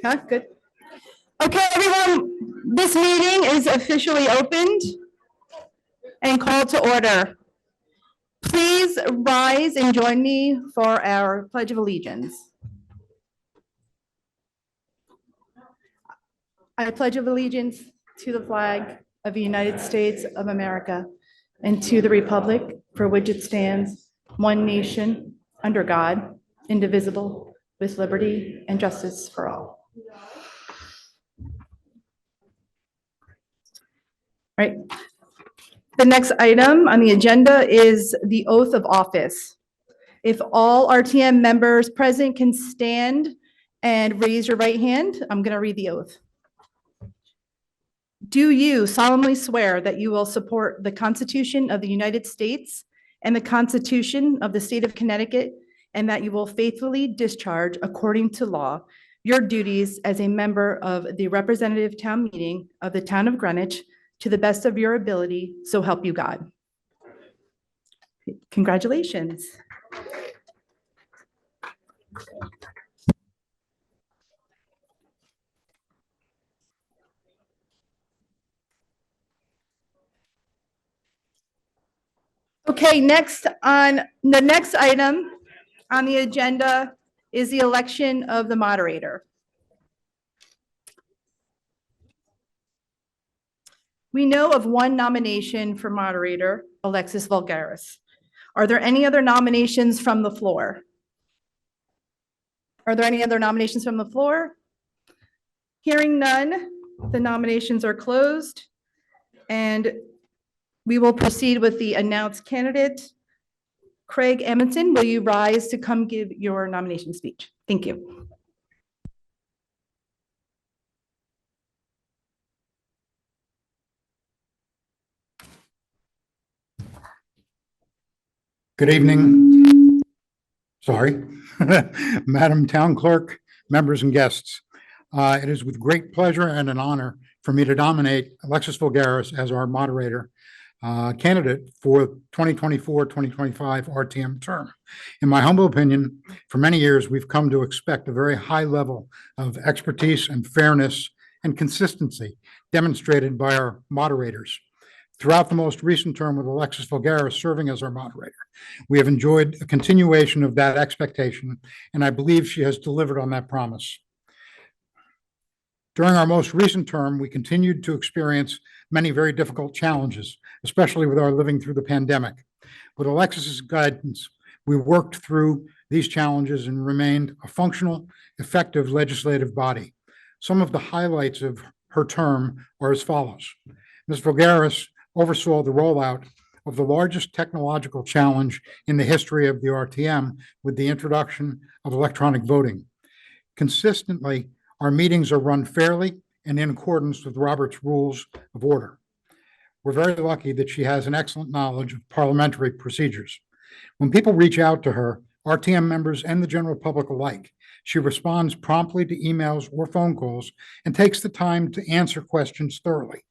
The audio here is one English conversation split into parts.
Huh? Good. Okay, everyone, this meeting is officially opened and called to order. Please rise and join me for our Pledge of Allegiance. I pledge allegiance to the flag of the United States of America and to the republic for which it stands, one nation, under God, indivisible, with liberty and justice for all. Right. The next item on the agenda is the oath of office. If all RTM members present can stand and raise your right hand, I'm going to read the oath. Do you solemnly swear that you will support the Constitution of the United States and the Constitution of the State of Connecticut, and that you will faithfully discharge, according to law, your duties as a member of the representative town meeting of the town of Greenwich to the best of your ability, so help you God? Congratulations. Okay, next on the next item on the agenda is the election of the moderator. We know of one nomination for moderator, Alexis Vulgaris. Are there any other nominations from the floor? Are there any other nominations from the floor? Hearing none, the nominations are closed, and we will proceed with the announced candidate. Craig Amundson, will you rise to come give your nomination speech? Thank you. Good evening. Sorry. Madam Town Clerk, members and guests. It is with great pleasure and an honor for me to nominate Alexis Vulgaris as our moderator candidate for 2024-2025 RTM term. In my humble opinion, for many years, we've come to expect a very high level of expertise and fairness and consistency demonstrated by our moderators. Throughout the most recent term with Alexis Vulgaris serving as our moderator, we have enjoyed a continuation of that expectation, and I believe she has delivered on that promise. During our most recent term, we continued to experience many very difficult challenges, especially with our living through the pandemic. With Alexis's guidance, we worked through these challenges and remained a functional, effective legislative body. Some of the highlights of her term are as follows. Ms. Vulgaris oversaw the rollout of the largest technological challenge in the history of the RTM with the introduction of electronic voting. Consistently, our meetings are run fairly and in accordance with Robert's Rules of Order. We're very lucky that she has an excellent knowledge of parliamentary procedures. When people reach out to her, RTM members and the general public alike, she responds promptly to emails or phone calls and takes the time to answer questions thoroughly.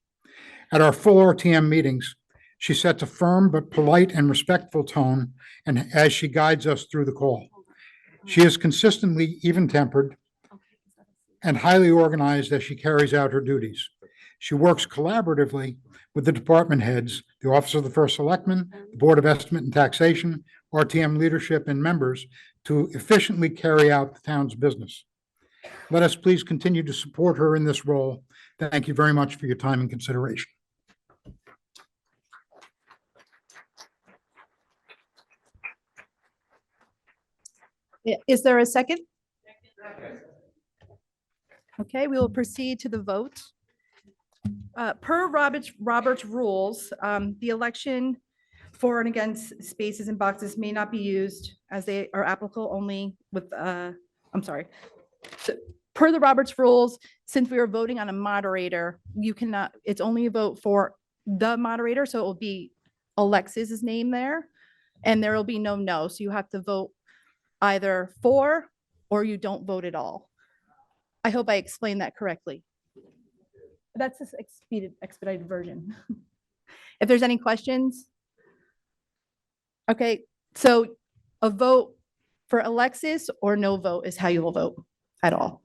At our full RTM meetings, she sets a firm but polite and respectful tone, and as she guides us through the call. She is consistently even-tempered and highly organized as she carries out her duties. She works collaboratively with the department heads, the Office of the First Selectman, the Board of Estimate and Taxation, RTM leadership, and members to efficiently carry out the town's business. Let us please continue to support her in this role. Thank you very much for your time and consideration. Is there a second? Okay, we will proceed to the vote. Per Robert's rules, the election for and against spaces and boxes may not be used as they are applicable only with, I'm sorry. So, per the Robert's rules, since we are voting on a moderator, you cannot, it's only a vote for the moderator, so it will be Alexis's name there, and there will be no. So you have to vote either for or you don't vote at all. I hope I explained that correctly. That's this expedited version. If there's any questions. Okay, so a vote for Alexis or no vote is how you will vote at all.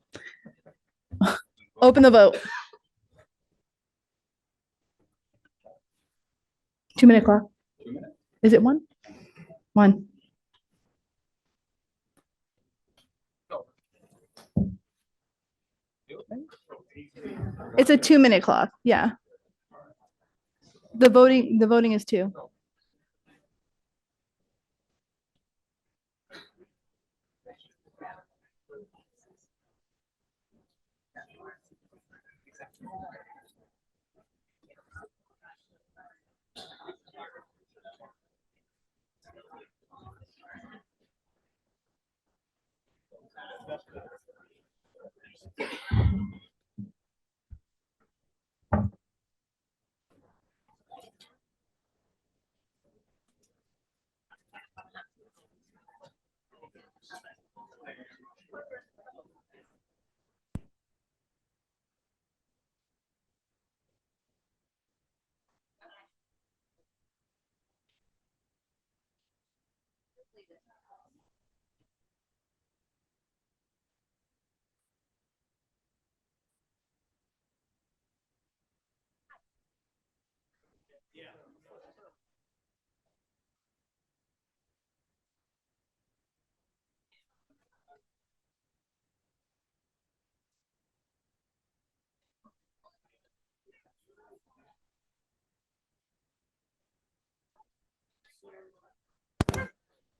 Open the vote. 2-minute clock. Is it 1? 1. It's a 2-minute clock. Yeah. The voting is 2.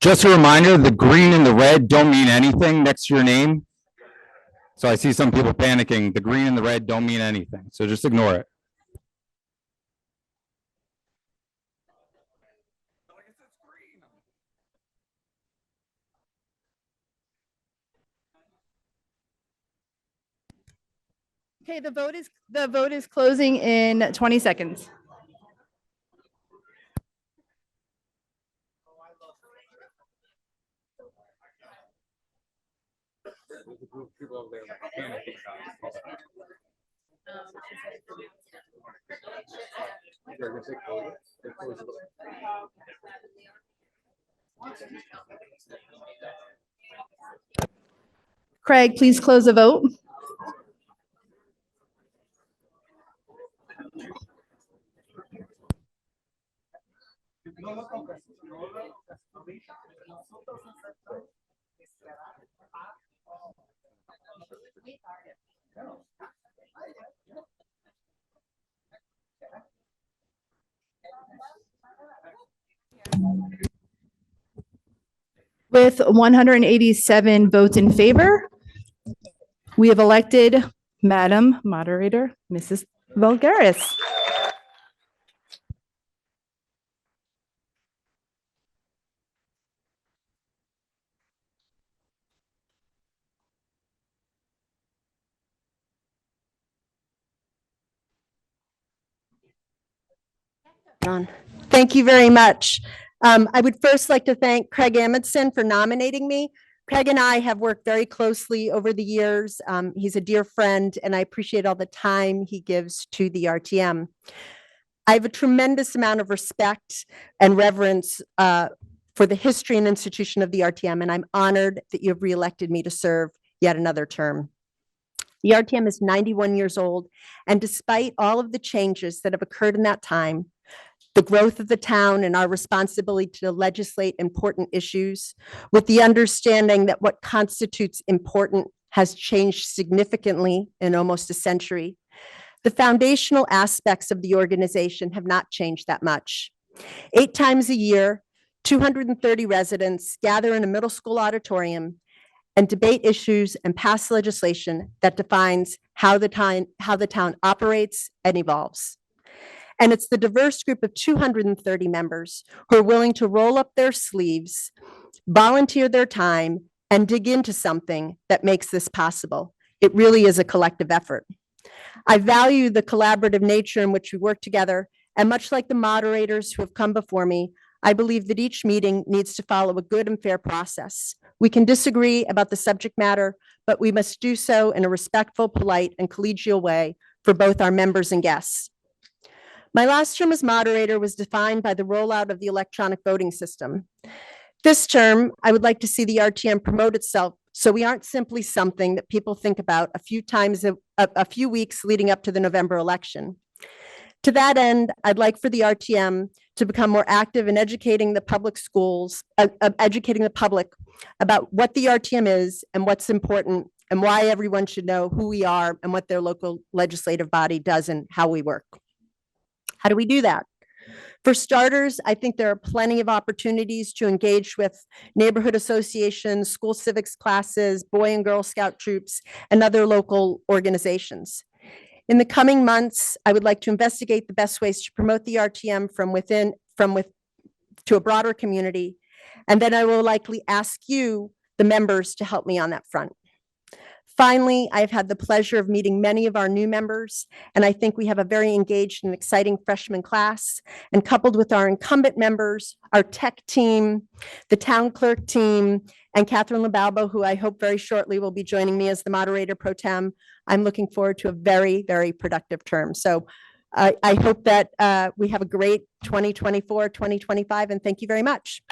Just a reminder, the green and the red don't mean anything next to your name. So I see some people panicking. The green and the red don't mean anything. So just ignore it. Okay, the vote is closing in 20 seconds. Craig, please close the vote. With 187 votes in favor, we have elected Madam Moderator, Mrs. Vulgaris. Thank you very much. I would first like to thank Craig Amundson for nominating me. Craig and I have worked very closely over the years. He's a dear friend, and I appreciate all the time he gives to the RTM. I have a tremendous amount of respect and reverence for the history and institution of the RTM, and I'm honored that you have reelected me to serve yet another term. The RTM is 91 years old, and despite all of the changes that have occurred in that time, the growth of the town and our responsibility to legislate important issues, with the understanding that what constitutes important has changed significantly in almost a century, the foundational aspects of the organization have not changed that much. 8 times a year, 230 residents gather in a middle school auditorium and debate issues and pass legislation that defines how the town operates and evolves. And it's the diverse group of 230 members who are willing to roll up their sleeves, volunteer their time, and dig into something that makes this possible. It really is a collective effort. I value the collaborative nature in which we work together, and much like the moderators who have come before me, I believe that each meeting needs to follow a good and fair process. We can disagree about the subject matter, but we must do so in a respectful, polite, and collegial way for both our members and guests. My last term as moderator was defined by the rollout of the electronic voting system. This term, I would like to see the RTM promote itself So we aren't simply something that people think about a few times, a few weeks leading up to the November election. To that end, I'd like for the RTM to become more active in educating the public schools, educating the public about what the RTM is and what's important and why everyone should know who we are and what their local legislative body does and how we work. How do we do that? For starters, I think there are plenty of opportunities to engage with neighborhood associations, school civics classes, Boy and Girl Scout troops, and other local organizations. In the coming months, I would like to investigate the best ways to promote the RTM to a broader community. And then I will likely ask you, the members, to help me on that front. Finally, I've had the pleasure of meeting many of our new members, and I think we have a very engaged and exciting freshman class. And coupled with our incumbent members, our tech team, the town clerk team, and Catherine LaBalbo, who I hope very shortly will be joining me as the moderator pro tem, I'm looking forward to a very, very productive term. So I hope that we have a great 2024, 2025, and thank you very much.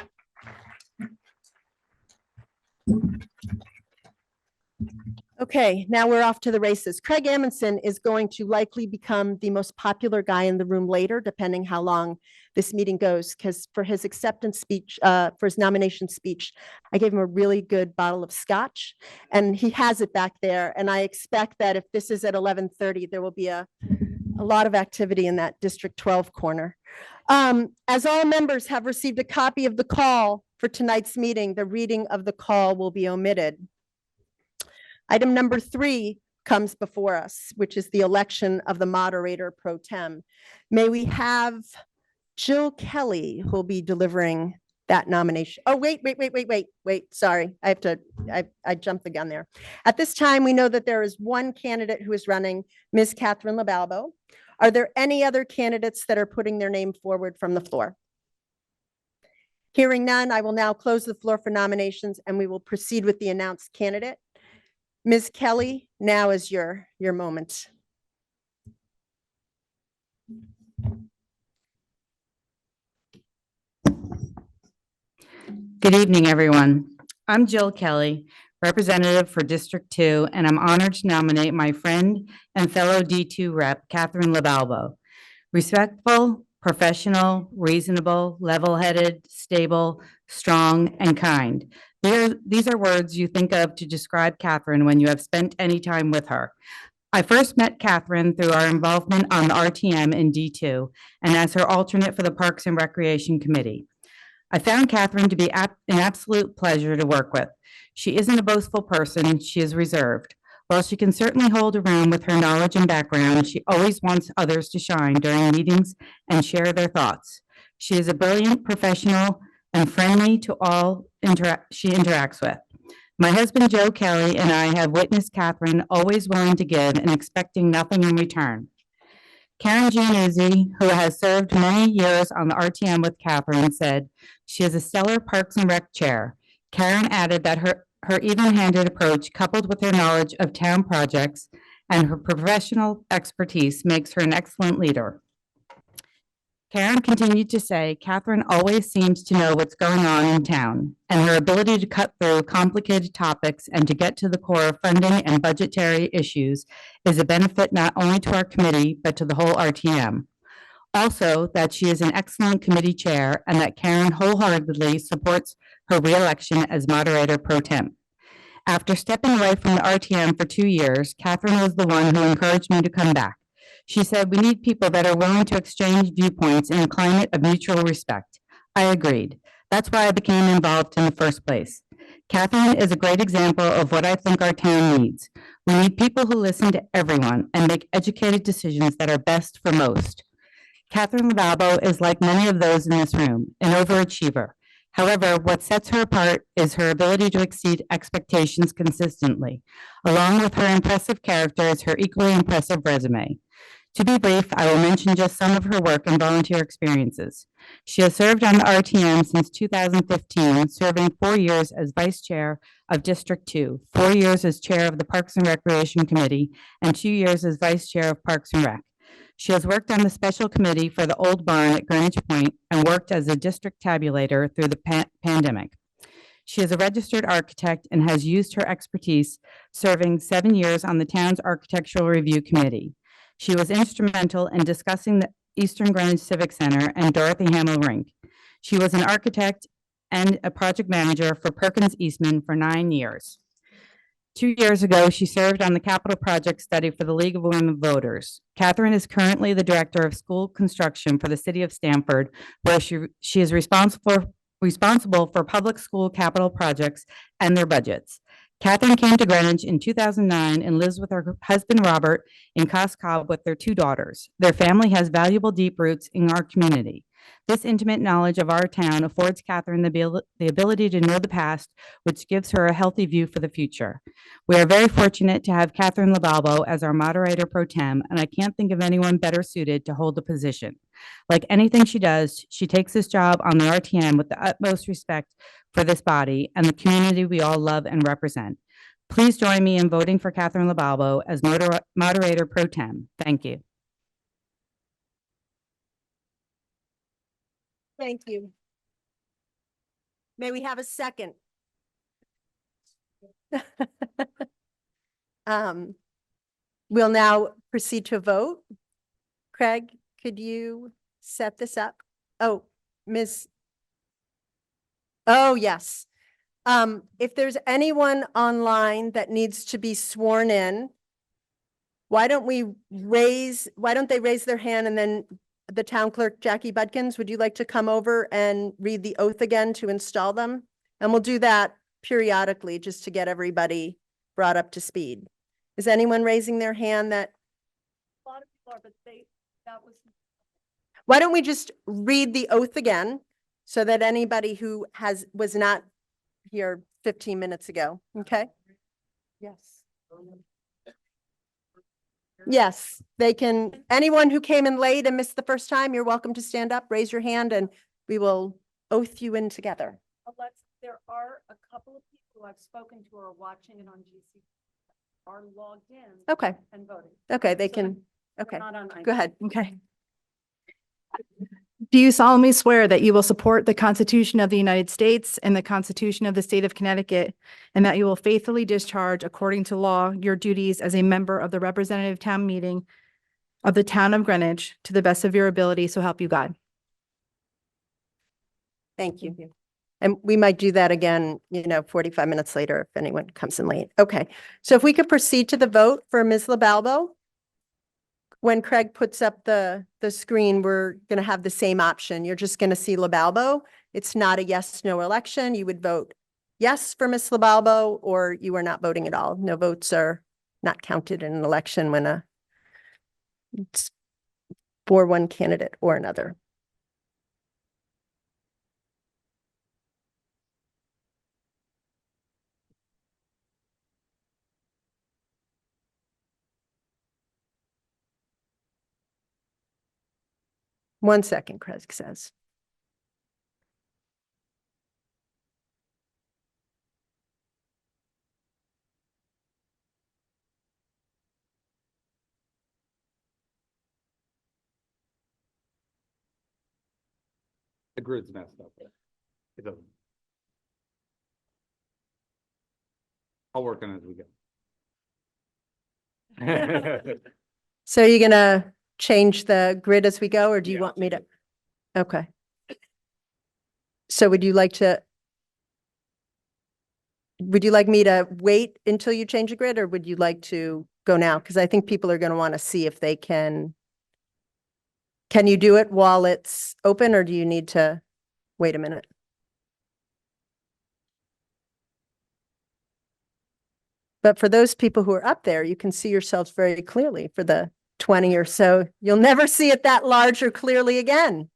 Okay, now we're off to the races. Craig Amundson is going to likely become the most popular guy in the room later, depending how long this meeting goes, because for his acceptance speech, for his nomination speech, I gave him a really good bottle of scotch, and he has it back there. And I expect that if this is at 11:30, there will be a lot of activity in that District 12 corner. As all members have received a copy of the call for tonight's meeting, the reading of the call will be omitted. Item number 3 comes before us, which is the election of the moderator pro tem. May we have Jill Kelly, who will be delivering that nomination. Oh, wait, sorry. I jumped the gun there. At this time, we know that there is one candidate who is running, Ms. Catherine LaBalbo. Are there any other candidates that are putting their name forward from the floor? Hearing none, I will now close the floor for nominations and we will proceed with the announced candidate. Ms. Kelly, now is your moment. Good evening, everyone. I'm Jill Kelly, representative for District 2, and I'm honored to nominate my friend and fellow D2 rep, Catherine LaBalbo. Respectful, professional, reasonable, level-headed, stable, strong, and kind. These are words you think of to describe Catherine when you have spent any time with her. I first met Catherine through our involvement on the RTM in D2 and as her alternate for the Parks and Recreation Committee. I found Catherine to be an absolute pleasure to work with. She isn't a boastful person, she is reserved. While she can certainly hold around with her knowledge and background, she always wants others to shine during meetings and share their thoughts. She is a brilliant professional and friendly to all she interacts with. My husband, Joe Kelly, and I have witnessed Catherine always willing to give and expecting nothing in return. Karen Giannuzzi, who has served many years on the RTM with Catherine, said she is a stellar Parks and Rec chair. Karen added that her even-handed approach, coupled with her knowledge of town projects and her professional expertise, makes her an excellent leader. Karen continued to say, Catherine always seems to know what's going on in town, and her ability to cut through complicated topics and to get to the core of funding and budgetary issues is a benefit not only to our committee, but to the whole RTM. Also, that she is an excellent committee chair and that Karen wholeheartedly supports her re-election as moderator pro tem. After stepping away from the RTM for 2 years, Catherine was the one who encouraged me to come back. She said, we need people that are willing to exchange viewpoints in a climate of mutual respect. I agreed. That's why I became involved in the first place. Catherine is a great example of what I think our town needs. We need people who listen to everyone and make educated decisions that are best for most. Catherine LaBalbo is like many of those in this room, an overachiever. However, what sets her apart is her ability to exceed expectations consistently. Along with her impressive character is her equally impressive resume. To be brief, I will mention just some of her work and volunteer experiences. She has served on the RTM since 2015, serving 4 years as Vice Chair of District 2, 4 years as Chair of the Parks and Recreation Committee, and 2 years as Vice Chair of Parks and Rec. She has worked on the special committee for the Old Barn at Greenwich Point and worked as a district tabulator through the pandemic. She is a registered architect and has used her expertise serving 7 years on the town's Architectural Review Committee. She was instrumental in discussing the Eastern Greenwich Civic Center and Dorothy Hamill Rink. She was an architect and a project manager for Perkins Eastman for 9 years. 2 years ago, she served on the capital project study for the League of Women Voters. Catherine is currently the director of school construction for the city of Stamford, where she is responsible for public school capital projects and their budgets. Catherine came to Greenwich in 2009 and lives with her husband, Robert, in Cos Cob with their 2 daughters. Their family has valuable deep roots in our community. This intimate knowledge of our town affords Catherine the ability to know the past, which gives her a healthy view for the future. We are very fortunate to have Catherine LaBalbo as our moderator pro tem, and I can't think of anyone better suited to hold the position. Like anything she does, she takes this job on the RTM with the utmost respect for this body and the community we all love and represent. Please join me in voting for Catherine LaBalbo as moderator pro tem. Thank you. Thank you. May we have a second? We'll now proceed to vote. Craig, could you set this up? Oh, oh, yes. If there's anyone online that needs to be sworn in, why don't they raise their hand, and then the town clerk, Jackie Budkins, would you like to come over and read the oath again to install them? And we'll do that periodically just to get everybody brought up to speed. Is anyone raising their hand that? A lot of people are, but why don't we just read the oath again so that anybody who was not here 15 minutes ago, okay? Yes. Yes, they can. Anyone who came in late and missed the first time, you're welcome to stand up, raise your hand, and we will oath you in together. Alexa, there are a couple of people I've spoken to are watching it on GC, are logged in Okay, and voting. okay, they So can, They're okay, not on go ahead. Okay. Do you solemnly swear that you will support the Constitution of the United States and the Constitution of the State of Connecticut, and that you will faithfully discharge, according to law, your duties as a member of the representative town meeting of the town of Greenwich to the best of your ability, so help you God? Thank you. And we might do that again, 45 minutes later if anyone comes in late. Okay, so if we could proceed to the vote for Ms. LaBalbo. When Craig puts up the screen, we're going to have the same option. You're just going to see LaBalbo. It's not a yes/no election. You would vote yes for Ms. LaBalbo, or you are not voting at all. No votes are not counted in an election when it's for one candidate or another. One second, Craig says. The grid's messed up. It doesn't. I'll work on it as we go. So are you going to change the grid as we go, or do you Yeah, want me to? change Okay. So would you like me to wait until you change the grid, or would you like to go now? Because I think people are going to want to see if they can. Can you do it while it's open, or do you need to wait a minute? But for those people who are up there, you can see yourselves very clearly for the 20 or so. You'll never see it that large or clearly again.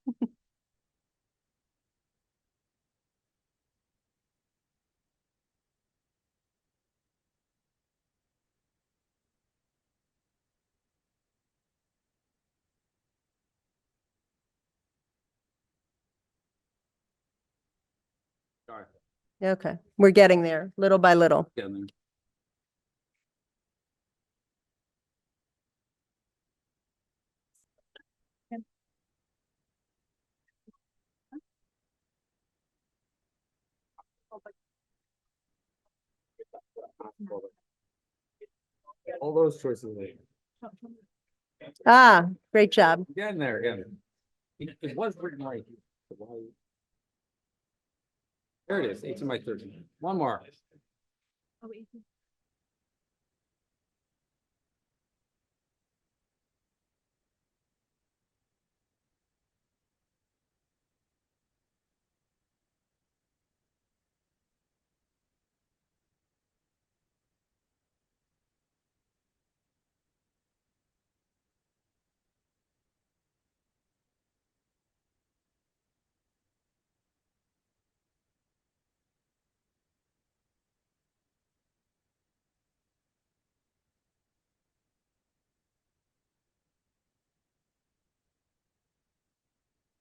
Sorry. Okay, we're getting there little by little. Getting there. All those choices. Ah, great job. Getting there, again. It was written right. There it is, 18 by 13. One more.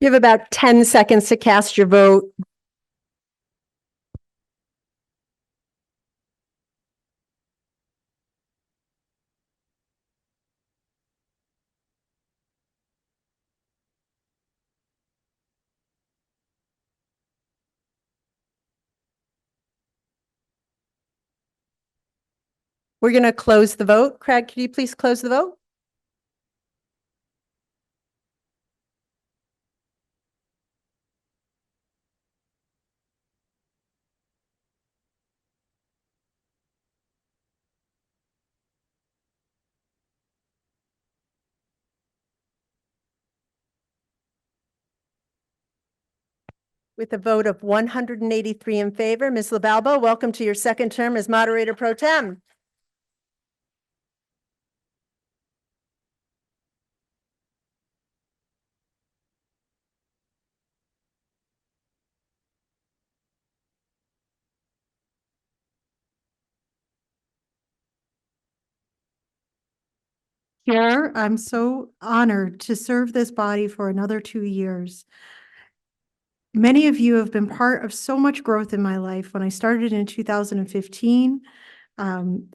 You have about 10 seconds to cast your vote. We're going to close the vote. Craig, could you please close the vote? With a vote of 183 in favor, Ms. LaBalbo, welcome to your second term as moderator pro tem. Chair, I'm so honored to serve this body for another 2 years. Many of you have been part of so much growth in my life when I started in 2015. And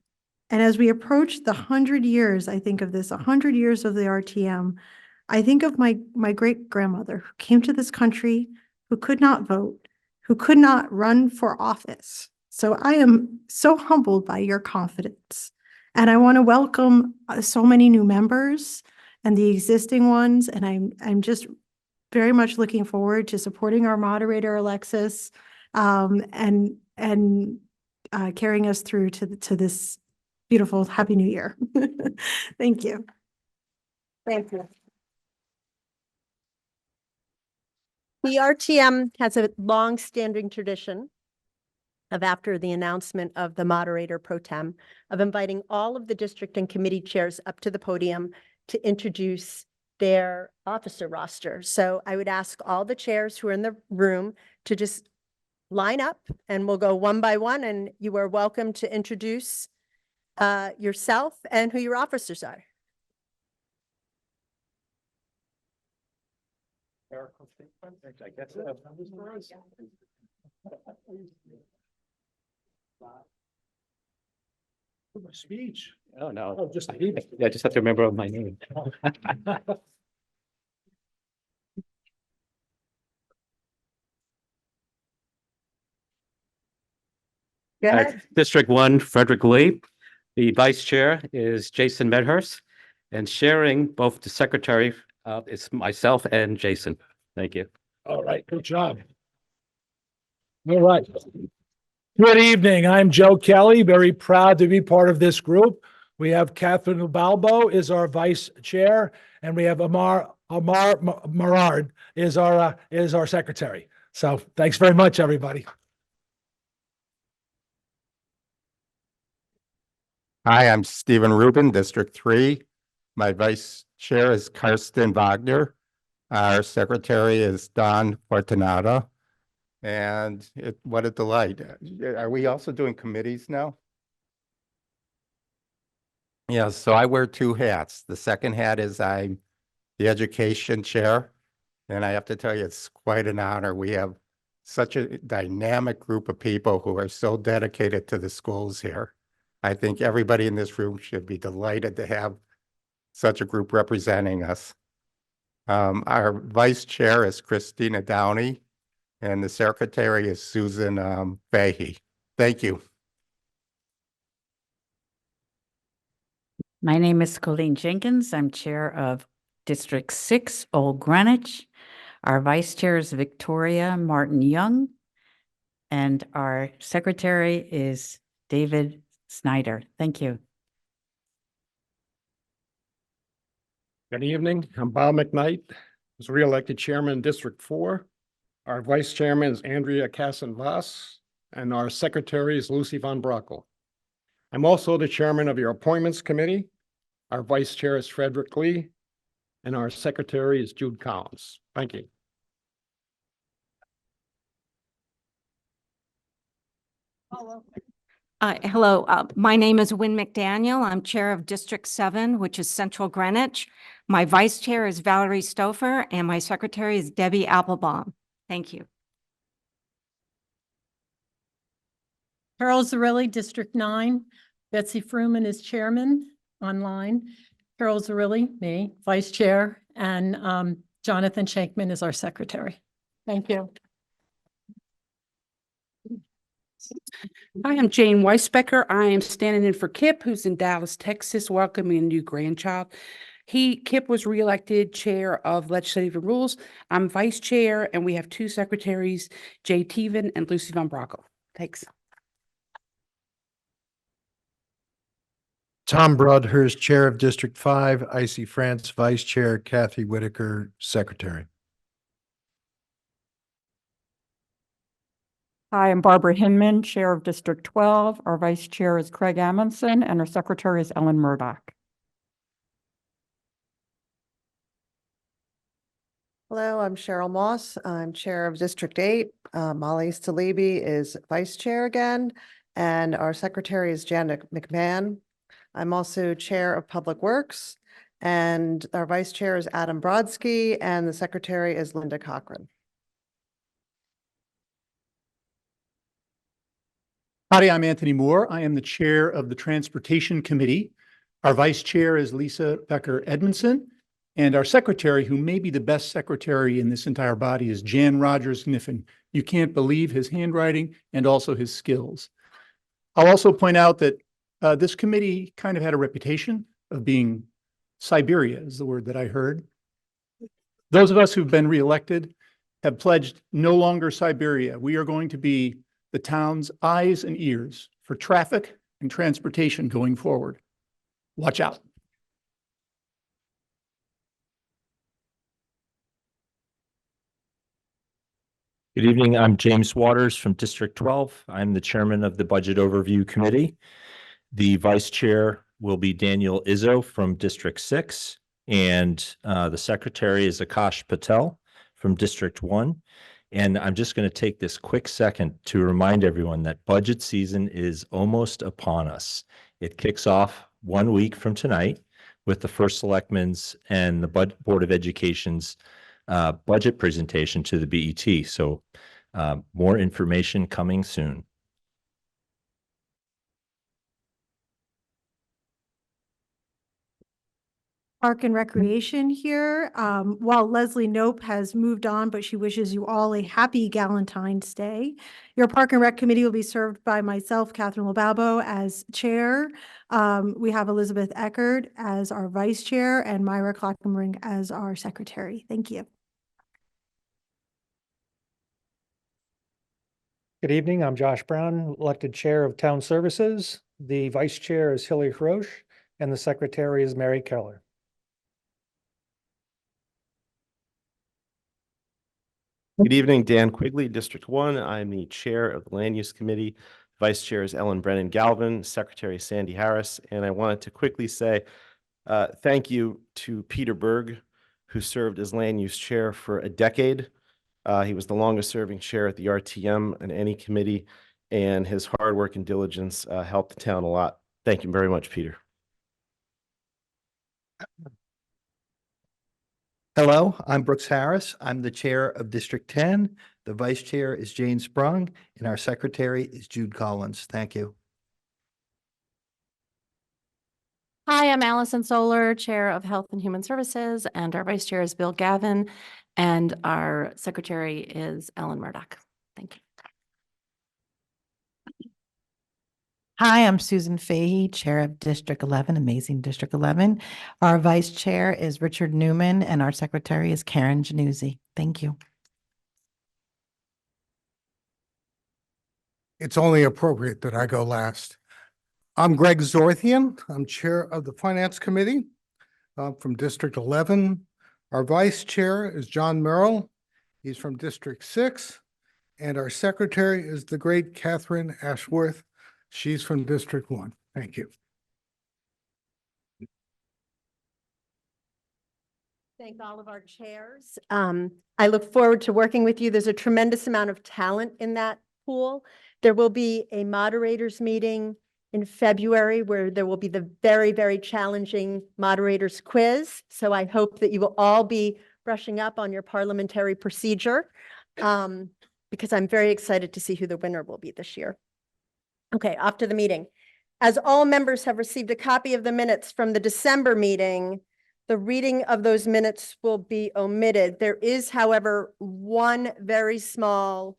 as we approach the 100 years, I think of this, 100 years of the RTM, I think of my great-grandmother who came to this country, who could not vote, who could not run for office. So I am so humbled by your confidence. And I want to welcome so many new members and the existing ones. And I'm just very much looking forward to supporting our moderator, Alexis, and carrying us through to this beautiful Happy New Year. Thank you. Thank you. The RTM has a long-standing tradition of, after the announcement of the moderator pro tem, of inviting all of the district and committee chairs up to the podium to introduce their officer roster. So I would ask all the chairs who are in the room to just line up, and we'll go one by one, and you are welcome to introduce yourself and who your officers are. Speech. Oh, no. Oh, just. Yeah, I just have to remember my name. Go ahead. District 1, Frederick Lee. The vice chair is Jason Medhurst. And sharing both the secretary is myself and Jason. Thank you. All right, good job. All right. Good evening. I'm Joe Kelly, very proud to be part of this group. We have Catherine LaBalbo is our vice chair, and we have Amar Marard is our secretary. So thanks very much, everybody. Hi, I'm Stephen Rubin, District 3. My vice chair is Karsten Wagner. Our secretary is Don Fortunata. And what a delight. Are we also doing committees now? Yeah, so I wear 2 hats. The second hat is I'm the education chair. And I have to tell you, it's quite an honor. We have such a dynamic group of people who are so dedicated to the schools here. I think everybody in this room should be delighted to have such a group representing us. Our vice chair is Christina Downey, and the secretary is Susan Fahey. Thank you. My name is Colleen Jenkins. I'm Chair of District 6, Old Greenwich. Our Vice Chair is Victoria Martin Young, and our Secretary is David Snyder. Thank you. Good evening. I'm Bob McKnight. I was re-elected chairman in District 4. Our vice chairman is Andrea Casson-Voss, and our secretary is Lucy Von Brockel. I'm also the chairman of your appointments committee. Our vice chair is Frederick Lee, and our secretary is Jude Collins. Thank you. Hello, my name is Wynne McDaniel. I'm Chair of District 7, which is Central Greenwich. My Vice Chair is Valerie Stouffer, and my Secretary is Debbie Applebaum. Thank you. Carol Zarelli, District 9. Betsy Fruman is Chairman online. Carol Zarelli, me, Vice Chair, and Jonathan Shankman is our Secretary. Thank you. Hi, I'm Jane Weisbecker. I am standing in for Kip, who's in Dallas, Texas, welcoming a new grandchild. Kip was reelected Chair of Legislative and Rules. I'm Vice Chair, and we have two secretaries, Jay Teven and Lucy Von Brockel. Thanks. Tom Broadhurst, Chair of District 5, Icy France, Vice Chair, Kathy Whitaker, Secretary. Hi, I'm Barbara Hinman, Chair of District 12. Our Vice Chair is Craig Amundson, and our Secretary is Ellen Murdoch. Hello, I'm Cheryl Moss. I'm Chair of District 8. Molly Salibi is Vice Chair again, and our Secretary is Janet McMahon. I'm also Chair of Public Works, and our Vice Chair is Adam Brodsky, and the Secretary is Linda Cochran. Howdy, I'm Anthony Moore. I am the Chair of the Transportation Committee. Our Vice Chair is Lisa Becker Edmondson, and our Secretary, who may be the best secretary in this entire body, is Jan Rogers Kniffen. You can't believe his handwriting and also his skills. I'll also point out that this committee kind of had a reputation of being Siberia, is the word that I heard. Those of us who've been reelected have pledged no longer Siberia. We are going to be the town's eyes and ears for traffic and transportation going forward. Watch out. Good evening. I'm James Waters from District 12. I'm the chairman of the Budget Overview Committee. The vice chair will be Daniel Izzo from District 6, and the secretary is Akash Patel from District 1. And I'm just going to take this quick second to remind everyone that budget season is almost upon us. It kicks off 1 week from tonight with the first selectmen's and the Board of Education's budget presentation to the BET. So more information coming soon. Park and Recreation here. While Leslie Nope has moved on, but she wishes you all a happy Galentine's Day. Your Park and Rec Committee will be served by myself, Catherine LaBalbo, as chair. We have Elizabeth Eckert as our vice chair and Myra Klockenbrink as our secretary. Thank you. Good evening. I'm Josh Brown, elected Chair of Town Services. The Vice Chair is Hilly Hirosh, and the Secretary is Mary Keller. Good evening, Dan Quigley, District 1. I'm the Chair of the Land Use Committee. Vice Chair is Ellen Brennan Galvin, Secretary Sandy Harris. And I wanted to quickly say thank you to Peter Berg, who served as Land Use Chair for a decade. He was the longest serving chair at the RTM in any committee, and his hard work and diligence helped the town a lot. Thank you very much, Peter. Hello, I'm Brooks Harris. I'm the chair of District 10. The vice chair is Jane Sprung, and our secretary is Jude Collins. Thank you. Hi, I'm Allison Solar, Chair of Health and Human Services, and our Vice Chair is Bill Gavin, and our Secretary is Ellen Murdoch. Thank you. Hi, I'm Susan Fahey, Chair of District 11, amazing District 11. Our Vice Chair is Richard Newman, and our Secretary is Karen Januzzi. Thank you. It's only appropriate that I go last. I'm Greg Zorthian. I'm Chair of the Finance Committee from District 11. Our Vice Chair is John Merrill. He's from District 6. And our Secretary is the great Catherine Ashworth. She's from District 1. Thank you. Thank all of our chairs. I look forward to working with you. There's a tremendous amount of talent in that pool. There will be a moderators meeting in February where there will be the very, very challenging moderators quiz. So I hope that you will all be brushing up on your parliamentary procedure because I'm very excited to see who the winner will be this year. Okay, off to the meeting. As all members have received a copy of the minutes from the December meeting, the reading of those minutes will be omitted. There is, however, one very small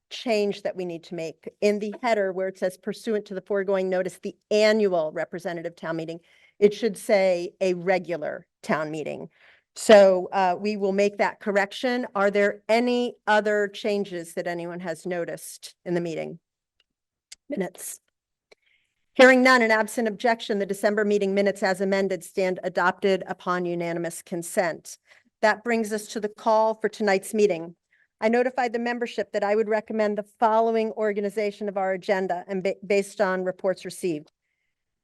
change that we need to make in the header where it says pursuant to the foregoing notice, the annual representative town meeting. It should say a regular town meeting. So we will make that correction. Are there any other changes that anyone has noticed in the meeting minutes? Hearing none and absent objection, the December meeting minutes as amended stand adopted upon unanimous consent. That brings us to the call for tonight's meeting. I notified the membership that I would recommend the following organization of our agenda and based on reports received.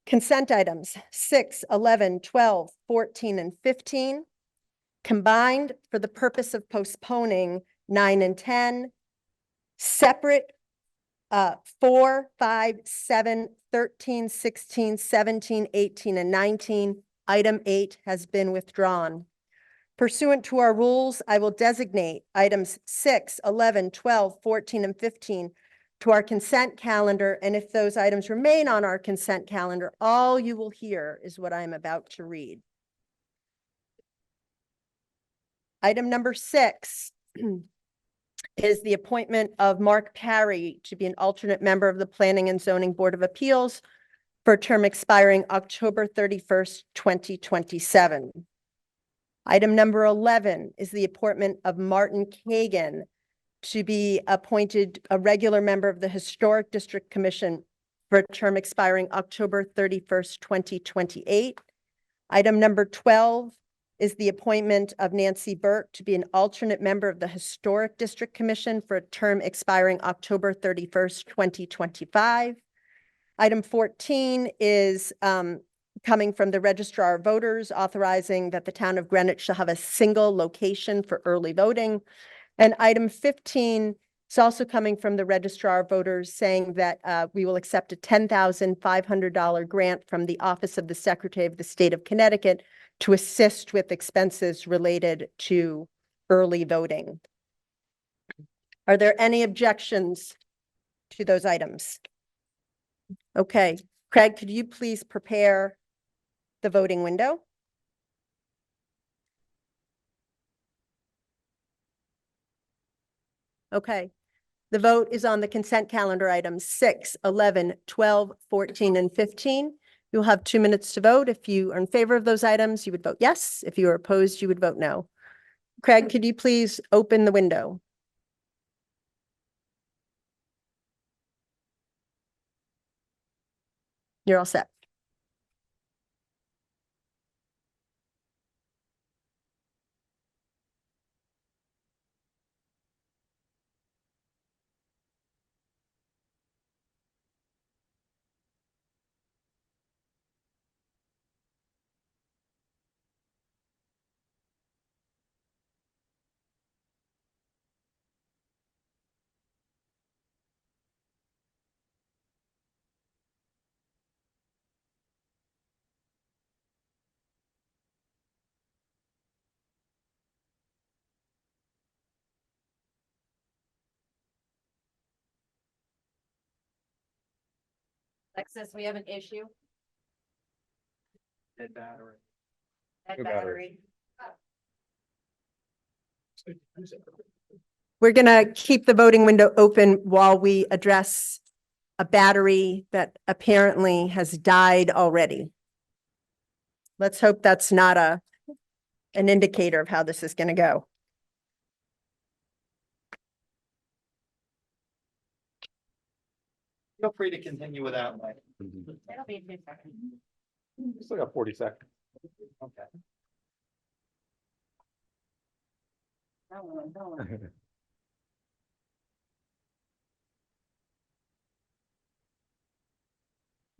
Consent items 6, 11, 12, 14, and 15. Combined for the purpose of postponing 9 and 10. Separate 4, 5, 7, 13, 16, 17, 18, and 19. Item 8 has been withdrawn. Pursuant to our rules, I will designate items 6, 11, 12, 14, and 15 to our consent calendar. And if those items remain on our consent calendar, all you will hear is what I am about to read. Item number 6 is the appointment of Mark Parry to be an alternate member of the Planning and Zoning Board of Appeals for a term expiring October 31st, 2027. Item number 11 is the appointment of Martin Kagan to be appointed a regular member of the Historic District Commission for a term expiring October 31st, 2028. Item number 12 is the appointment of Nancy Burke to be an alternate member of the Historic District Commission for a term expiring October 31st, 2025. Item 14 is coming from the Registrar of Voters, authorizing that the town of Greenwich shall have a single location for early voting. And item 15 is also coming from the Registrar of Voters, saying that we will accept a $10,500 grant from the Office of the Secretary of the State of Connecticut to assist with expenses related to early voting. Are there any objections to those items? Okay, Craig, could you please prepare the voting window? Okay, the vote is on the consent calendar items 6, 11, 12, 14, and 15. You'll have 2 minutes to vote. If you are in favor of those items, you would vote yes. If you are opposed, you would vote no. Craig, could you please open the window? You're all set. Alexis, we have an issue. Dead battery. Dead battery. We're going to keep the voting window open while we address a battery that apparently has died already. Let's hope that's not an indicator of how this is going to go. Feel free to continue without me. Still got 40 seconds. Okay.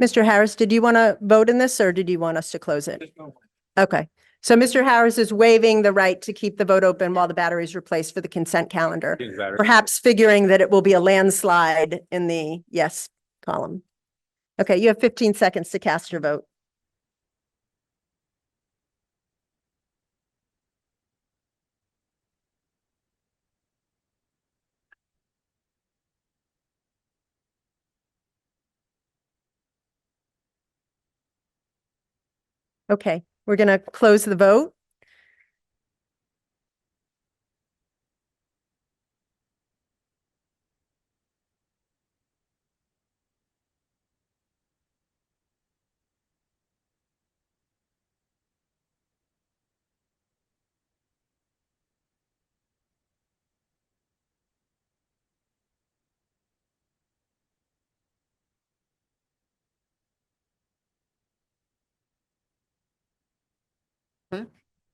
Mr. Harris, did you want to vote in this or did you want us to close it? Okay, so Mr. Harris is waiving the right to keep the vote open while the battery is replaced for the consent calendar, perhaps figuring that it will be a landslide in the yes column. Okay, you have 15 seconds to cast your vote. Okay, we're going to close the vote.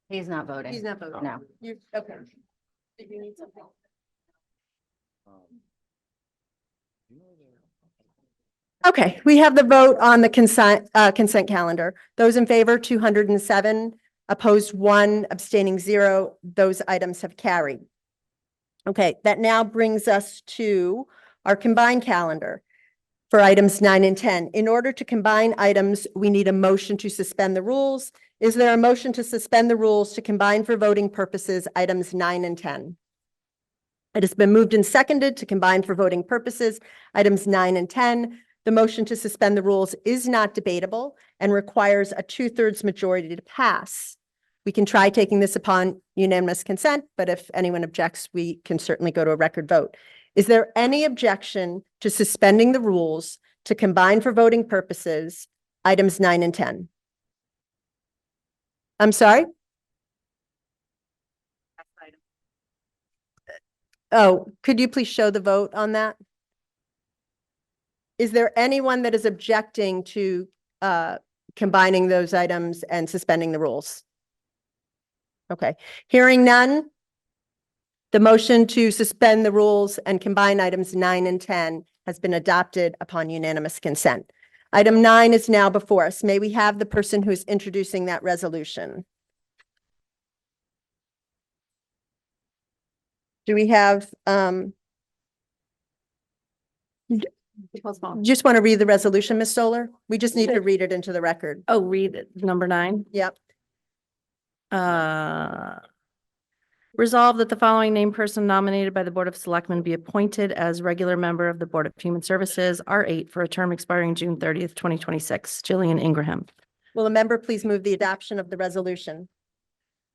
He's not voting. He's not voting. No. You, okay. Did you need something? Okay, we have the vote on the consent calendar. Those in favor, 207, opposed 1, abstaining 0. Those items have carried. Okay, that now brings us to our combined calendar for items 9 and 10. In order to combine items, we need a motion to suspend the rules. Is there a motion to suspend the rules to combine for voting purposes items 9 and 10? It has been moved and seconded to combine for voting purposes items 9 and 10. The motion to suspend the rules is not debatable and requires a 2/3 majority to pass. We can try taking this upon unanimous consent, but if anyone objects, we can certainly go to a record vote. Is there any objection to suspending the rules to combine for voting purposes items 9 and 10? I'm sorry? Oh, could you please show the vote on that? Is there anyone that is objecting to combining those items and suspending the rules? Okay, hearing none, the motion to suspend the rules and combine items 9 and 10 has been adopted upon unanimous consent. Item 9 is now before us. May we have the person who is introducing that resolution? Do we have, just want to read the resolution, Ms. Stoller? We just need to read it into the record. Oh, read it, number 9. Yep. Resolve that the following named person nominated by the Board of Selectmen be appointed as regular member of the Board of Human Services, R8, for a term expiring June 30th, 2026. Jillian Ingraham. Will a member please move the adoption of the resolution?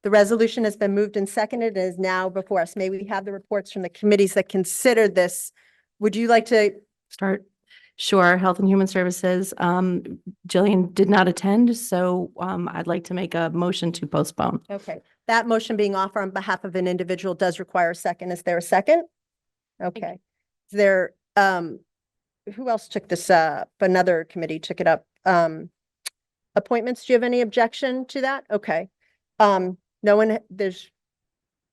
The resolution has been moved and seconded and is now before us. May we have the reports from the committees that considered this? Would you like to Start? Sure. Health and Human Services. Jillian did not attend, so I'd like to make a motion to postpone. Okay, that motion being offered on behalf of an individual does require a second. Is there a second? Okay. Is there, who else took this up? Another committee took it up. Appointments, do you have any objection to that? Okay. No one, there's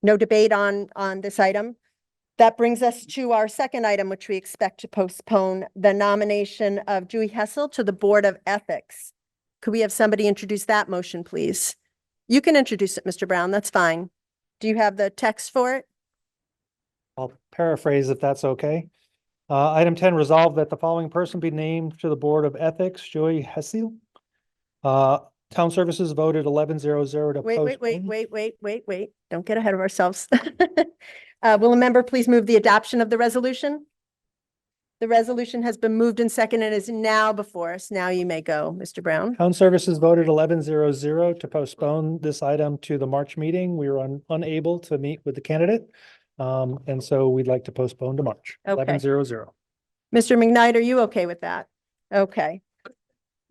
no debate on this item. That brings us to our second item, which we expect to postpone, the nomination of Dewey Hessel to the Board of Ethics. Could we have somebody introduce that motion, please? You can introduce it, Mr. Brown. That's fine. Do you have the text for it? I'll paraphrase if that's okay. Item 10, resolve that the following person be named to the Board of Ethics, Joey Hessel. Town Services voted 11-0-0 to Wait. Don't get ahead of ourselves. Will a member please move the adoption of the resolution? The resolution has been moved and seconded and is now before us. Now you may go, Mr. Brown. Town Services voted 11-0-0 to postpone this item to the March meeting. We were unable to meet with the candidate. And so we'd like to postpone to March, Okay. 11-0-0. Mr. McKnight, are you okay with that? Okay.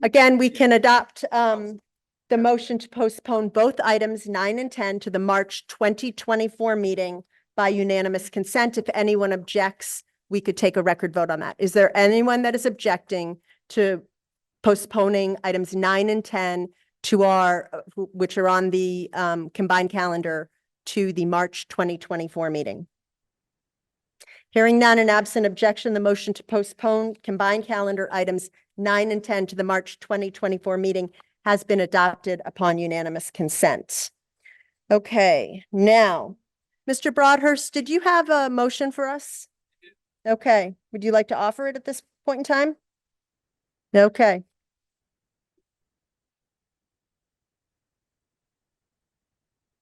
Again, we can adopt the motion to postpone both items 9 and 10 to the March 2024 meeting by unanimous consent. If anyone objects, we could take a record vote on that. Is there anyone that is objecting to postponing items 9 and 10 to our, which are on the combined calendar, to the March 2024 meeting? Hearing none and absent objection, the motion to postpone combined calendar items 9 and 10 to the March 2024 meeting has been adopted upon unanimous consent. Okay, now, Mr. Broadhurst, did you have a motion for us? Okay, would you like to offer it at this point in time? Okay.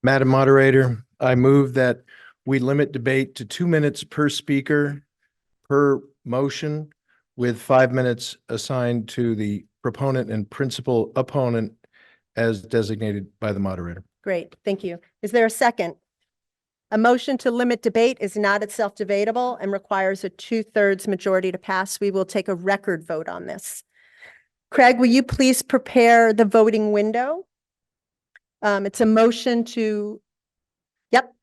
Madam Moderator, I move that we limit debate to 2 minutes per speaker per motion, with 5 minutes assigned to the proponent and principal opponent as designated by the moderator. Great, thank you. Is there a second? A motion to limit debate is not itself debatable and requires a 2/3 majority to pass. We will take a record vote on this. Craig, will you please prepare the voting window? It's a motion to, yep.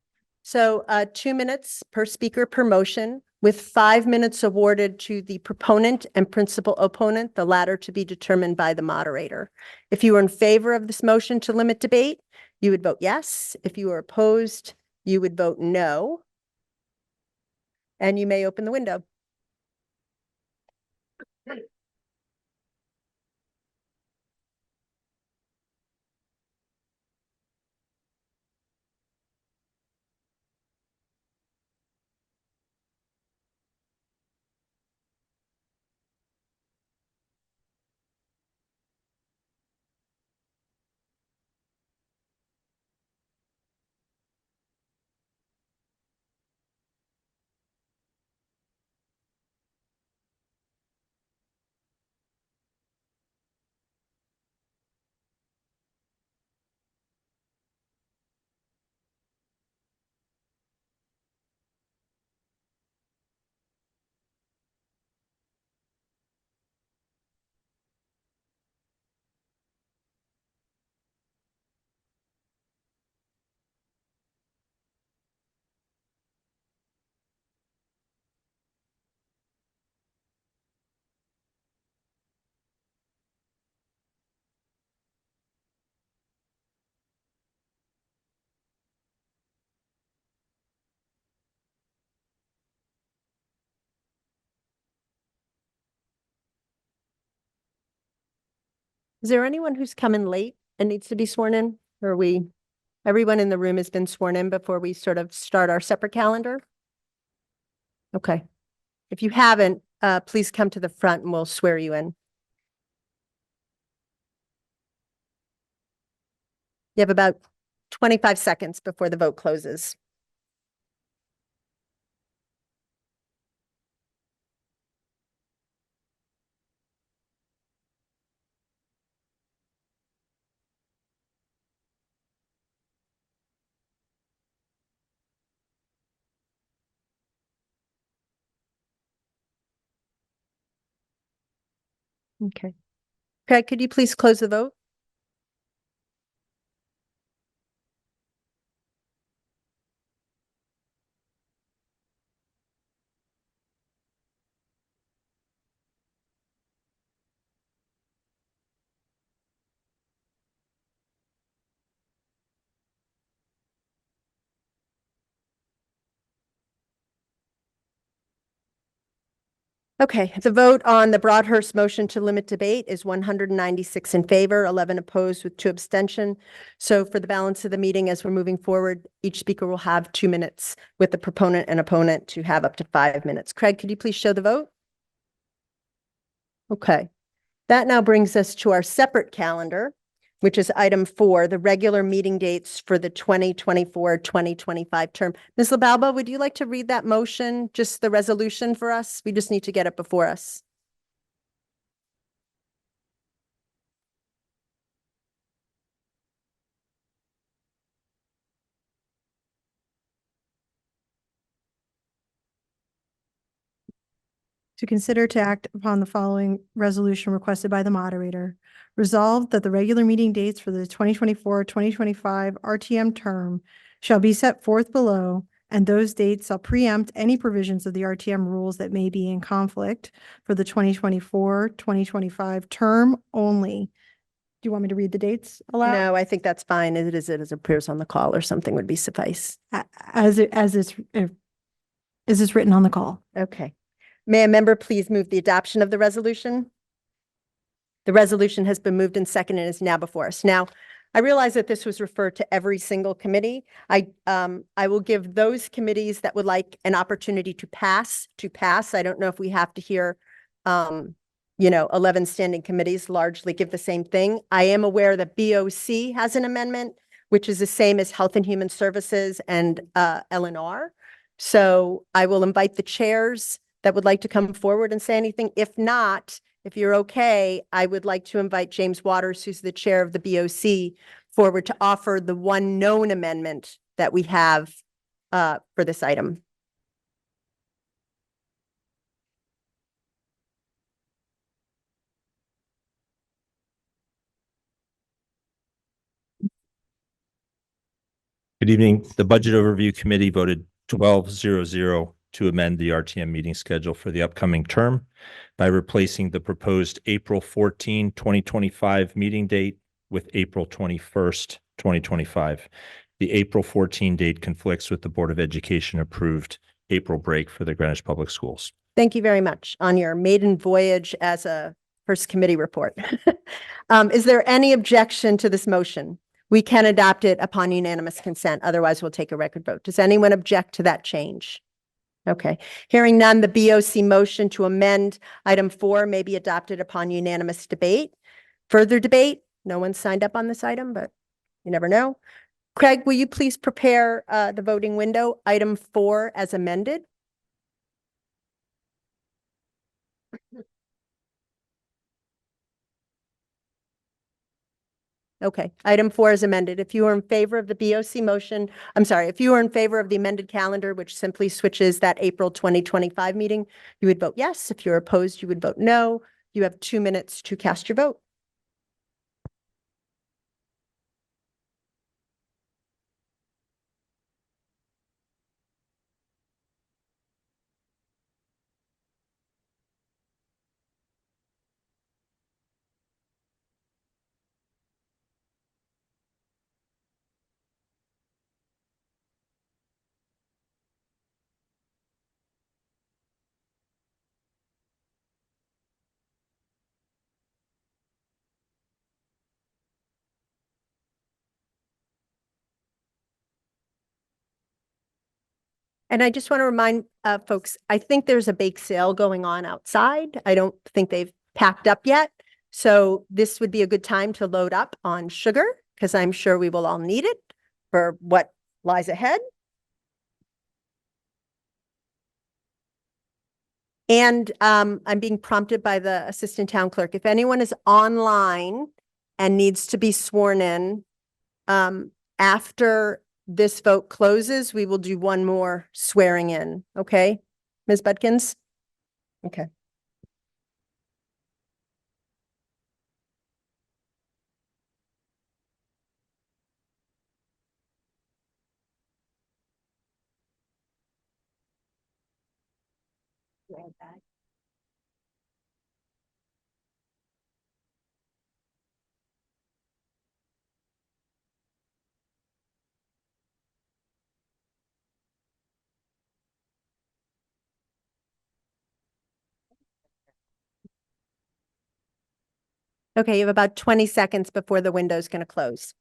So 2 minutes per speaker per motion, with 5 minutes awarded to the proponent and principal opponent, the latter to be determined by the moderator. If you are in favor of this motion to limit debate, you would vote yes. If you are opposed, you would vote no. And you may open the window. Is there anyone who's coming late and needs to be sworn in? Or are we, everyone in the room has been sworn in before we sort of start our separate calendar? Okay. If you haven't, please come to the front and we'll swear you in. You have about 25 seconds before the vote closes. Okay. Craig, could you please close the vote? Okay, the vote on the Broadhurst motion to limit debate is 196 in favor, 11 opposed with 2 abstention. So for the balance of the meeting, as we're moving forward, each speaker will have 2 minutes, with the proponent and opponent to have up to 5 minutes. Craig, could you please show the vote? Okay, that now brings us to our separate calendar, which is item 4, the regular meeting dates for the 2024-2025 term. Ms. LaBalba, would you like to read that motion, just the resolution for us? We just need to get it before us. to consider to act upon the following resolution requested by the moderator. Resolved that the regular meeting dates for the 2024-2025 RTM term shall be set forth below, and those dates shall preempt any provisions of the RTM rules that may be in conflict for the 2024-2025 term only. Do you want me to read the dates aloud? No, I think that's fine. As it appears on the call or something would be suffice. As it's written on the call. Okay. May a member please move the adoption of the resolution? The resolution has been moved and seconded and is now before us. Now, I realize that this was referred to every single committee. I will give those committees that would like an opportunity to pass. I don't know if we have to hear, 11 standing committees largely give the same thing. I am aware that BOC has an amendment, which is the same as Health and Human Services and LNR. So I will invite the chairs that would like to come forward and say anything. If not, if you're okay, I would like to invite James Waters, who's the chair of the BOC, forward to offer the one known amendment that we have for this item. Good evening. The Budget Overview Committee voted 12-0-0 to amend the RTM meeting schedule for the upcoming term by replacing the proposed April 14, 2025 meeting date with April 21st, 2025. The April 14 date conflicts with the Board of Education approved April break for the Greenwich Public Schools. Thank you very much on your maiden voyage as a first committee report. Is there any objection to this motion? We can adopt it upon unanimous consent. Otherwise, we'll take a record vote. Does anyone object to that change? Okay. Hearing none, the BOC motion to amend item 4 may be adopted upon unanimous debate. Further debate? No one signed up on this item, but you never know. Craig, will you please prepare the voting window, item 4 as amended? Okay, item 4 is amended. If you are in favor of the BOC motion, if you are in favor of the amended calendar, which simply switches that April 2025 meeting, you would vote yes. If you're opposed, you would vote no. You have 2 minutes to cast your vote. And I just want to remind folks, I think there's a bake sale going on outside. I don't think they've packed up yet. So this would be a good time to load up on sugar because I'm sure we will all need it for what lies ahead. And I'm being prompted by the assistant town clerk. If anyone is online and needs to be sworn in, after this vote closes, we will do one more swearing in. Okay, Ms. Budkins? Okay. Okay, you have about 20 seconds before the window's going to close.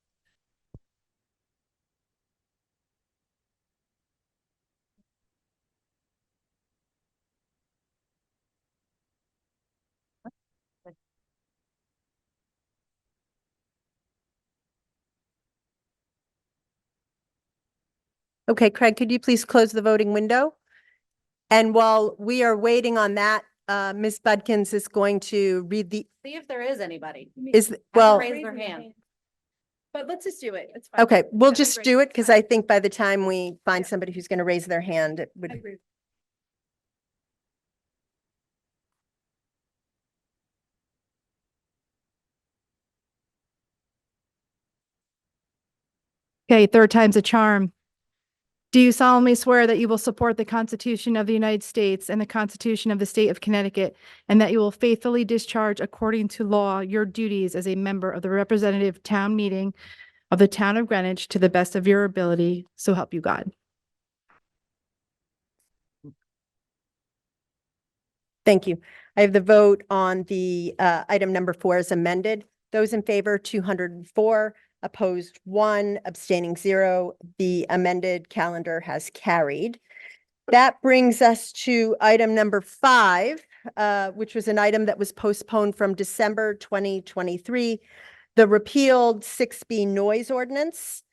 Okay, Craig, could you please close the voting window? And while we are waiting on that, Ms. Budkins is going to read the, See if there is anybody. well, Raise their hand. But let's just do it. It's fine. okay, we'll That'd be just great. do it because I think by the time we find somebody who's going to raise their hand, it would. Okay, third time's a charm. Do you solemnly swear that you will support the Constitution of the United States and the Constitution of the State of Connecticut, and that you will faithfully discharge according to law your duties as a member of the representative town meeting of the town of Greenwich to the best of your ability, so help you God? Thank you. I have the vote on the item number 4 as amended. Those in favor, 204, opposed 1, abstaining 0. The amended calendar has carried. That brings us to item number 5, which was an item that was postponed from December 2023, the repealed 6B noise ordinance.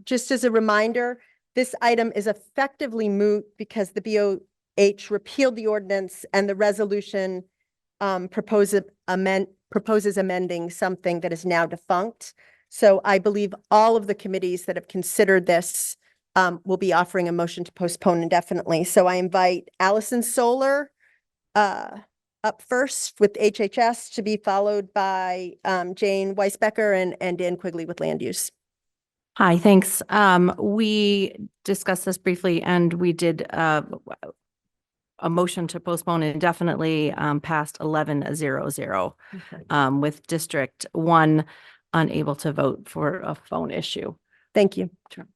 Just as a reminder, this item is effectively moot because the BOH repealed the ordinance and the resolution proposes amending something that is now defunct. So I believe all of the committees that have considered this will be offering a motion to postpone indefinitely. So I invite Allison Solar up first with HHS, to be followed by Jane Weisbecker and Dan Quigley with land use. Hi, thanks. We discussed this briefly and we did a motion to postpone indefinitely past 11-0-0 with District 1 unable to vote for a phone issue. Thank you. Sure.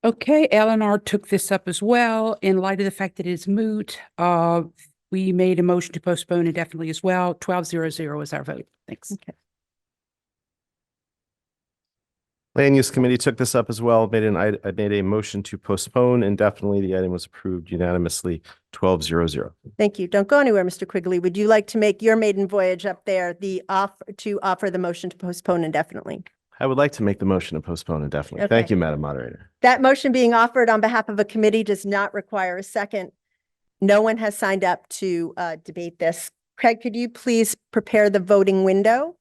Okay, Eleanor took this up as well. In light of the fact that it's moot, we made a motion to postpone indefinitely as well. 12-0-0 is our vote. Thanks. Okay. Land Use Committee took this up as well, made a motion to postpone indefinitely. The item was approved unanimously, 12-0-0. Thank you. Don't go anywhere, Mr. Quigley. Would you like to make your maiden voyage up there, to offer the motion to postpone indefinitely? I would like to make the motion to postpone indefinitely. Okay. Thank you, Madam Moderator. That motion being offered on behalf of a committee does not require a second. No one has signed up to debate this. Craig, could you please prepare the voting window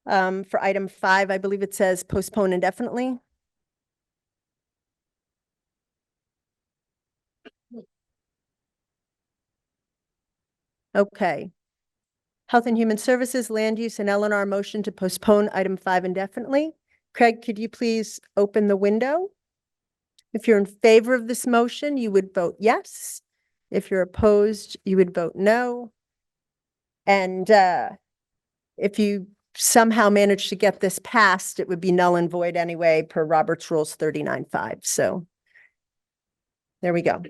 for item 5? I believe it says postpone indefinitely. Okay. Health and Human Services, Land Use, and Eleanor motion to postpone item 5 indefinitely. Craig, could you please open the window? If you're in favor of this motion, you would vote yes. If you're opposed, you would vote no. And if you somehow manage to get this passed, it would be null and void anyway per Robert's Rules 39.5. So there we go.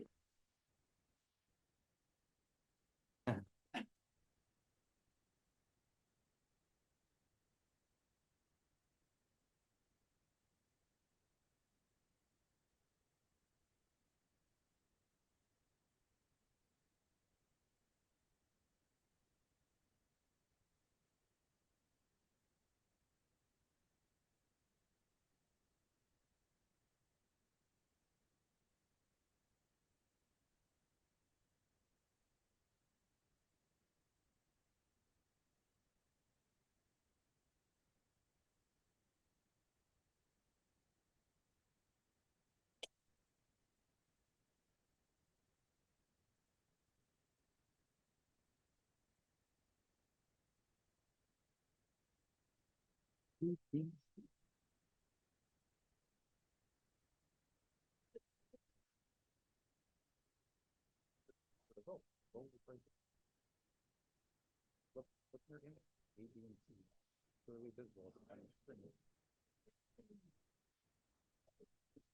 You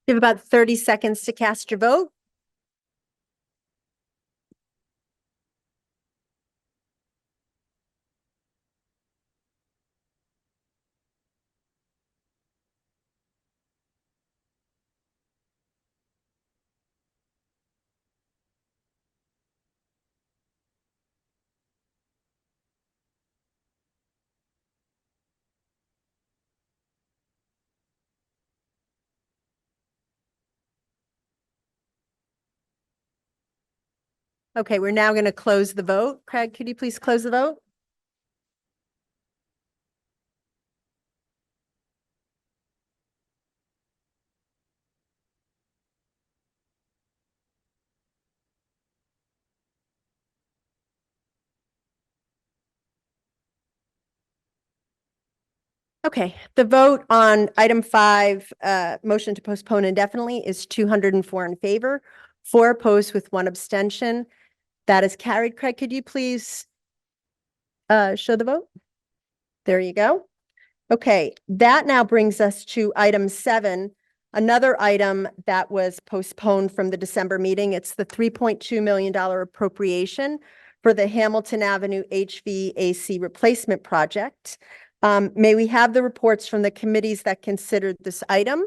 have about 30 seconds to cast your vote. Okay, we're now going to close the vote. Craig, could you please close the vote? Okay, the vote on item 5, motion to postpone indefinitely is 204 in favor, 4 opposed with 1 abstention. That is carried. Craig, could you please show the vote? There you go. Okay, that now brings us to item 7, another item that was postponed from the December meeting. It's the $3.2 million appropriation for the Hamilton Avenue HVAC replacement project. May we have the reports from the committees that considered this item?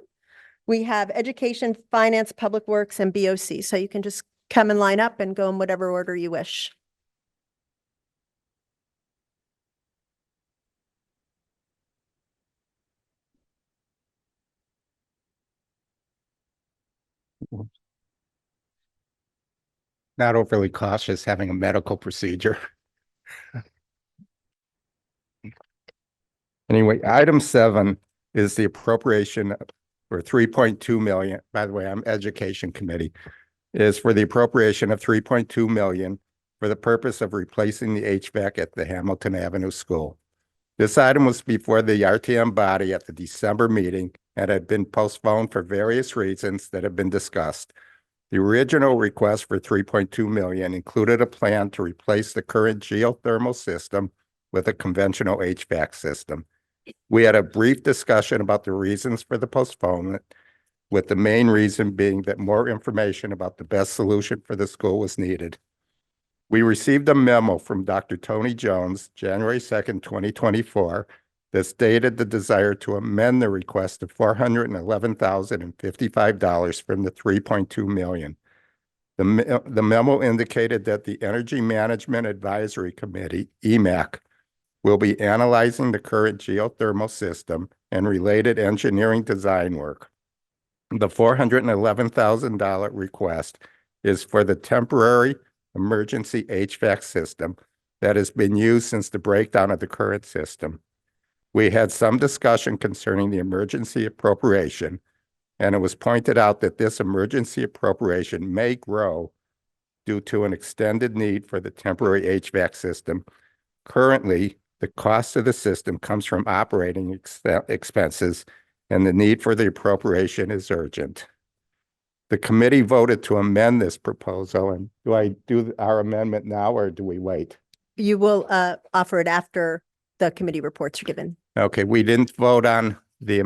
We have Education, Finance, Public Works, and BOC. So you can just come and line up and go in whatever order you wish. Not overly cautious having a medical procedure. Anyway, item 7 is the appropriation for 3.2 million. By the way, I'm Education Committee, is for the appropriation of 3.2 million for the purpose of replacing the HVAC at the Hamilton Avenue School. This item was before the RTM body at the December meeting and had been postponed for various reasons that have been discussed. The original request for 3.2 million included a plan to replace the current geothermal system with a conventional HVAC system. We had a brief discussion about the reasons for the postponement, with the main reason being that more information about the best solution for the school was needed. We received a memo from Dr. Tony Jones, January 2nd, 2024, that stated the desire to amend the request to $411,055 from the 3.2 million. The memo indicated that the Energy Management Advisory Committee, EMAC, will be analyzing the current geothermal system and related engineering design work. The $411,000 request is for the temporary emergency HVAC system that has been used since the breakdown of the current system. We had some discussion concerning the emergency appropriation, and it was pointed out that this emergency appropriation may grow due to an extended need for the temporary HVAC system. Currently, the cost of the system comes from operating expenses, and the need for the appropriation is urgent. The committee voted to amend this proposal, and do I do our amendment now or do we wait? You will offer it after the committee reports are given. Okay, we didn't vote on the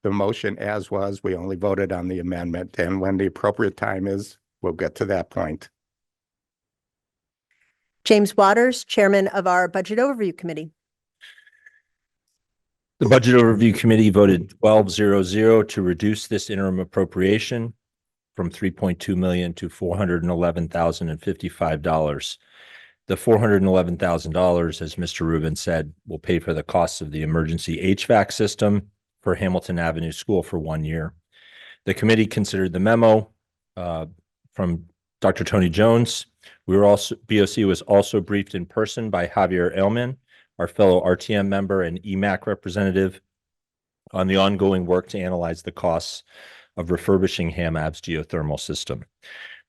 motion as was. We only voted on the amendment, and when the appropriate time is, we'll get to that point. James Waters, Chairman of our Budget Overview Committee. The Budget Overview Committee voted 12-0-0 to reduce this interim appropriation from 3.2 million to $411,055. The $411,000, as Mr. Rubin said, will pay for the costs of the emergency HVAC system for Hamilton Avenue School for 1 year. The committee considered the memo from Dr. Tony Jones. BOC was also briefed in person by Javier Elman, our fellow RTM member and EMAC representative, on the ongoing work to analyze the costs of refurbishing HAMAB's geothermal system.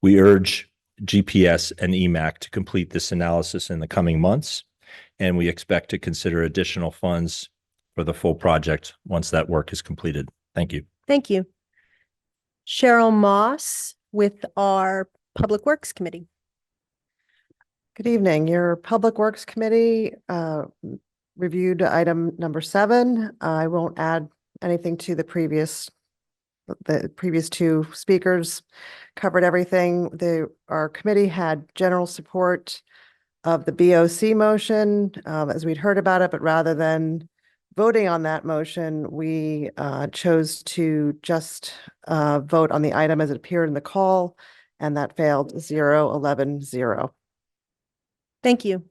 We urge GPS and EMAC to complete this analysis in the coming months, and we expect to consider additional funds for the full project once that work is completed. Thank you. Thank you. Cheryl Moss with our Public Works Committee. Good evening. Your Public Works Committee reviewed item number 7. I won't add anything to the previous two speakers covered everything. Our committee had general support of the BOC motion as we'd heard about it, but rather than voting on that motion, we chose to just vote on the item as it appeared in the call, and that failed 0-11-0. Thank you.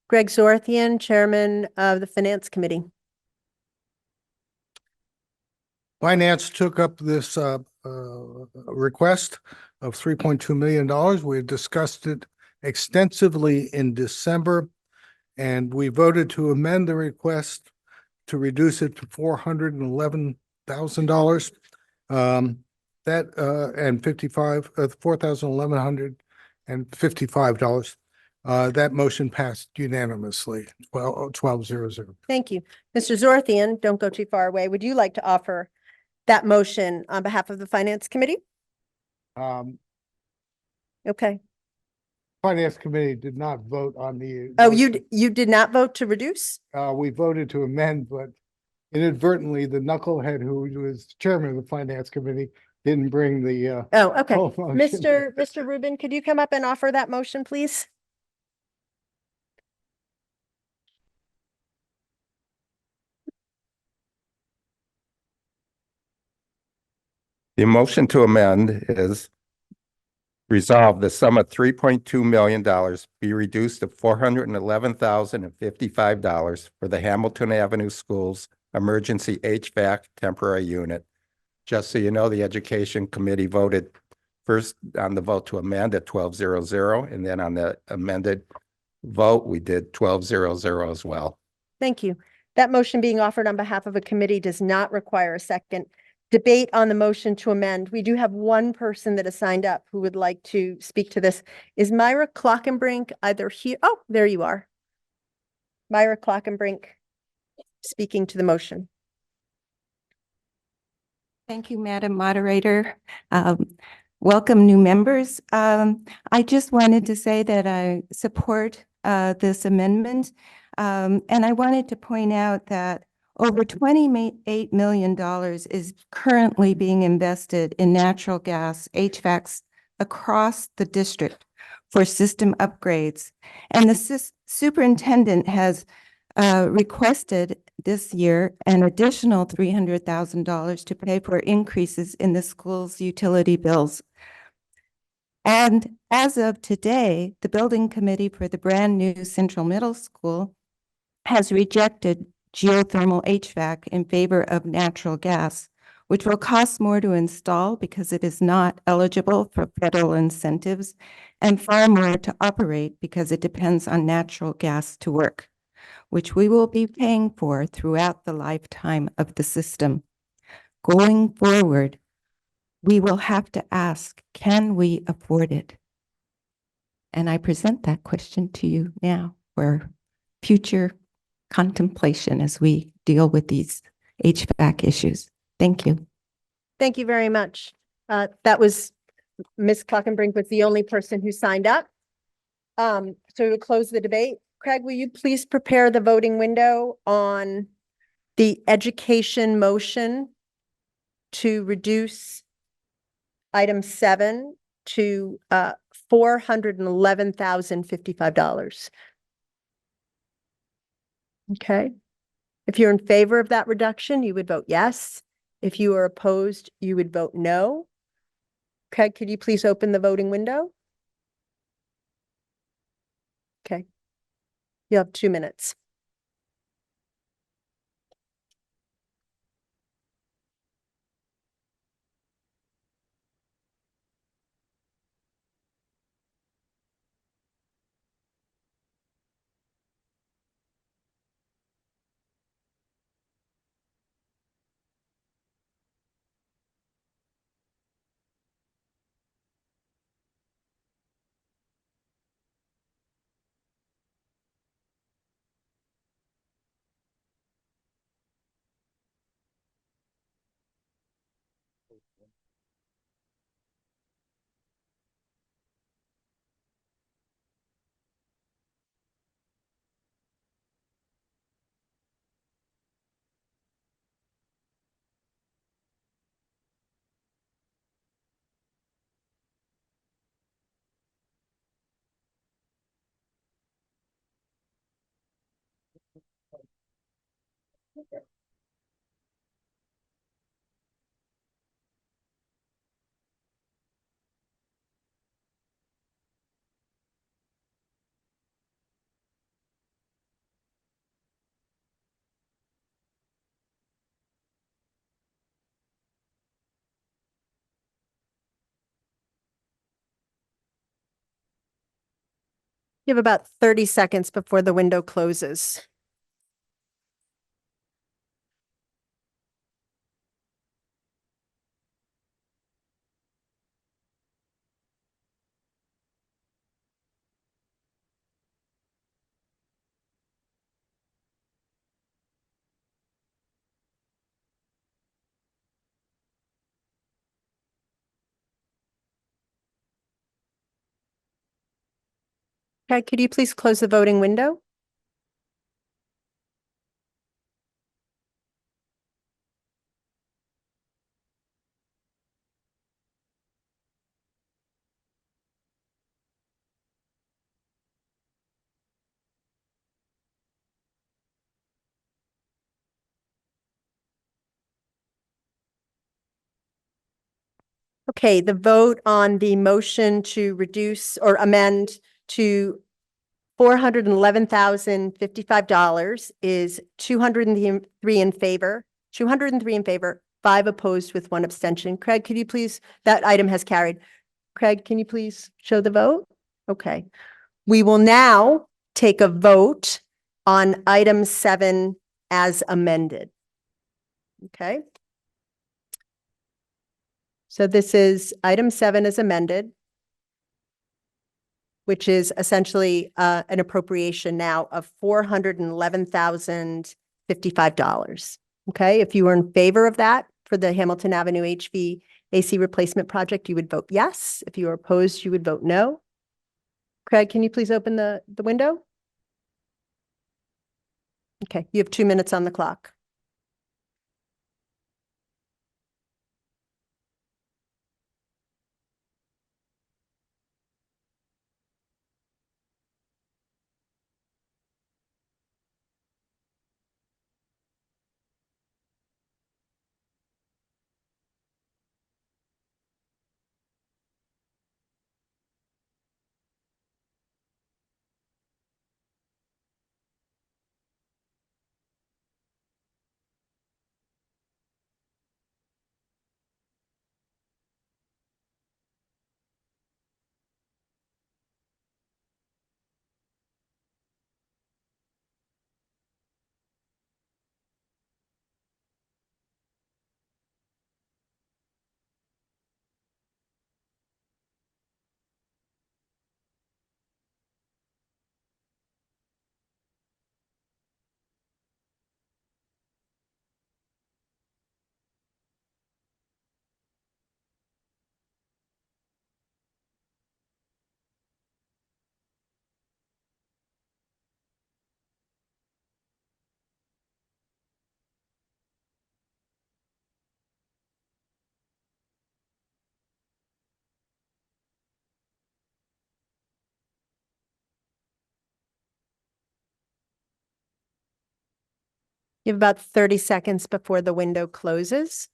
Greg Zorthian, Chairman of the Finance Committee. Finance took up this request of $3.2 million. We discussed it extensively in December, and we voted to amend the request to reduce it to $411,000. $4,155. That motion passed unanimously, 12-0. Thank you. Mr. Zorthian, don't go too far away. Would you like to offer that motion on behalf of the Finance Committee? Okay. Finance Committee did not vote on the. Oh, you did not vote to reduce? We voted to amend, but inadvertently, the knucklehead who was chairman of the Finance Committee didn't bring the. Oh, okay. full motion. Mr. Rubin, could you come up and offer that motion, please? The motion to amend is resolve the sum of $3.2 million be reduced to $411,055 for the Hamilton Avenue Schools Emergency HVAC Temporary Unit. Just so you know, the Education Committee voted first on the vote to amend at 12-0, and then on the amended vote, we did 12-0 as well. Thank you. That motion being offered on behalf of a committee does not require a second. Debate on the motion to amend. We do have one person that has signed up who would like to speak to this. Is Myra Clockenbrink either here? Oh, there you are. Myra Clockenbrink speaking to the motion. Thank you, Madam Moderator. Welcome, new members. I just wanted to say that I support this amendment. And I wanted to point out that over $28 million is currently being invested in natural gas HVACs across the district for system upgrades. And the superintendent has requested this year an additional $300,000 to pay for increases in the school's utility bills. And as of today, the building committee for the brand new Central Middle School has rejected geothermal HVAC in favor of natural gas, which will cost more to install because it is not eligible for federal incentives, and far more to operate because it depends on natural gas to work, which we will be paying for throughout the lifetime of the system. Going forward, we will have to ask, can we afford it? And I present that question to you now for future contemplation as we deal with these HVAC issues. Thank you. Thank you very much. That was Ms. Clockenbrink was the only person who signed up. So we'll close the debate. Craig, will you please prepare the voting window on the education motion to reduce item 7 to $411,055? Okay. If you're in favor of that reduction, you would vote yes. If you are opposed, you would vote no. Craig, could you please open the voting window? Okay. You have 2 minutes. You have about 30 seconds before the window closes. Okay, could you please close the voting window? Okay, the vote on the motion to reduce or amend to $411,055 is 203 in favor, 203 in favor, 5 opposed with 1 abstention. Craig, could you please, that item has carried. Craig, can you please show the vote? Okay. We will now take a vote on item 7 as amended. Okay. So this is item 7 as amended, which is essentially an appropriation now of $411,055. Okay, if you were in favor of that for the Hamilton Avenue HVAC replacement project, you would vote yes. If you are opposed, you would vote no. Craig, can you please open the window? Okay, you have 2 minutes on the clock. You have about 30 seconds before the window closes.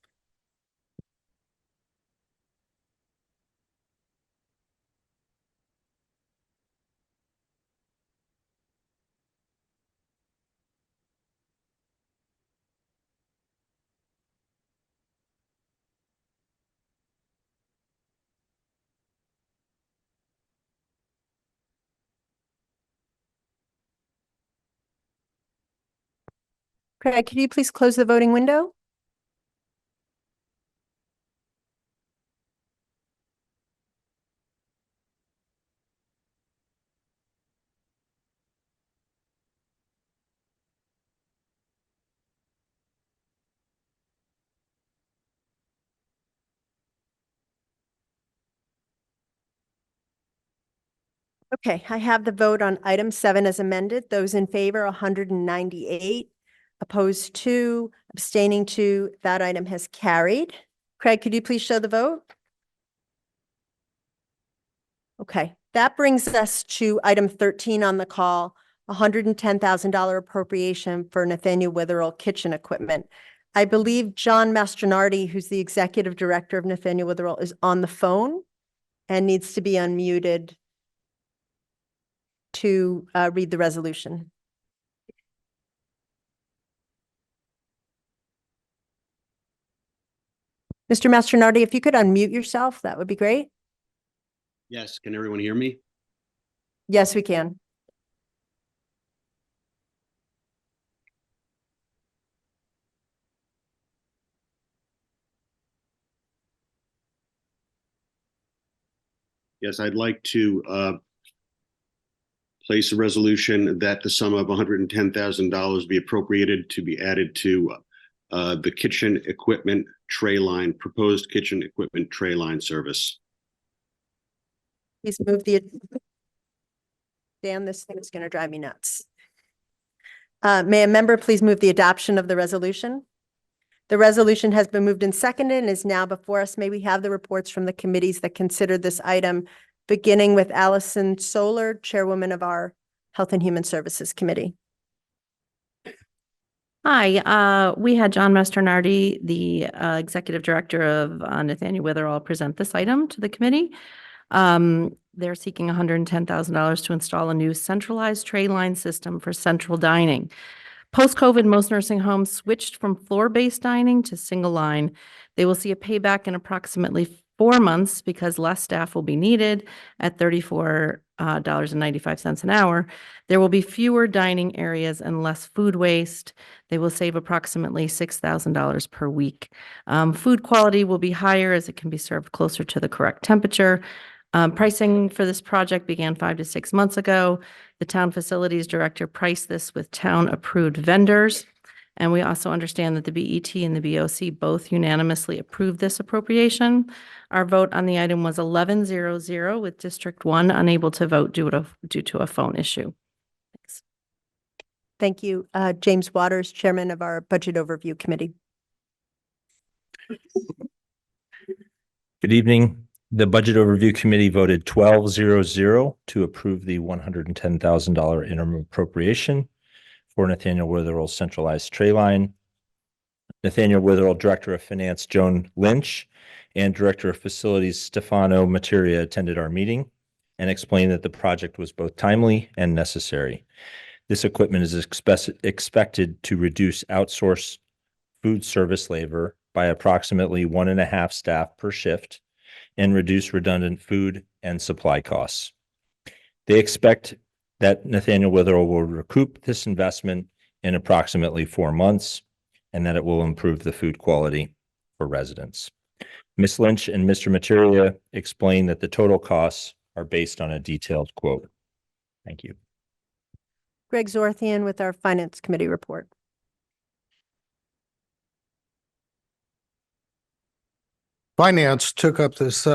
Craig, could you please close the voting window? Okay, I have the vote on item 7 as amended. Those in favor, 198, opposed 2, abstaining 2. That item has carried. Craig, could you please show the vote? Okay, that brings us to item 13 on the call, $110,000 appropriation for Nathaniel Witherell kitchen equipment. I believe John Mastronardi, who's the executive director of Nathaniel Witherell, is on the phone and needs to be unmuted to read the resolution. Mr. Mastronardi, if you could unmute yourself, that would be great. Yes, can everyone hear me? Yes, we can. Yes, I'd like to place a resolution that the sum of $110,000 be appropriated to be added to the kitchen equipment tray line, proposed kitchen equipment tray line service. Please move the. Dan, this thing is going to drive me nuts. May a member please move the adoption of the resolution? The resolution has been moved and seconded and is now before us. May we have the reports from the committees that considered this item, beginning with Allison Solar, Chairwoman of our Health and Human Services Committee. Hi, we had John Mastronardi, the Executive Director of Nathaniel Witherall, present this item to the committee. They're seeking $110,000 to install a new centralized tray line system for central dining. Post-COVID, most nursing homes switched from floor-based dining to single line. They will see a payback in approximately 4 months because less staff will be needed at $34.95 an hour. There will be fewer dining areas and less food waste. They will save approximately $6,000 per week. Food quality will be higher as it can be served closer to the correct temperature. Pricing for this project began 5 to 6 months ago. The town facilities director priced this with town-approved vendors. And we also understand that the BET and the BOC both unanimously approved this appropriation. Our vote on the item was 11-0-0, with District 1 unable to vote due to a phone issue. Thanks. Thank you. James Waters, Chairman of our Budget Overview Committee. Good evening. The Budget Overview Committee voted 12-0-0 to approve the $110,000 interim appropriation for Nathaniel Witherall centralized tray line. Nathaniel Witherall, Director of Finance Joan Lynch, and Director of Facilities Stefano Materia attended our meeting and explained that the project was both timely and necessary. This equipment is expected to reduce outsourced food service labor by approximately 1.5 staff per shift and reduce redundant food and supply costs. They expect that Nathaniel Witherall will recoup this investment in approximately 4 months and that it will improve the food quality for residents. Ms. Lynch and Mr. Materia explained that the total costs are based on a detailed quote. Thank you. Greg Zorthian with our Finance Committee report. Finance took up this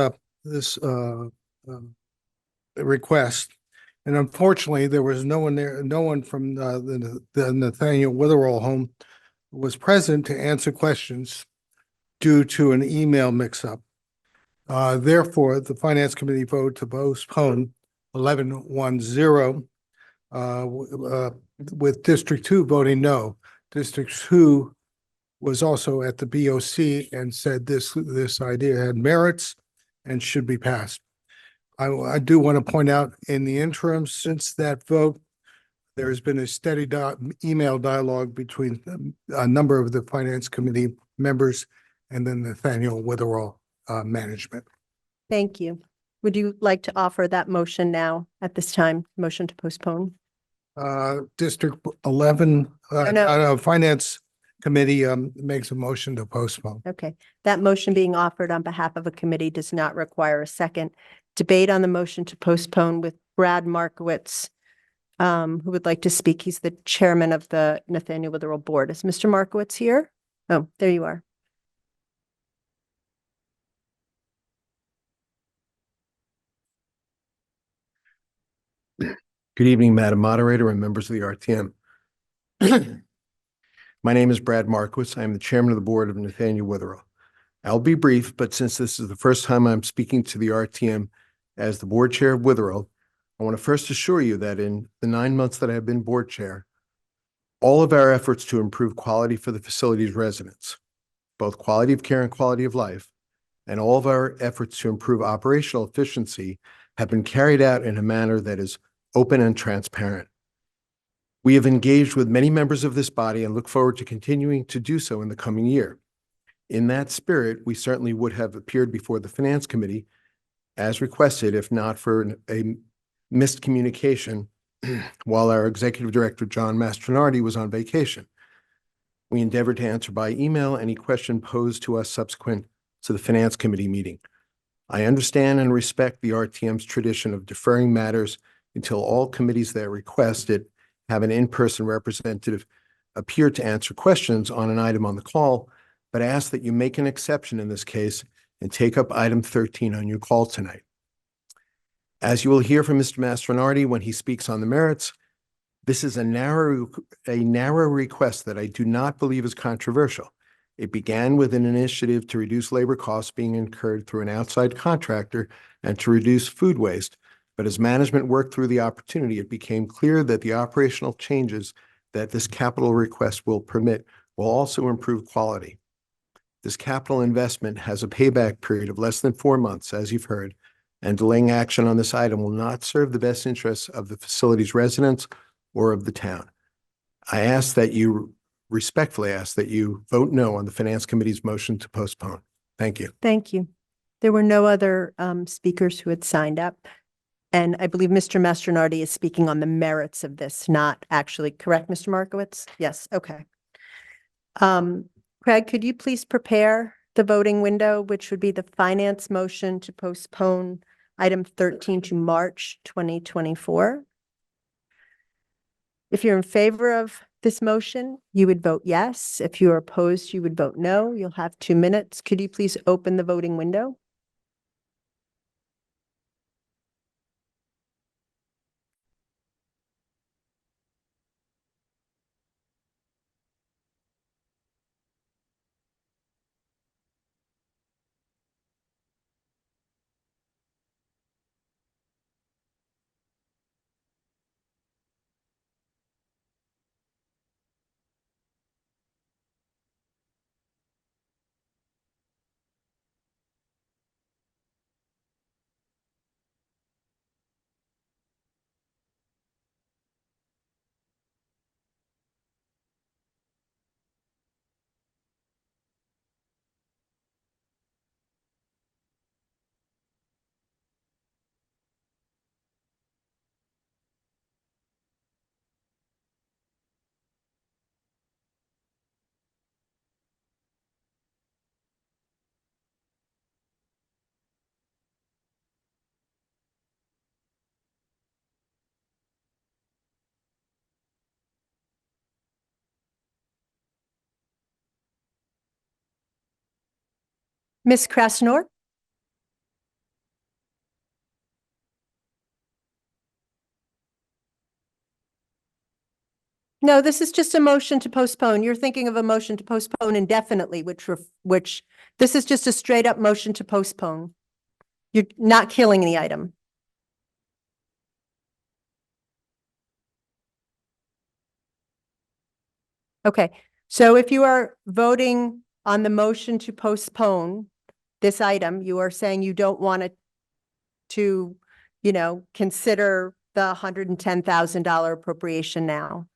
request, and unfortunately, there was no one there. No one from the Nathaniel Witherall home was present to answer questions due to an email mix-up. Therefore, the Finance Committee voted to postpone 11-1-0, with District 2 voting no. District 2 was also at the BOC and said this idea had merits and should be passed. I do want to point out in the interim, since that vote, there's been a steady email dialogue between a number of the Finance Committee members and then Nathaniel Witherall management. Thank you. Would you like to offer that motion now at this time? Motion to postpone? District 11, No. Finance Committee makes a motion to postpone. Okay. That motion being offered on behalf of a committee does not require a second. Debate on the motion to postpone with Brad Markowitz, who would like to speak. He's the chairman of the Nathaniel Witherall Board. Is Mr. Markowitz here? Oh, there you are. Good evening, Madam Moderator and members of the RTM. My name is Brad Markowitz. I am the chairman of the board of Nathaniel Witherall. I'll be brief, but since this is the first time I'm speaking to the RTM as the board chair of Witherall, I want to first assure you that in the 9 months that I have been board chair, all of our efforts to improve quality for the facility's residents, both quality of care and quality of life, and all of our efforts to improve operational efficiency have been carried out in a manner that is open and transparent. We have engaged with many members of this body and look forward to continuing to do so in the coming year. In that spirit, we certainly would have appeared before the Finance Committee as requested, if not for a missed communication while our Executive Director, John Mastronardi, was on vacation. We endeavored to answer by email any question posed to us subsequent to the Finance Committee meeting. I understand and respect the RTM's tradition of deferring matters until all committees that request it have an in-person representative appear to answer questions on an item on the call, but I ask that you make an exception in this case and take up item 13 on your call tonight. As you will hear from Mr. Mastronardi when he speaks on the merits, this is a narrow request that I do not believe is controversial. It began with an initiative to reduce labor costs being incurred through an outside contractor and to reduce food waste. But as management worked through the opportunity, it became clear that the operational changes that this capital request will permit will also improve quality. This capital investment has a payback period of less than 4 months, as you've heard, and delaying action on this item will not serve the best interests of the facility's residents or of the town. Respectfully ask that you vote no on the Finance Committee's motion to postpone. Thank you. Thank you. There were no other speakers who had signed up. And I believe Mr. Mastronardi is speaking on the merits of this, not actually, correct, Mr. Markowitz? Yes, okay. Craig, could you please prepare the voting window, which would be the finance motion to postpone item 13 to March 2024? If you're in favor of this motion, you would vote yes. If you are opposed, you would vote no. You'll have 2 minutes. Could you please open the voting window? Ms. Krasnor? No, this is just a motion to postpone. You're thinking of a motion to postpone indefinitely, which this is just a straight up motion to postpone. You're not killing the item. Okay, so if you are voting on the motion to postpone this item, you are saying you don't want it to, consider the $110,000 appropriation now.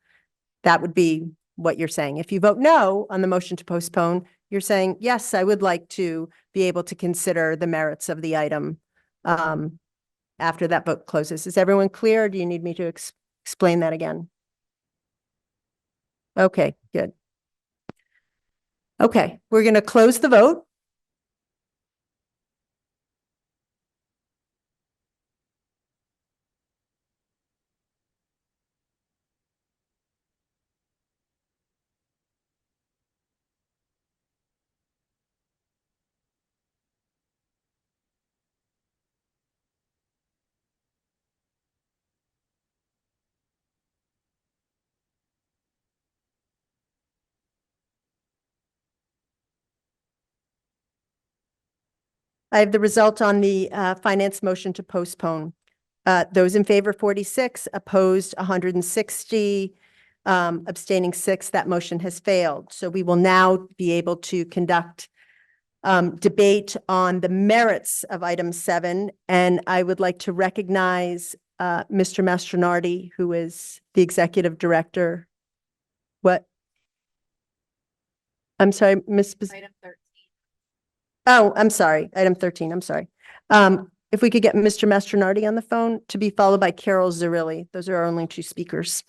That would be what you're saying. If you vote no on the motion to postpone, you're saying, yes, I would like to be able to consider the merits of the item after that vote closes. Is everyone clear? Or do you need me to explain that again? Okay, good. Okay, we're going to close the vote. I have the result on the finance motion to postpone. Those in favor 46, opposed 160, abstaining 6. That motion has failed. So we will now be able to conduct debate on the merits of item 7. And I would like to recognize Mr. Mastronardi, who is the executive director. What? I'm sorry, Ms. Item 13. Oh, I'm sorry. Item 13. I'm sorry. If we could get Mr. Mastronardi on the phone, to be followed by Carol Zarilli. Those are our only 2 speakers.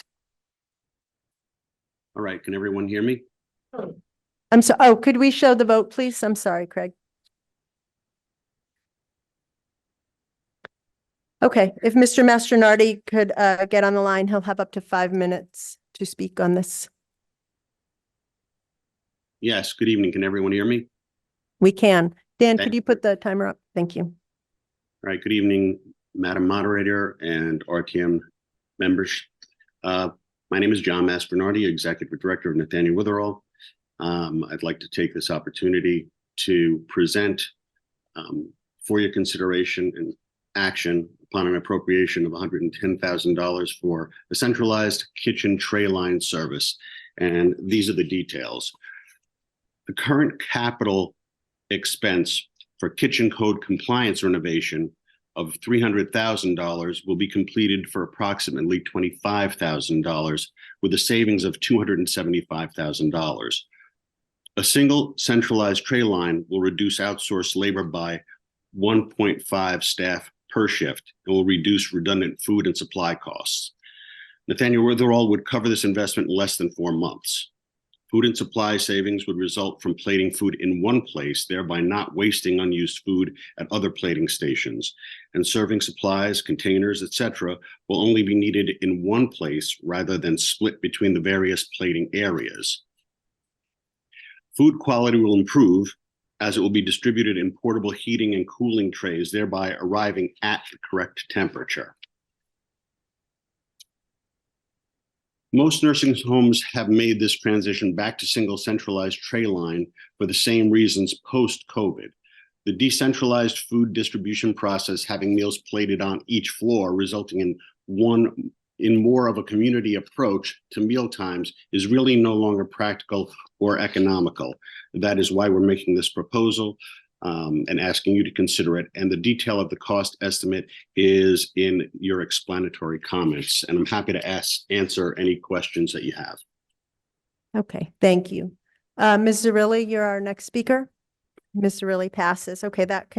All right, can everyone hear me? I'm so, oh, could we show the vote, please? I'm sorry, Craig. Okay, if Mr. Mastronardi could get on the line, he'll have up to 5 minutes to speak on this. Yes, good evening. Can everyone hear me? We can. Dan, Okay. could you put the timer up? Thank you. All right, good evening, Madam Moderator, and RTM members. My name is John Masbernardi, Executive Director of Nathaniel Witherall. I'd like to take this opportunity to present for your consideration and action upon an appropriation of $110,000 for a centralized kitchen tray line service. And these are the details. The current capital expense for kitchen code compliance renovation of $300,000 will be completed for approximately $25,000 with a savings of $275,000. A single centralized tray line will reduce outsourced labor by 1.5 staff per shift and will reduce redundant food and supply costs. Nathaniel Witherall would cover this investment in less than 4 months. Food and supply savings would result from plating food in one place, thereby not wasting unused food at other plating stations. And serving supplies, containers, etc., will only be needed in one place rather than split between the various plating areas. Food quality will improve as it will be distributed in portable heating and cooling trays, thereby arriving at the correct temperature. Most nursing homes have made this transition back to single centralized tray line for the same reasons post-COVID. The decentralized food distribution process, having meals plated on each floor, resulting in more of a community approach to meal times, is really no longer practical or economical. That is why we're making this proposal and asking you to consider it. And the detail of the cost estimate is in your explanatory comments. And I'm happy to answer any questions that you have. Okay, thank you. Ms. Zarilli, you're our next speaker. Ms. Zarilli passes. Okay, that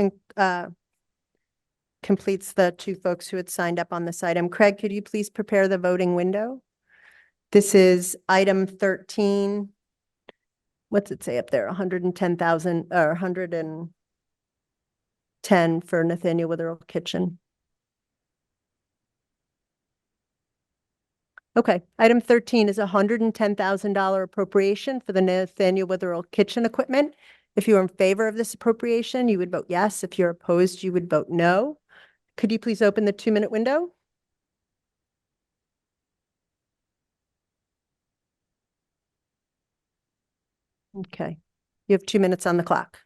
completes the 2 folks who had signed up on this item. Craig, could you please prepare the voting window? This is item 13. What's it say up there? 110,000 or 110 for Nathaniel Witherall Kitchen. Okay, item 13 is a $110,000 appropriation for the Nathaniel Witherall Kitchen equipment. If you're in favor of this appropriation, you would vote yes. If you're opposed, you would vote no. Could you please open the 2-minute window? Okay, you have 2 minutes on the clock.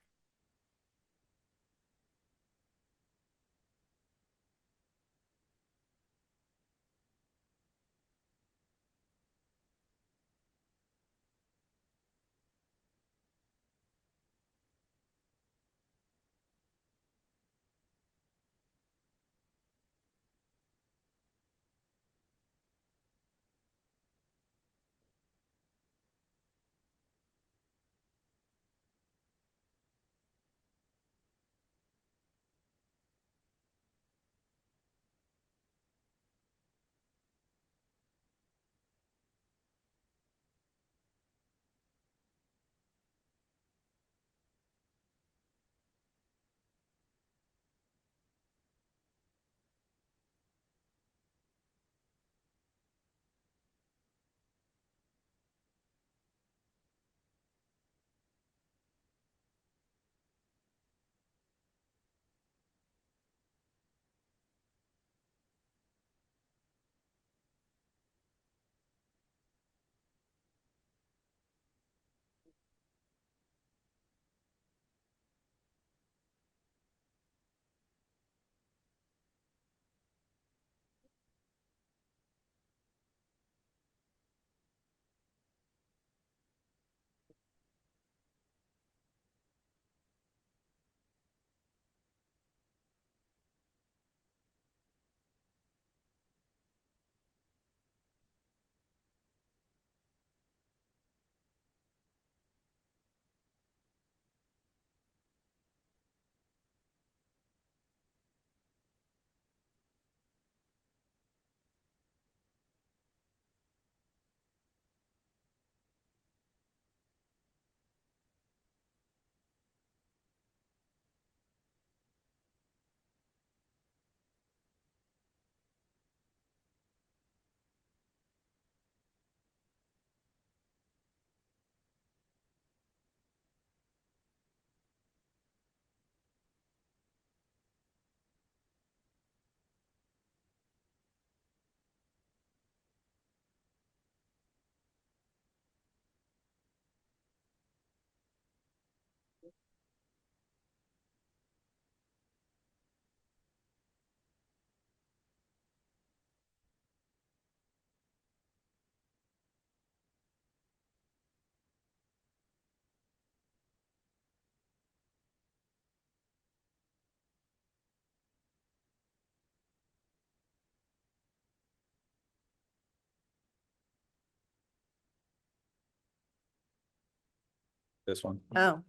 This one. Oh,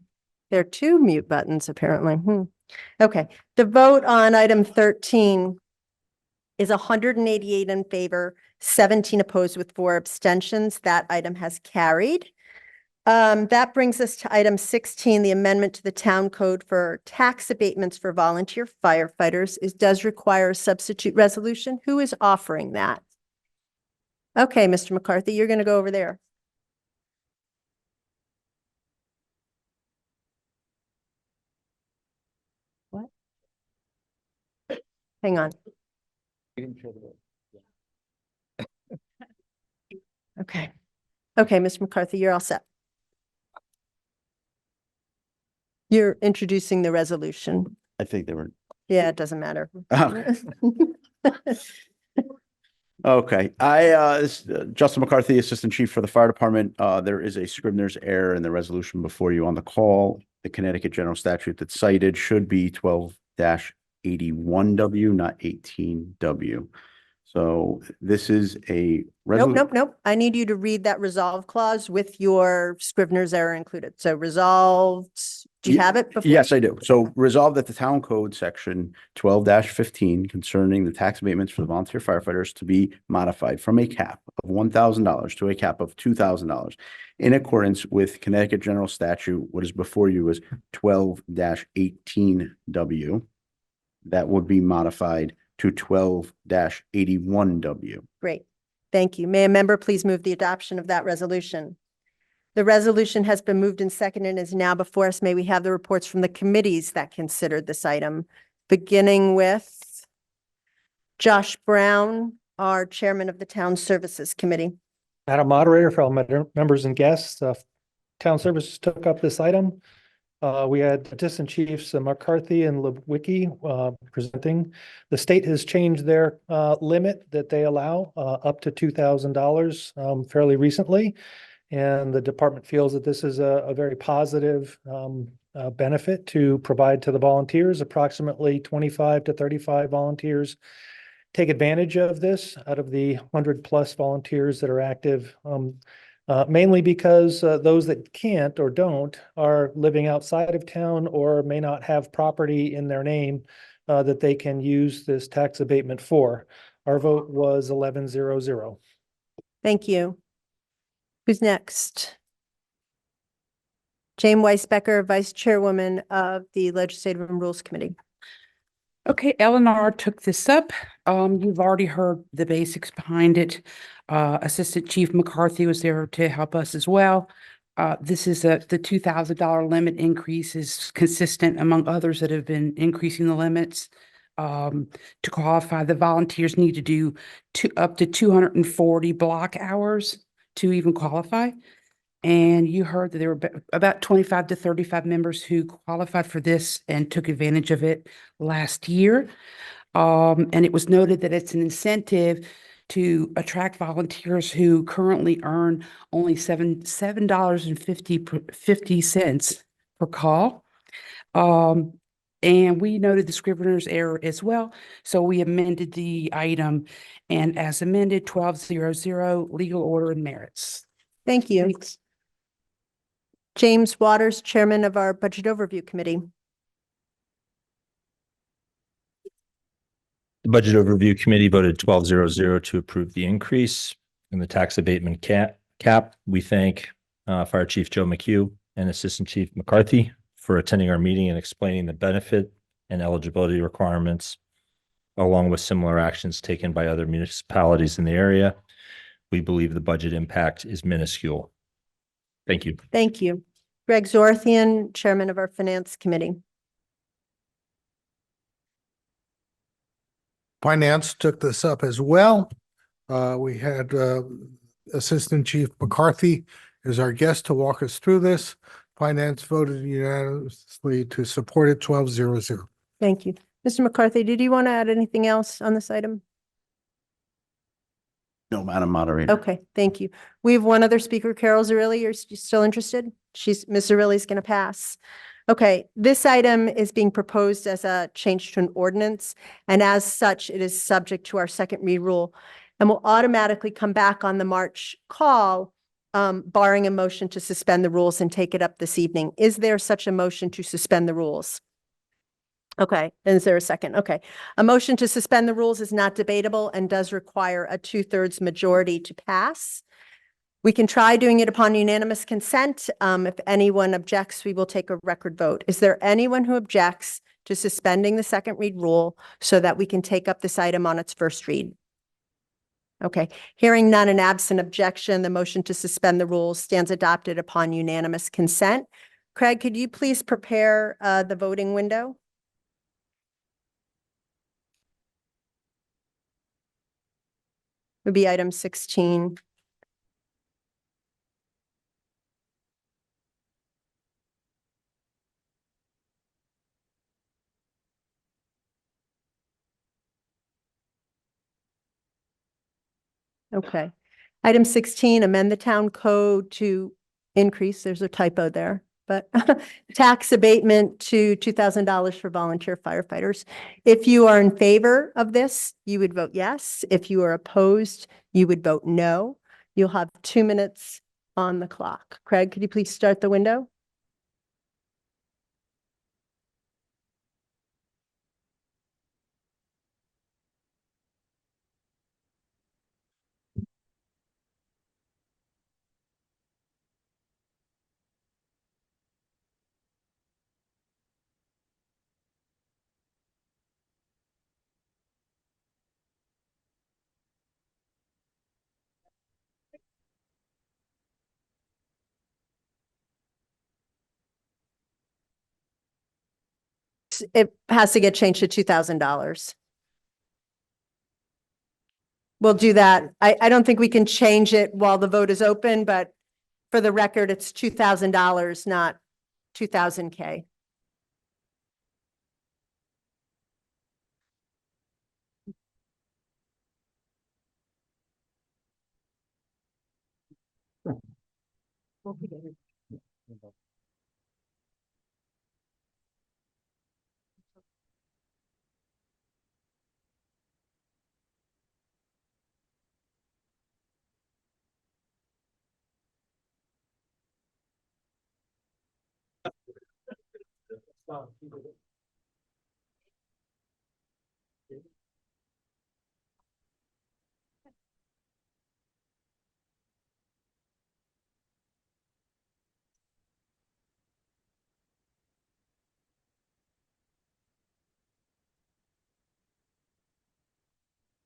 there are two mute buttons apparently. Okay, the vote on item 13 is 188 in favor, 17 opposed with 4 abstentions. That item has carried. That brings us to item 16, the amendment to the town code for tax abatements for volunteer firefighters. It does require a substitute resolution. Who is offering that? Okay, Mr. McCarthy, you're going to go over there. What? Hang on. Okay. Okay, Mr. McCarthy, you're all set. You're introducing the resolution. I think they were. Yeah, it doesn't matter. Okay, Justin McCarthy, Assistant Chief for the Fire Department. There is a Scribner's error in the resolution before you on the call. The Connecticut General Statute that's cited should be 12-81W, not 18W. So this is a Nope. I need you to read that resolve clause with your Scrivener's error included. So resolved, do you have it? before? Yes, I do. So resolve that the town code section 12-15 concerning the tax abatements for the volunteer firefighters to be modified from a cap of $1,000 to a cap of $2,000 in accordance with Connecticut General Statute. What is before you is 12-18W. That would be modified to 12-81W. Great. Thank you. May a member please move the adoption of that resolution? The resolution has been moved and seconded and is now before us. May we have the reports from the committees that considered this item, beginning with Josh Brown, our chairman of the Town Services Committee. Madam Moderator, fellow members and guests, Town Services took up this item. We had Assistant Chiefs McCarthy and Lewicki presenting. The state has changed their limit that they allow up to $2,000 fairly recently. And the department feels that this is a very positive benefit to provide to the volunteers. Approximately 25 to 35 volunteers take advantage of this out of the 100+ volunteers that are active. Mainly because those that can't or don't are living outside of town or may not have property in their name that they can use this tax abatement for. Our vote was 11-0-0. Thank you. Who's next? Jane Weisbecker, Vice Chairwoman of the Legislative and Rules Committee. Okay, Eleanor took this up. You've already heard the basics behind it. Assistant Chief McCarthy was there to help us as well. This is the $2,000 limit increase is consistent among others that have been increasing the limits. To qualify, the volunteers need to do up to 240 block hours to even qualify. And you heard that there were about 25 to 35 members who qualified for this and took advantage of it last year. And it was noted that it's an incentive to attract volunteers who currently earn only $7.50 per call. And we noted the Scrivener's error as well. So we amended the item, and as amended, 12-0-0, legal order and merits. Thank you. Thanks. James Waters, Chairman of our Budget Overview Committee. The Budget Overview Committee voted 12-0-0 to approve the increase in the tax abatement cap. We thank Fire Chief Joe McHugh and Assistant Chief McCarthy for attending our meeting and explaining the benefit and eligibility requirements, along with similar actions taken by other municipalities in the area. We believe the budget impact is minuscule. Thank you. Thank you. Greg Zorthian, Chairman of our Finance Committee. Finance took this up as well. We had Assistant Chief McCarthy as our guest to walk us through this. Finance voted unanimously to support it 12-0-0. Thank you. Mr. McCarthy, did you want to add anything else on this item? No, Madam Moderator. Okay, thank you. We have one other speaker, Carol Zarilli. You're still interested? Ms. Zarilli's going to pass. Okay, this item is being proposed as a change to an ordinance, and as such, it is subject to our second read rule and will automatically come back on the March call barring a motion to suspend the rules and take it up this evening. Is there such a motion to suspend the rules? Okay, and is there a second? Okay. A motion to suspend the rules is not debatable and does require a 2/3 majority to pass. We can try doing it upon unanimous consent. If anyone objects, we will take a record vote. Is there anyone who objects to suspending the second read rule so that we can take up this item on its first read? Okay, hearing none and absent objection, the motion to suspend the rules stands adopted upon unanimous consent. Craig, could you please prepare the voting window? Would be item 16. Okay. Item 16, amend the town code to increase, there's a typo there, but tax abatement to $2,000 for volunteer firefighters. If you are in favor of this, you would vote yes. If you are opposed, you would vote no. You'll have 2 minutes on the clock. Craig, could you please start the window? It has to get changed to $2,000. We'll do that. I don't think we can change it while the vote is open, but for the record, it's $2,000, not 2,000 K.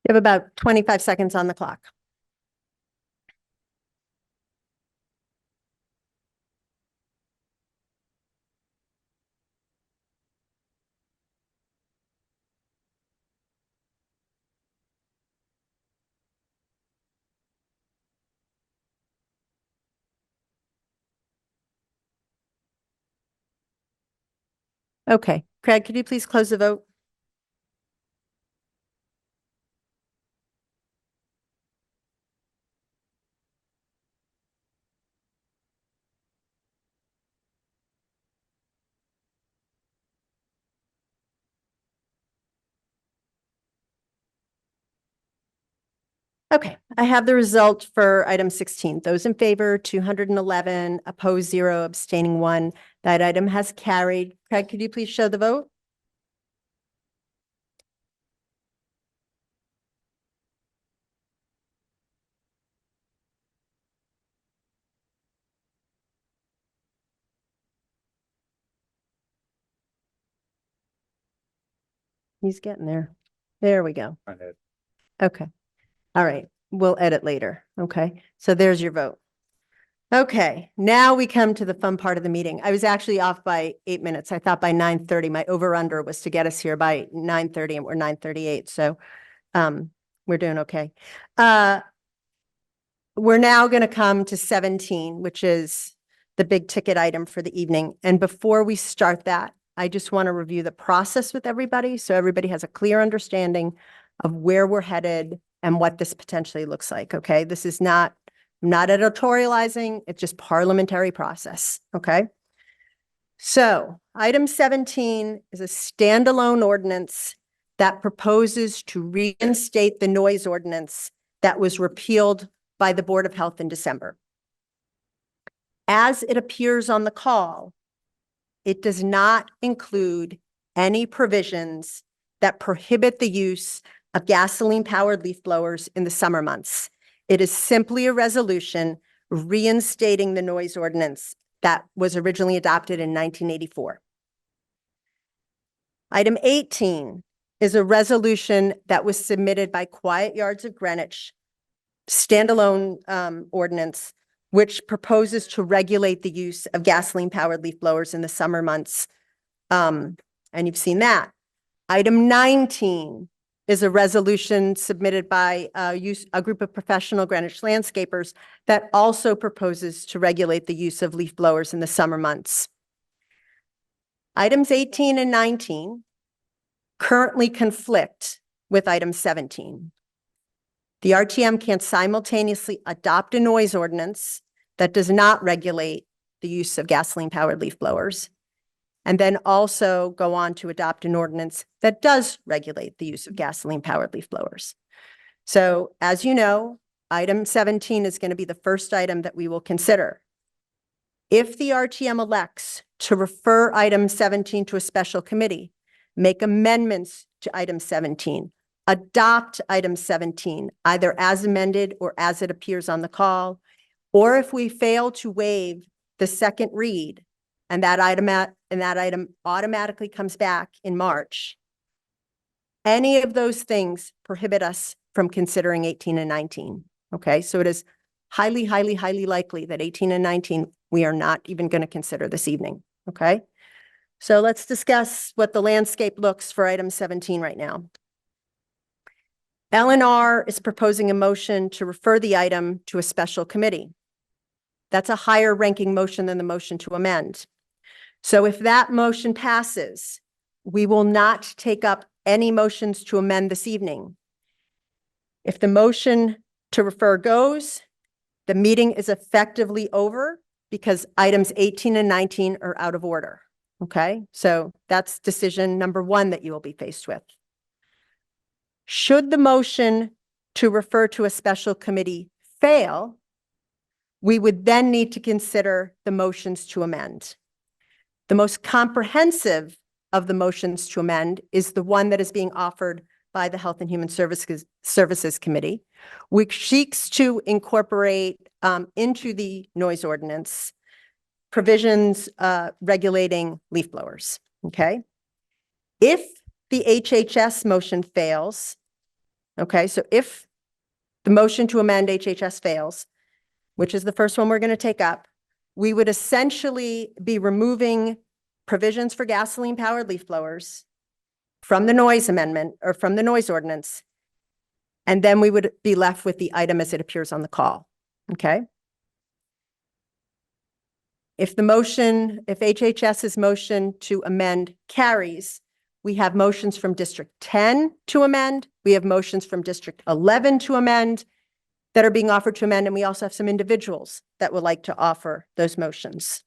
You have about 25 seconds on the clock. Okay, Craig, could you please close the vote? Okay, I have the result for item 16. Those in favor, 211, opposed 0, abstaining 1. That item has carried. Craig, could you please show the vote? He's getting there. There we go. Okay. All right. We'll edit later. Okay. So there's your vote. Okay. Now we come to the fun part of the meeting. I was actually off by 8 minutes. I thought by 9:30, my over under was to get us here by 9:30 and we're 9:38. So we're doing okay. We're now going to come to 17, which is the big ticket item for the evening. And before we start that, I just want to review the process with everybody so everybody has a clear understanding of where we're headed and what this potentially looks like. Okay, this is not, I'm not editorializing, it's just parliamentary process. Okay. So item 17 is a standalone ordinance that proposes to reinstate the noise ordinance that was repealed by the Board of Health in December. as it appears on the call, it does not include any provisions that prohibit the use of gasoline-powered leaf blowers in the summer months. It is simply a resolution reinstating the noise ordinance that was originally adopted in 1984. Item 18 is a resolution that was submitted by Quiet Yards of Greenwich, standalone ordinance, which proposes to regulate the use of gasoline-powered leaf blowers in the summer months. And you've seen that. Item 19 is a resolution submitted by a group of professional Greenwich landscapers that also proposes to regulate the use of leaf blowers in the summer months. Items 18 and 19 currently conflict with item 17. The RTM can simultaneously adopt a noise ordinance that does not regulate the use of gasoline-powered leaf blowers, and then also go on to adopt an ordinance that does regulate the use of gasoline-powered leaf blowers. So, as you know, item 17 is going to be the first item that we will consider. If the RTM elects to refer item 17 to a special committee, make amendments to item 17, adopt item 17, either as amended or as it appears on the call, or if we fail to waive the second read, and that item automatically comes back in March, any of those things prohibit us from considering 18 and 19. Okay, so it is highly, highly, highly likely that 18 and 19 we are not even going to consider this evening. Okay, so let's discuss what the landscape looks for item 17 right now. LNR is proposing a motion to refer the item to a special committee. That's a higher ranking motion than the motion to amend. So if that motion passes, we will not take up any motions to amend this evening. If the motion to refer goes, the meeting is effectively over because items 18 and 19 are out of order. Okay, so that's decision number one that you will be faced with. Should the motion to refer to a special committee fail, we would then need to consider the motions to amend. The most comprehensive of the motions to amend is the one that is being offered by the Health and Human Services Committee, which seeks to incorporate into the noise ordinance provisions regulating leaf blowers. Okay. If the HHS motion fails, okay, so if the motion to amend HHS fails, which is the first one we're going to take up, we would essentially be removing provisions for gasoline-powered leaf blowers from the noise amendment or from the noise ordinance, and then we would be left with the item as it appears on the call. Okay. If HHS's motion to amend carries, we have motions from District 10 to amend. We have motions from District 11 to amend that are being offered to amend, and we also have some individuals that would like to offer those motions.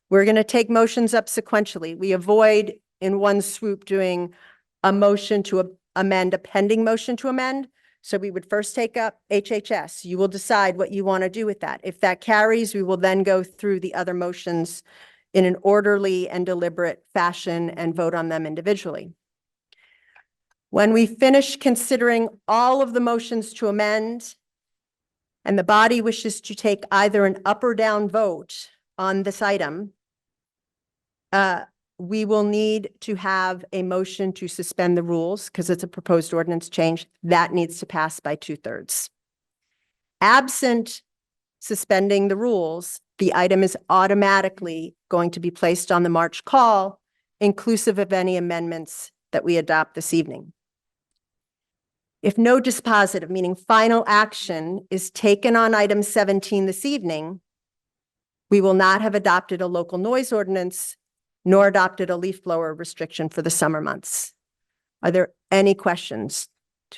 We're going to take motions up sequentially. We avoid in one swoop doing a motion to amend a pending motion to amend. So we would first take up HHS. You will decide what you want to do with that. If that carries, we will then go through the other motions in an orderly and deliberate fashion and vote on them individually. When we finish considering all of the motions to amend and the body wishes to take either an up or down vote on this item, we will need to have a motion to suspend the rules because it's a proposed ordinance change. That needs to pass by 2/3. Absent suspending the rules, the item is automatically going to be placed on the March call, inclusive of any amendments that we adopt this evening. If no dispositive, meaning final action, is taken on item 17 this evening, we will not have adopted a local noise ordinance nor adopted a leaf blower restriction for the summer months. Are there any questions?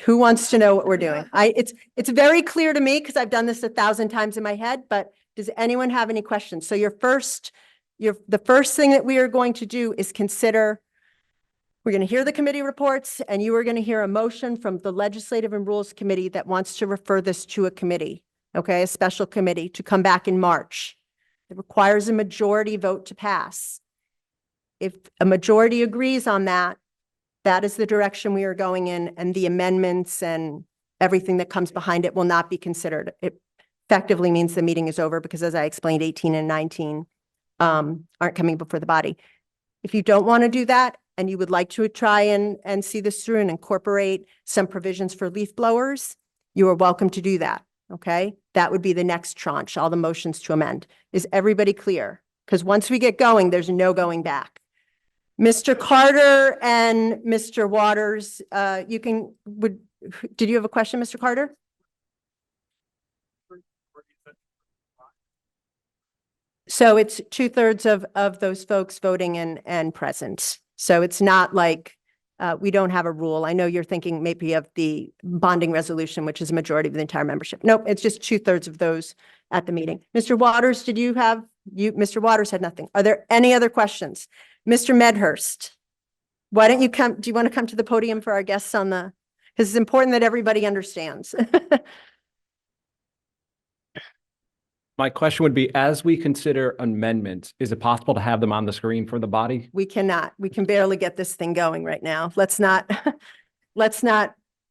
Who wants to know what we're doing? It's very clear to me because I've done this 1,000 times in my head, but does anyone have any questions? So the first thing that we are going to do is consider, we're going to hear the committee reports, and you are going to hear a motion from the Legislative and Rules Committee that wants to refer this to a committee, okay, a special committee to come back in March. It requires a majority vote to pass. If a majority agrees on that, that is the direction we are going in, and the amendments and everything that comes behind it will not be considered. It effectively means the meeting is over because, as I explained, 18 and 19 aren't coming before the body. If you don't want to do that and you would like to try and see this through and incorporate some provisions for leaf blowers, you are welcome to do that, okay? That would be the next tranche, all the motions to amend. Is everybody clear? Because once we get going, there's no going back. Mr. Carter and Mr. Waters, did you have a question, Mr. Carter? So it's 2/3 of those folks voting and present. So it's not like we don't have a rule. I know you're thinking maybe of the bonding resolution, which is a majority of the entire membership. Nope, it's just 2/3 of those at the meeting. Mr. Waters, Mr. Waters had nothing. Are there any other questions? Mr. Medhurst, why don't you do you want to come to the podium for our guests because it's important that everybody understands. My question would be, as we consider amendments, is it possible to have them on the screen for the body? We cannot. We can barely get this thing going right now. Let's not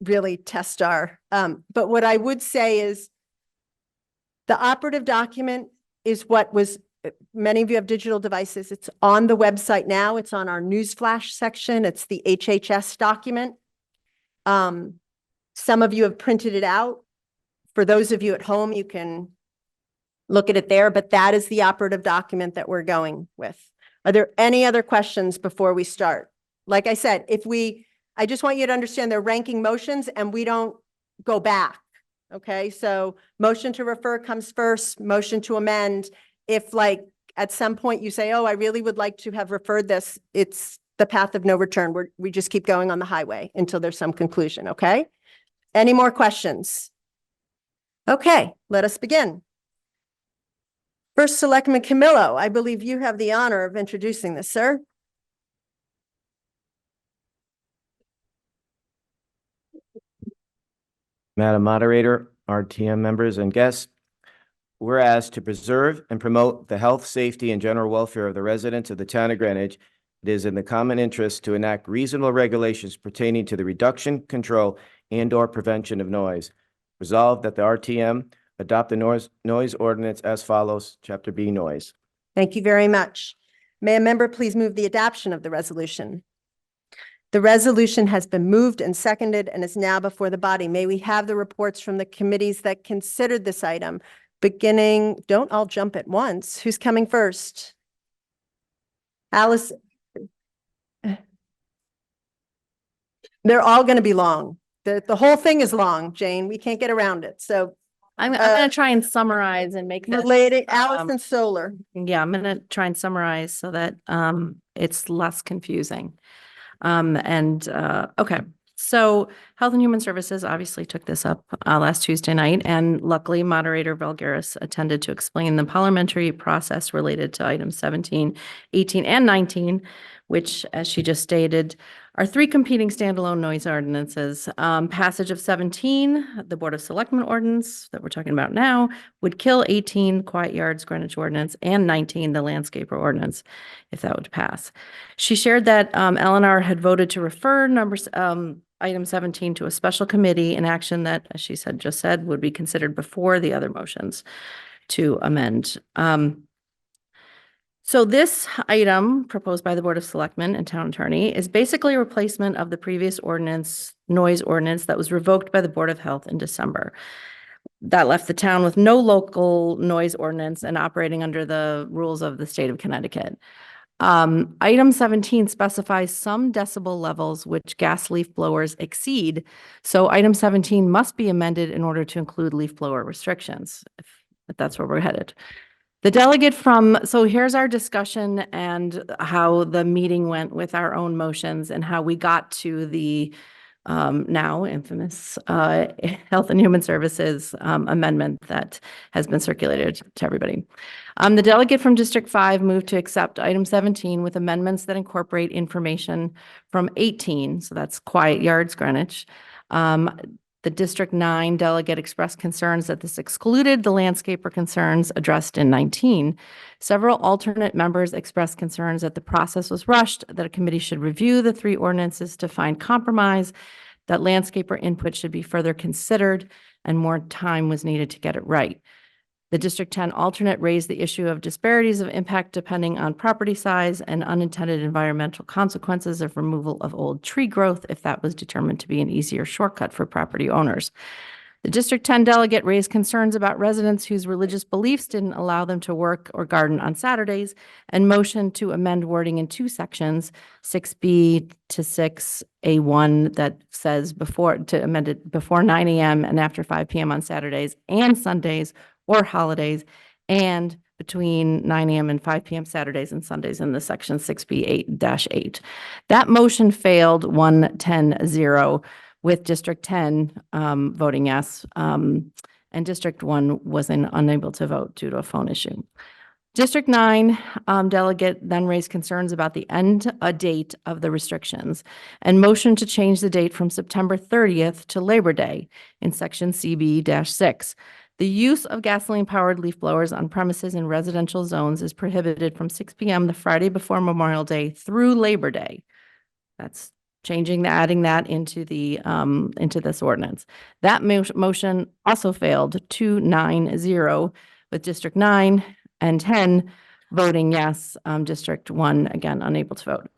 really test but what I would say is the operative document is what was, many of you have digital devices. It's on the website now. It's on our newsflash section. It's the HHS document. Some of you have printed it out. For those of you at home, you can look at it there, but that is the operative document that we're going with. Are there any other questions before we start? Like I said, I just want you to understand they're ranking motions and we don't go back. Okay, so motion to refer comes first, motion to amend. If at some point you say, oh, I really would like to have referred this, it's the path of no return. We just keep going on the highway until there's some conclusion, okay? Any more questions? Okay, let us begin. First, Selectman Camillo, I believe you have the honor of introducing this, sir. Madam Moderator, RTM members and guests, whereas to preserve and promote the health, safety, and general welfare of the residents of the town of Greenwich, it is in the common interest to enact reasonable regulations pertaining to the reduction, control, and/or prevention of noise. Resolved that the RTM adopt the noise ordinance as follows, Chapter B, noise. Thank you very much. May a member please move the adoption of the resolution? The resolution has been moved and seconded and is now before the body. May we have the reports from the committees that considered this item? Beginning, don't all jump at once. Who's coming first? Alice. They're all going to be long. The whole thing is long, Jane. We can't get around it. So I'm going to try and summarize and make this. Allison Solar. Yeah, I'm going to try and summarize so that it's less confusing. Okay. So Health and Human Services obviously took this up last Tuesday night, and luckily Moderator Valgaris attended to explain the parliamentary process related to items 17, 18, and 19, which, as she just stated, are three competing standalone noise ordinances. Passage of 17, the Board of Selectmen ordinance that we're talking about now, would kill 18, Quiet Yards Greenwich ordinance, and 19, the landscaper ordinance, if that would pass. She shared that Eleanor had voted to refer item 17 to a special committee, an action that, as she just said, would be considered before the other motions to amend. So this item proposed by the Board of Selectmen and Town Attorney is basically a replacement of the previous noise ordinance that was revoked by the Board of Health in December. That left the town with no local noise ordinance and operating under the rules of the state of Connecticut. Item 17 specifies some decibel levels which gas leaf blowers exceed. So item 17 must be amended in order to include leaf blower restrictions, if that's where we're headed. The delegate so here's our discussion and how the meeting went with our own motions and how we got to the now infamous Health and Human Services amendment that has been circulated to everybody. The delegate from District 5 moved to accept item 17 with amendments that incorporate information from 18, so that's Quiet Yards Greenwich. The The District 9 delegate expressed concerns that this excluded the landscaper concerns addressed in 19. Several alternate members expressed concerns that the process was rushed, that a committee should review the 3 ordinances to find compromise, that landscaper input should be further considered, and more time was needed to get it right. The District 10 alternate raised the issue of disparities of impact depending on property size and unintended environmental consequences of removal of old tree growth if that was determined to be an easier shortcut for property owners. The District 10 delegate raised concerns about residents whose religious beliefs didn't allow them to work or garden on Saturdays and motioned to amend wording in 2 sections, 6B to 6A1, that says to amend it before 9 a.m. and after 5 p.m. on Saturdays and Sundays or holidays, and between 9 a.m. and 5 p.m. Saturdays and Sundays in the section 6B8-8. That motion failed 110-0, with District 10 voting yes, and District 1 was unable to vote due to a phone issue. District 9 delegate then raised concerns about the end date of the restrictions and motioned to change the date from September 30th to Labor Day in section CB-6. The use of gasoline-powered leaf blowers on premises in residential zones is prohibited from 6 p.m. the Friday before Memorial Day through Labor Day. That's adding that into this ordinance. That motion also failed 2-9-0, with District 9 and 10 voting yes, District 1 again unable to vote.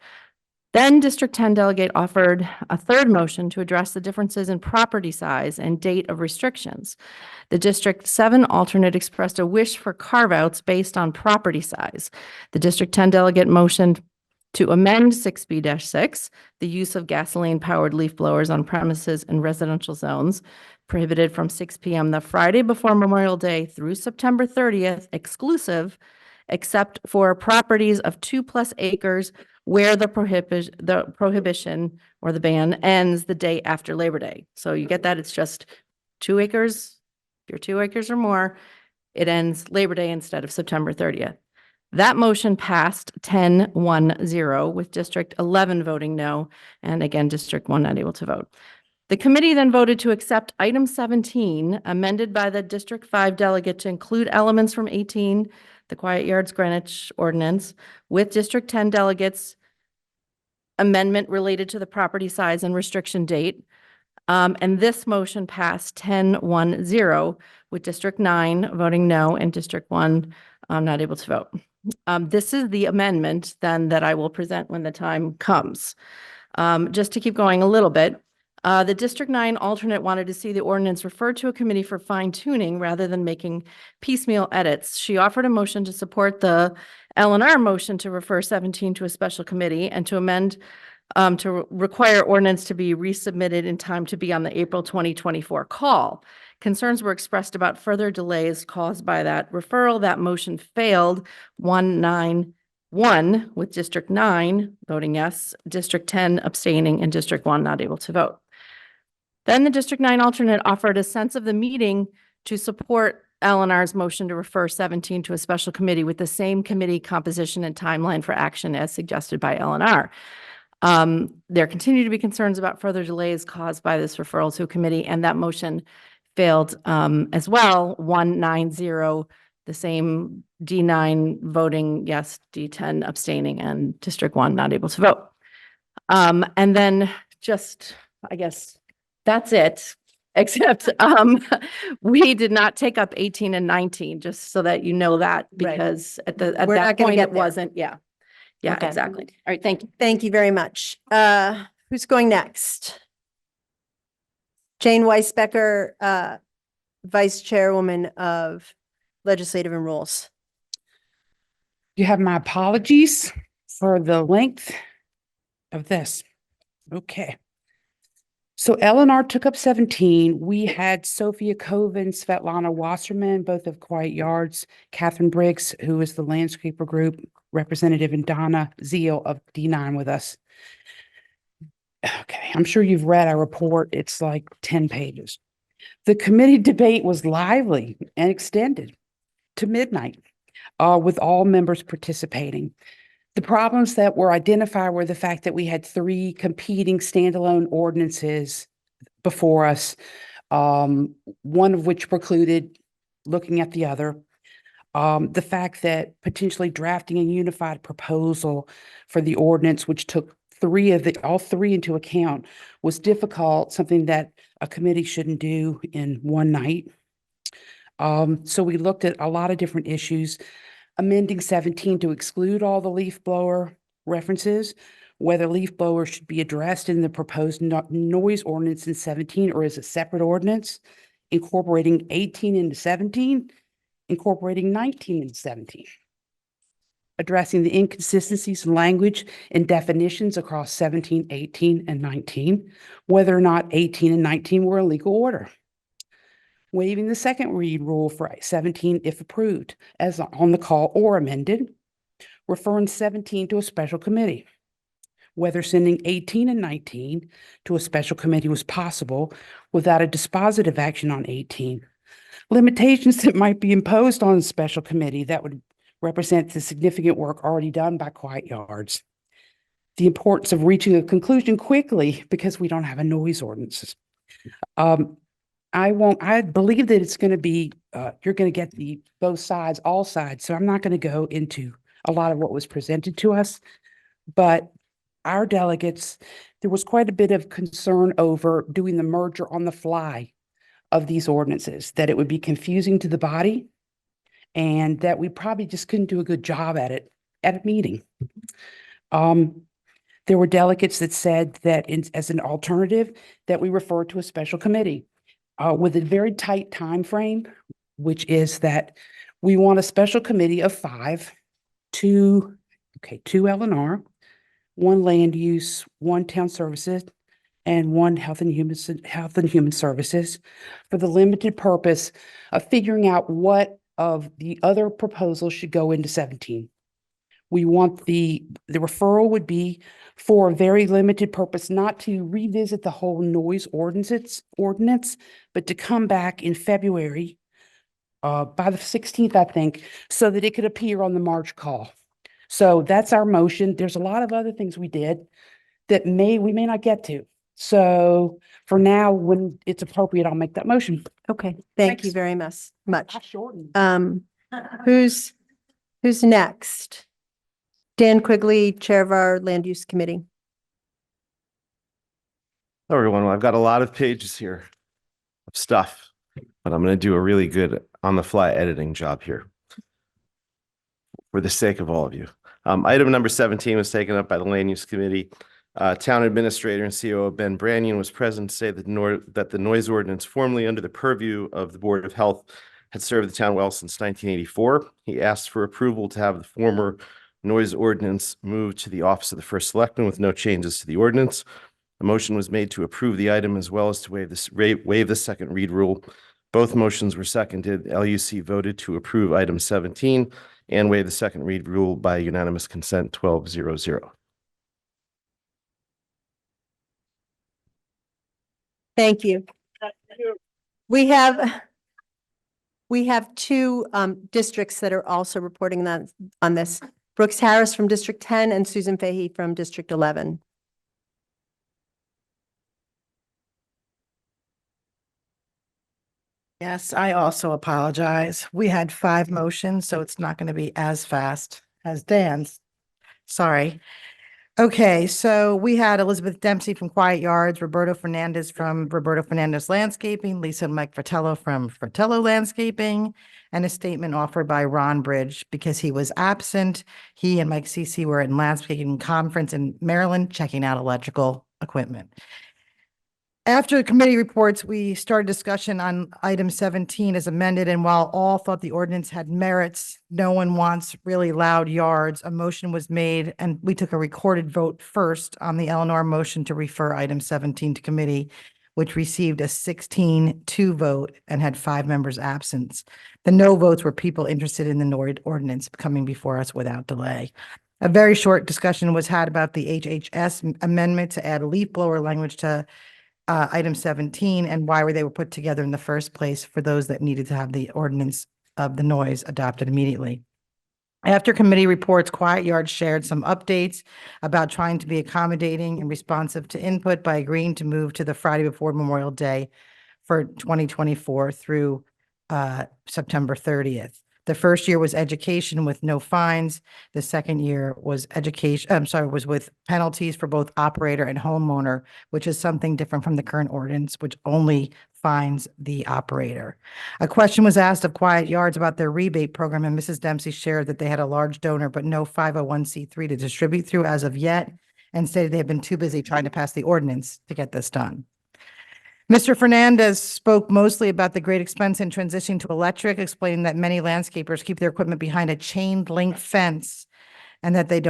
Then District 10 delegate offered a third motion to address the differences in property size and date of restrictions. The District 7 alternate expressed a wish for carve-outs based on property size. The District 10 delegate motioned to amend 6B-6, the use of gasoline-powered leaf blowers on premises in residential zones, prohibited from 6 p.m. the Friday before Memorial Day through September 30th, exclusive, except for properties of 2+ acres where the prohibition or the ban ends the day after Labor Day. So you get that, it's just 2 acres. If you're 2 acres or more, it ends Labor Day instead of September 30th. That motion passed 10-1-0, with District 11 voting no, and again, District 1 not able to vote. The committee then voted to accept item 17, amended by the District 5 delegate to include elements from 18, the Quiet Yards Greenwich ordinance, with District 10 delegates amendment related to the property size and restriction date. And this motion passed 10-1-0, with District 9 voting no and District 1 not able to vote. This is the amendment then that I will present when the time comes. Just to keep going a little bit, the District 9 alternate wanted to see the ordinance referred to a committee for fine tuning rather than making piecemeal edits. She offered a motion to support the L&R motion to refer 17 to a special committee and to amend to require ordinance to be resubmitted in time to be on the April 2024 call. Concerns were expressed about further delays caused by that referral. That motion failed 1-9-1, with District 9 voting yes, District 10 abstaining, and District 1 not able to vote. Then the District 9 alternate offered a sense of the meeting to support L&R's motion to refer 17 to a special committee with the same committee composition and timeline for action as suggested by L&R. There continue to be concerns about further delays caused by this referral to a committee, and that motion failed as well, 1-9-0, the same D9 voting yes, D10 abstaining, and District 1 not able to vote. And then just, I guess, that's it, except we did not take up 18 and 19, just so that you know that, because at that point it wasn't, yeah. Yeah, Okay. exactly. All right, thank you. Thank you very much. Who's going next? Jane Weisbecker, Vice Chairwoman of Legislative and Rules. You have my apologies for the length of this. Okay. So L&R took up 17. We had Sophia Coven, Svetlana Wasserman, both of Quiet Yards, Catherine Briggs, who is the landscaper group representative, and Donna Zeal of D9 with us. Okay, I'm sure you've read our report. It's like 10 pages. The committee debate was lively and extended to midnight, with all members participating. The problems that were identified were the fact that we had 3 competing standalone ordinances before us, one of which precluded looking at the other. The fact that potentially drafting a unified proposal for the ordinance, which took all three into account, was difficult, something that a committee shouldn't do in one night. So we looked at a lot of different issues, amending 17 to exclude all the leaf blower references, whether leaf blower should be addressed in the proposed noise ordinance in 17 or as a separate ordinance, incorporating 18 into 17, incorporating 19 into 17, addressing the inconsistencies in language and definitions across 17, 18, and 19, whether or not 18 and 19 were in legal order, waiving the second read rule for 17 if approved as on the call or amended, referring 17 to a special committee, whether sending 18 and 19 to a special committee was possible without a dispositive action on 18, limitations that might be imposed on a special committee that would represent the significant work already done by Quiet Yards, the importance of reaching a conclusion quickly because we don't have a noise ordinance. I believe that it's going to be, you're going to get both sides, all sides. So I'm not going to go into a lot of what was presented to us, but our delegates, there was quite a bit of concern over doing the merger on the fly of these ordinances, that it would be confusing to the body and that we probably just couldn't do a good job at it at a meeting. There were delegates that said that as an alternative that we refer to a special committee with a very tight time frame, which is that we want a special committee of 5, 2 L&R, 1 land use, 1 town services, and 1 health and human services for the limited purpose of figuring out what of the other proposals should go into 17. We want the referral would be for a very limited purpose, not to revisit the whole noise ordinance, but to come back in February by the 16th, I think, so that it could appear on the March call. So that's our motion. There's a lot of other things we did that we may not get to. So for now, when it's appropriate, I'll make that motion. Okay, thank you Thanks. very much. I shortened. Who's next? Dan Quigley, Chair of our Land Use Committee. Hello, everyone. Well, I've got a lot of pages here of stuff, but I'm going to do a really good on-the-fly editing job here for the sake of all of you. Item number 17 was taken up by the Land Use Committee. Town Administrator and COO Ben Brannion was present to say that the noise ordinance formerly under the purview of the Board of Health had served the town well since 1984. He asked for approval to have the former noise ordinance moved to the Office of the First Selectman with no changes to the ordinance. A motion was made to approve the item as well as to waive the second read rule. Both motions were seconded. LUC voted to approve item 17 and waive the second read rule by unanimous consent 12-0-0. Thank you. We have 2 districts that are also reporting on this. Brooks Harris from District 10 and Susan Fahey from District 11. Yes, I also apologize. We had 5 motions, so it's not going to be as fast as Dan's. Sorry. Okay, so we had Elizabeth Dempsey from Quiet Yards, Roberto Fernandez from Roberto Fernandez Landscaping, Lisa and Mike Fratello from Fratello Landscaping, and a statement offered by Ron Bridge because he was absent. He and Mike Cece were in landscaping conference in Maryland checking out electrical equipment. After the committee reports, we started discussion on item 17 as amended, and while all thought the ordinance had merits, no one wants really loud yards. A motion was made, and we took a recorded vote first on the Eleanor motion to refer item 17 to committee, which received a 16-2 vote and had 5 members absent. The no votes were people interested in the noise ordinance coming before us without delay. A very short discussion was had about the HHS amendment to add leaf blower language to item 17 and why they were put together in the first place for those that needed to have the ordinance of the noise adopted immediately. After committee reports, Quiet Yards shared some updates about trying to be accommodating and responsive to input by agreeing to move to the Friday before Memorial Day for 2024 through September 30th. The first year was education with no fines. The second year was was with penalties for both operator and homeowner, which is something different from the current ordinance, which only fines the operator. A question was asked of Quiet Yards about their rebate program, and Mrs. Dempsey shared that they had a large donor, but no 501c3 to distribute through as of yet, and stated they have been too busy trying to pass the ordinance to get this done. Mr. Fernandez spoke mostly about the great expense in transitioning to electric, explaining that many landscapers keep their equipment behind a chain link fence and that they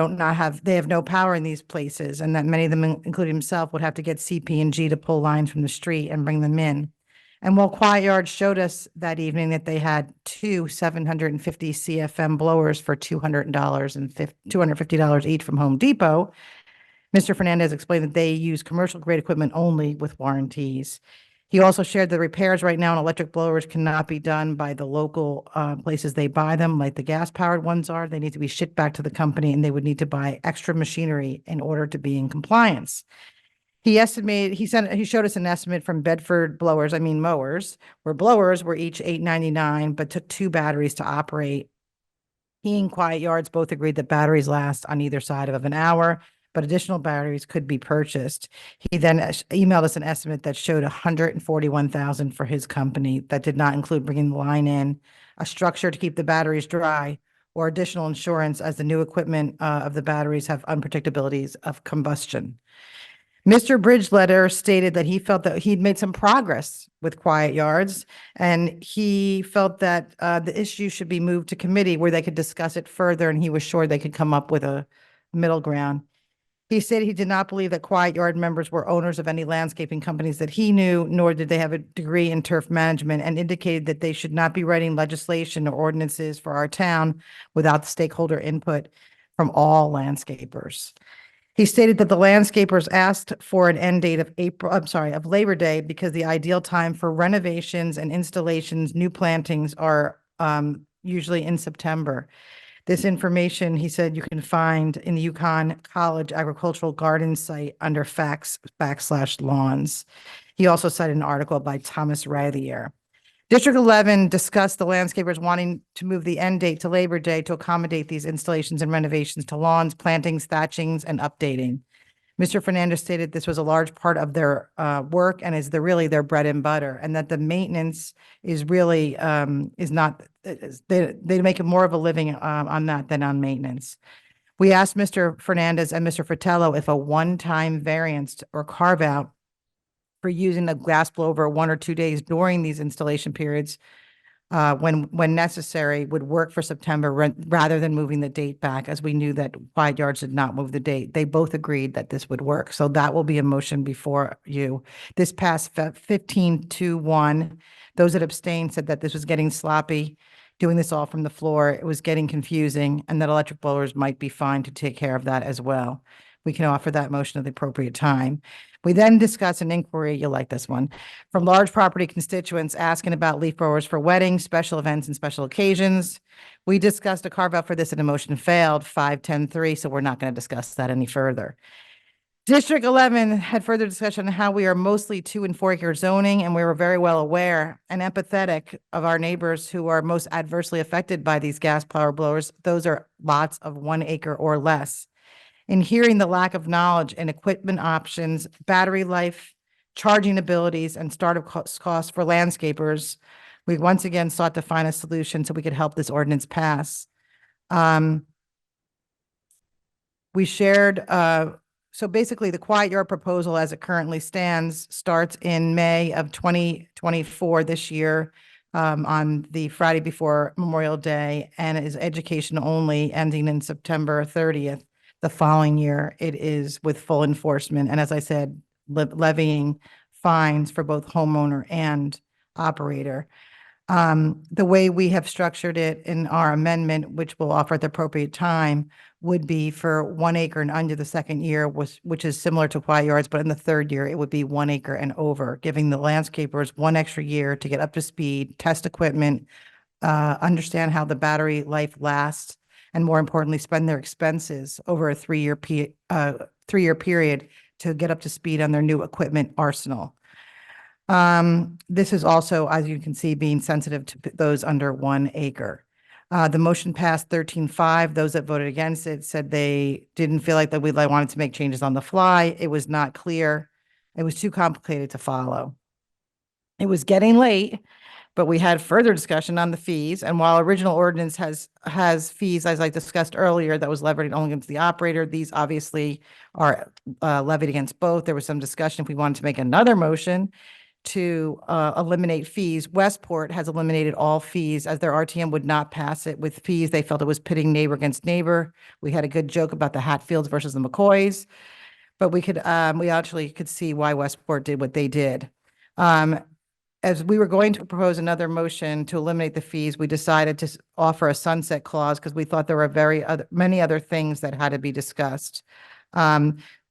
have no power in these places, and that many of them, including himself, would have to get CP&G to pull lines from the street and bring them in. And while Quiet Yards showed us that evening that they had two 750 CFM blowers for $250 each from Home Depot, Mr. Fernandez explained that they use commercial grade equipment only with warranties. He also shared the repairs right now on electric blowers cannot be done by the local places they buy them, like the gas powered ones are. They need to be shipped back to the company, and they would need to buy extra machinery in order to be in compliance. He showed us an estimate from Bedford mowers, where blowers were each $8.99, but took two batteries to operate. He and Quiet Yards both agreed that batteries last on either side of an hour, but additional batteries could be purchased. He then emailed us an estimate that showed $141,000 for his company. That did not include bringing the line in, a structure to keep the batteries dry, or additional insurance, as the new equipment of the batteries have unpredictabilities of combustion. Mr. Bridgeletter stated that he felt that he'd made some progress with Quiet Yards, and he felt that the issue should be moved to committee where they could discuss it further, and he was sure they could come up with a middle ground. He said he did not believe that Quiet Yard members were owners of any landscaping companies that he knew, nor did they have a degree in turf management, and indicated that they should not be writing legislation or ordinances for our town without the stakeholder input from all landscapers. He stated that the landscapers asked for an end date of Labor Day, because the ideal time for renovations and installations, new plantings are usually in September. This information, he said, you can find in the Yukon College Agricultural Garden site under facts/lawns. He also cited an article by Thomas Rathier. District 11 discussed the landscapers wanting to move the end date to Labor Day to accommodate these installations and renovations to lawns, plantings, thatchings, and updating. Mr. Fernandez stated this was a large part of their work and is really their bread and butter, and that the maintenance is really they make more of a living on that than on maintenance. We asked Mr. Fernandez and Mr. Fratello if a one-time variance or carve out for using a gas blower over 1 or 2 days during these installation periods when necessary would work for September rather than moving the date back, as we knew that Quiet Yards did not move the date. They both agreed that this would work. So that will be a motion before you. This passed 15-1. Those that abstained said that this was getting sloppy, doing this all from the floor. It was getting confusing, and that electric blowers might be fine to take care of that as well. We can offer that motion at the appropriate time. We then discuss an inquiry, you'll like this one, from large property constituents asking about leaf blowers for weddings, special events, and special occasions. We discussed a carve out for this and a motion failed, 5-10-3, so we're not going to discuss that any further. District 11 had further discussion on how we are mostly 2 and 4 acre zoning, and we were very well aware and empathetic of our neighbors who are most adversely affected by these gas power blowers. Those are lots of 1 acre or less. In hearing the lack of knowledge and equipment options, battery life, charging abilities, and startup costs for landscapers, we once again sought to find a solution so we could help this ordinance pass. We shared, so basically the Quiet Yard proposal as it currently stands starts in May of 2024 this year, on the Friday before Memorial Day, and is education only, ending in September 30th. The following year, it is with full enforcement. And as I said, levying fines for both homeowner and operator. The way we have structured it in our amendment, which we'll offer at the appropriate time, would be for 1 acre and under the second year, which is similar to Quiet Yards, but in the third year, it would be 1 acre and over, giving the landscapers 1 extra year to get up to speed, test equipment, understand how the battery life lasts, and more importantly, spend their expenses over a 3-year period to get up to speed on their new equipment arsenal. This is also, as you can see, being sensitive to those under 1 acre. The motion passed 13-5. Those that voted against it said they didn't feel like that we wanted to make changes on the fly. It was not clear. It was too complicated to follow. It was getting late, but we had further discussion on the fees. And while original ordinance has fees, as I discussed earlier, that was levied only against the operator, these obviously are levied against both. There was some discussion if we wanted to make another motion to eliminate fees. Westport has eliminated all fees as their RTM would not pass it with fees. They felt it was pitting neighbor against neighbor. We had a good joke about the Hatfields versus the McCoys, but we actually could see why Westport did what they did. As we were going to propose another motion to eliminate the fees, we decided to offer a sunset clause because we thought there were many other things that had to be discussed.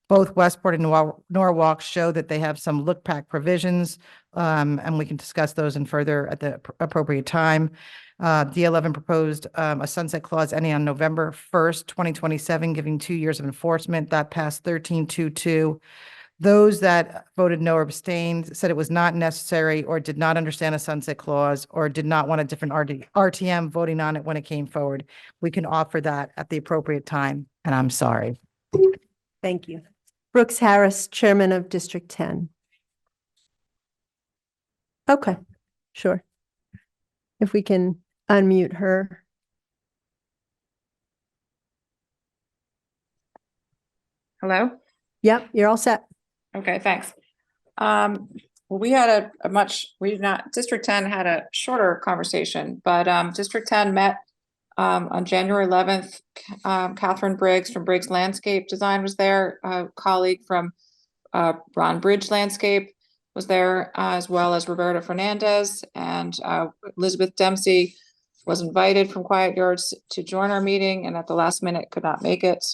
Both Westport and Norwalk show that they have some look-back provisions, and we can discuss those in further at the appropriate time. D11 proposed a sunset clause ending on November 1st, 2027, giving 2 years of enforcement. That passed 13-2-2. Those that voted no or abstained said it was not necessary or did not understand a sunset clause or did not want a different RTM voting on it when it came forward. We can offer that at the appropriate time, and I'm sorry. Thank you. Brooks Harris, Chairman of District 10. Okay, sure. If we can unmute her. Hello? Yep, you're all set. Okay, thanks. Well, we had District 10 had a shorter conversation, but District 10 met on January 11th. Catherine Briggs from Briggs Landscape Design was there. A colleague from Ron Bridge Landscape was there, as well as Roberta Fernandez, and Elizabeth Dempsey was invited from Quiet Yards to join our meeting, and at the last minute could not make it.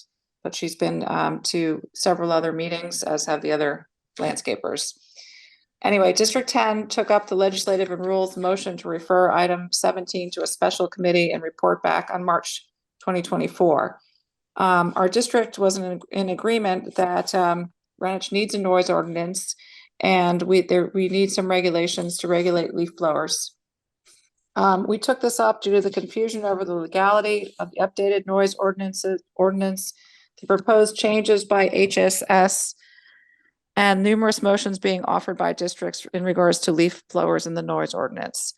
But she's been to several other meetings, as have the other landscapers. Anyway, District 10 took up the legislative and rules motion to refer item 17 to a special committee and report back on March 2024. Our district was in agreement that Greenwich needs a noise ordinance, and we need some regulations to regulate leaf blowers. We took this up due to the confusion over the legality of the updated noise ordinance, the proposed changes by HSS, and numerous motions being offered by districts in regards to leaf blowers in the noise ordinance.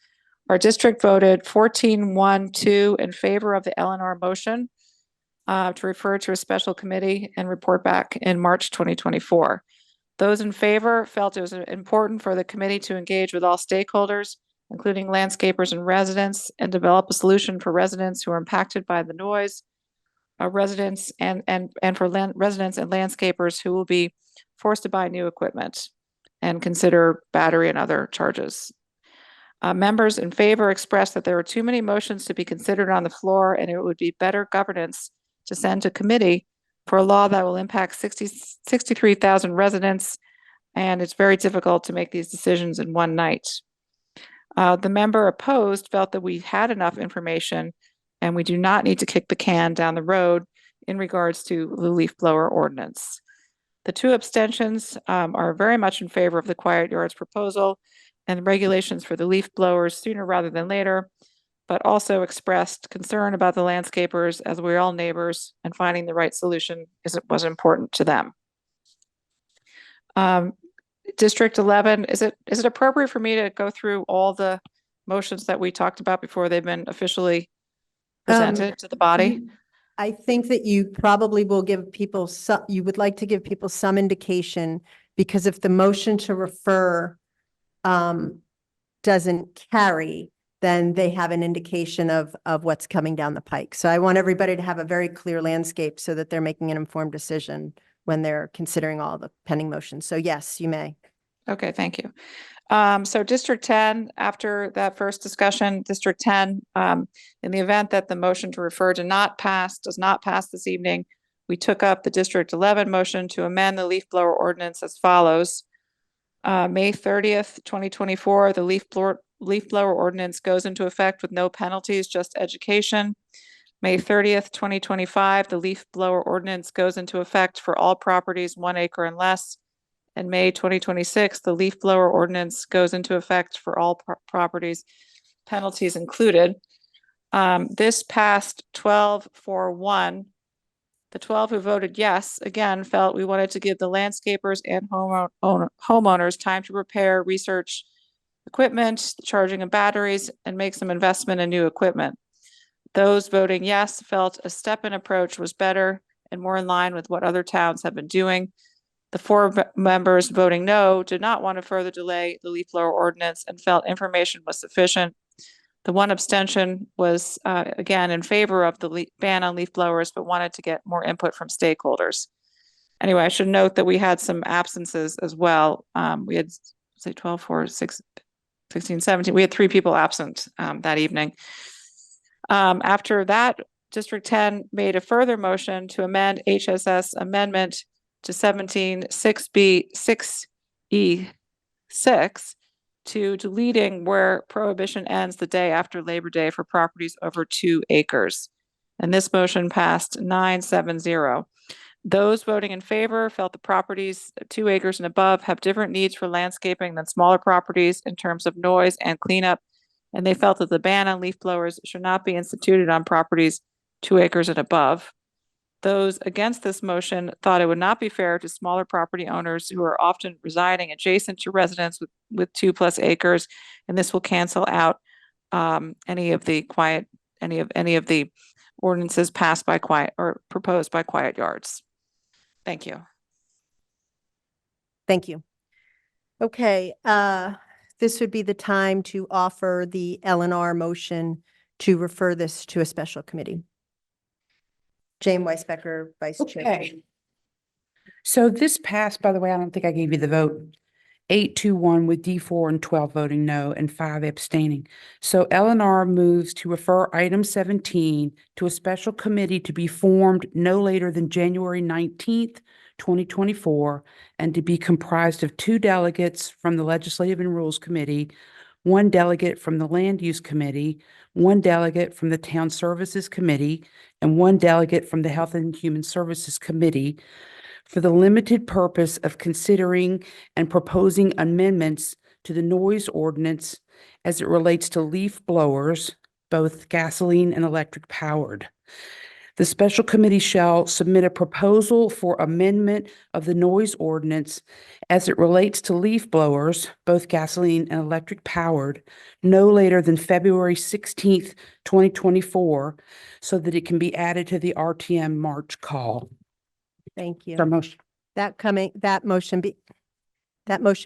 Our district voted 14-1-2 in favor of the LNR motion to refer to a special committee and report back in March 2024. Those in favor felt it was important for the committee to engage with all stakeholders, including landscapers and residents, and develop a solution for residents who are impacted by the noise, residents and for residents and landscapers who will be forced to buy new equipment and consider battery and other charges. Members in favor expressed that there were too many motions to be considered on the floor, and it would be better governance to send to committee for a law that will impact 63,000 residents, and it's very difficult to make these decisions in one night. The member opposed felt that we had enough information and we do not need to kick the can down the road in regards to the leaf blower ordinance. The two abstentions are very much in favor of the Quiet Yards proposal and regulations for the leaf blowers sooner rather than later, but also expressed concern about the landscapers, as we're all neighbors, and finding the right solution was important to them. District 11, is it appropriate for me to go through all the motions that we talked about before they've been officially presented to the body? I think that you probably will give people you would like to give people some indication, because if the motion to refer doesn't carry, then they have an indication of what's coming down the pike. So I want everybody to have a very clear landscape so that they're making an informed decision when they're considering all the pending motions. So yes, you may. Okay, thank you. So District 10, after that first discussion, District 10, in the event that the motion to refer does not pass this evening, we took up the District 11 motion to amend the leaf blower ordinance as follows. May 30th, 2024, the leaf blower ordinance goes into effect with no penalties, just education. May 30th, 2025, the leaf blower ordinance goes into effect for all properties 1 acre and less. and May 2026, the leaf blower ordinance goes into effect for all properties, penalties included. This passed 12-4-1. The 12 who voted yes, again, felt we wanted to give the landscapers and homeowners time to repair, research equipment, the charging of batteries, and make some investment in new equipment. Those voting yes felt a step-in approach was better and more in line with what other towns have been doing. The 4 members voting no did not want to further delay the leaf blower ordinance and felt information was sufficient. The 1 abstention was, again, in favor of the ban on leaf blowers, but wanted to get more input from stakeholders. Anyway, I should note that we had some absences as well. We had, say, 12, 4, 6, 16, 17. We had 3 people absent that evening. After that, District 10 made a further motion to amend HSS amendment to 17-6B-6E6 to deleting where prohibition ends the day after Labor Day for properties over 2 acres. And this motion passed 9-7-0. Those voting in favor felt the properties 2 acres and above have different needs for landscaping than smaller properties in terms of noise and cleanup. And they felt that the ban on leaf blowers should not be instituted on properties 2 acres and above. Those against this motion thought it would not be fair to smaller property owners who are often residing adjacent to residents with 2+ acres, and this will cancel out any of the ordinances passed by quiet or proposed by Quiet Yards. Thank you. Thank you. Okay, this would be the time to offer the L&R motion to refer this to a special committee. Jane Weisbecker, Vice Chair. Okay. So this passed, by the way, I don't think I gave you the vote. 8-1 with D4 and 12 voting no and 5 abstaining. So L&R moves to refer item 17 to a special committee to be formed no later than January 19th, 2024, and to be comprised of 2 delegates from the Legislative and Rules Committee, 1 delegate from the Land Use Committee, 1 delegate from the Town Services Committee, and 1 delegate from the Health and Human Services Committee for the limited purpose of considering and proposing amendments to the noise ordinance as it relates to leaf blowers, both gasoline and electric powered. The special committee shall submit a proposal for amendment of the noise ordinance as it relates to leaf blowers, both gasoline and electric powered, no later than February 16th, 2024, so that it can be added to the RTM March call. Thank you. Our motion. That motion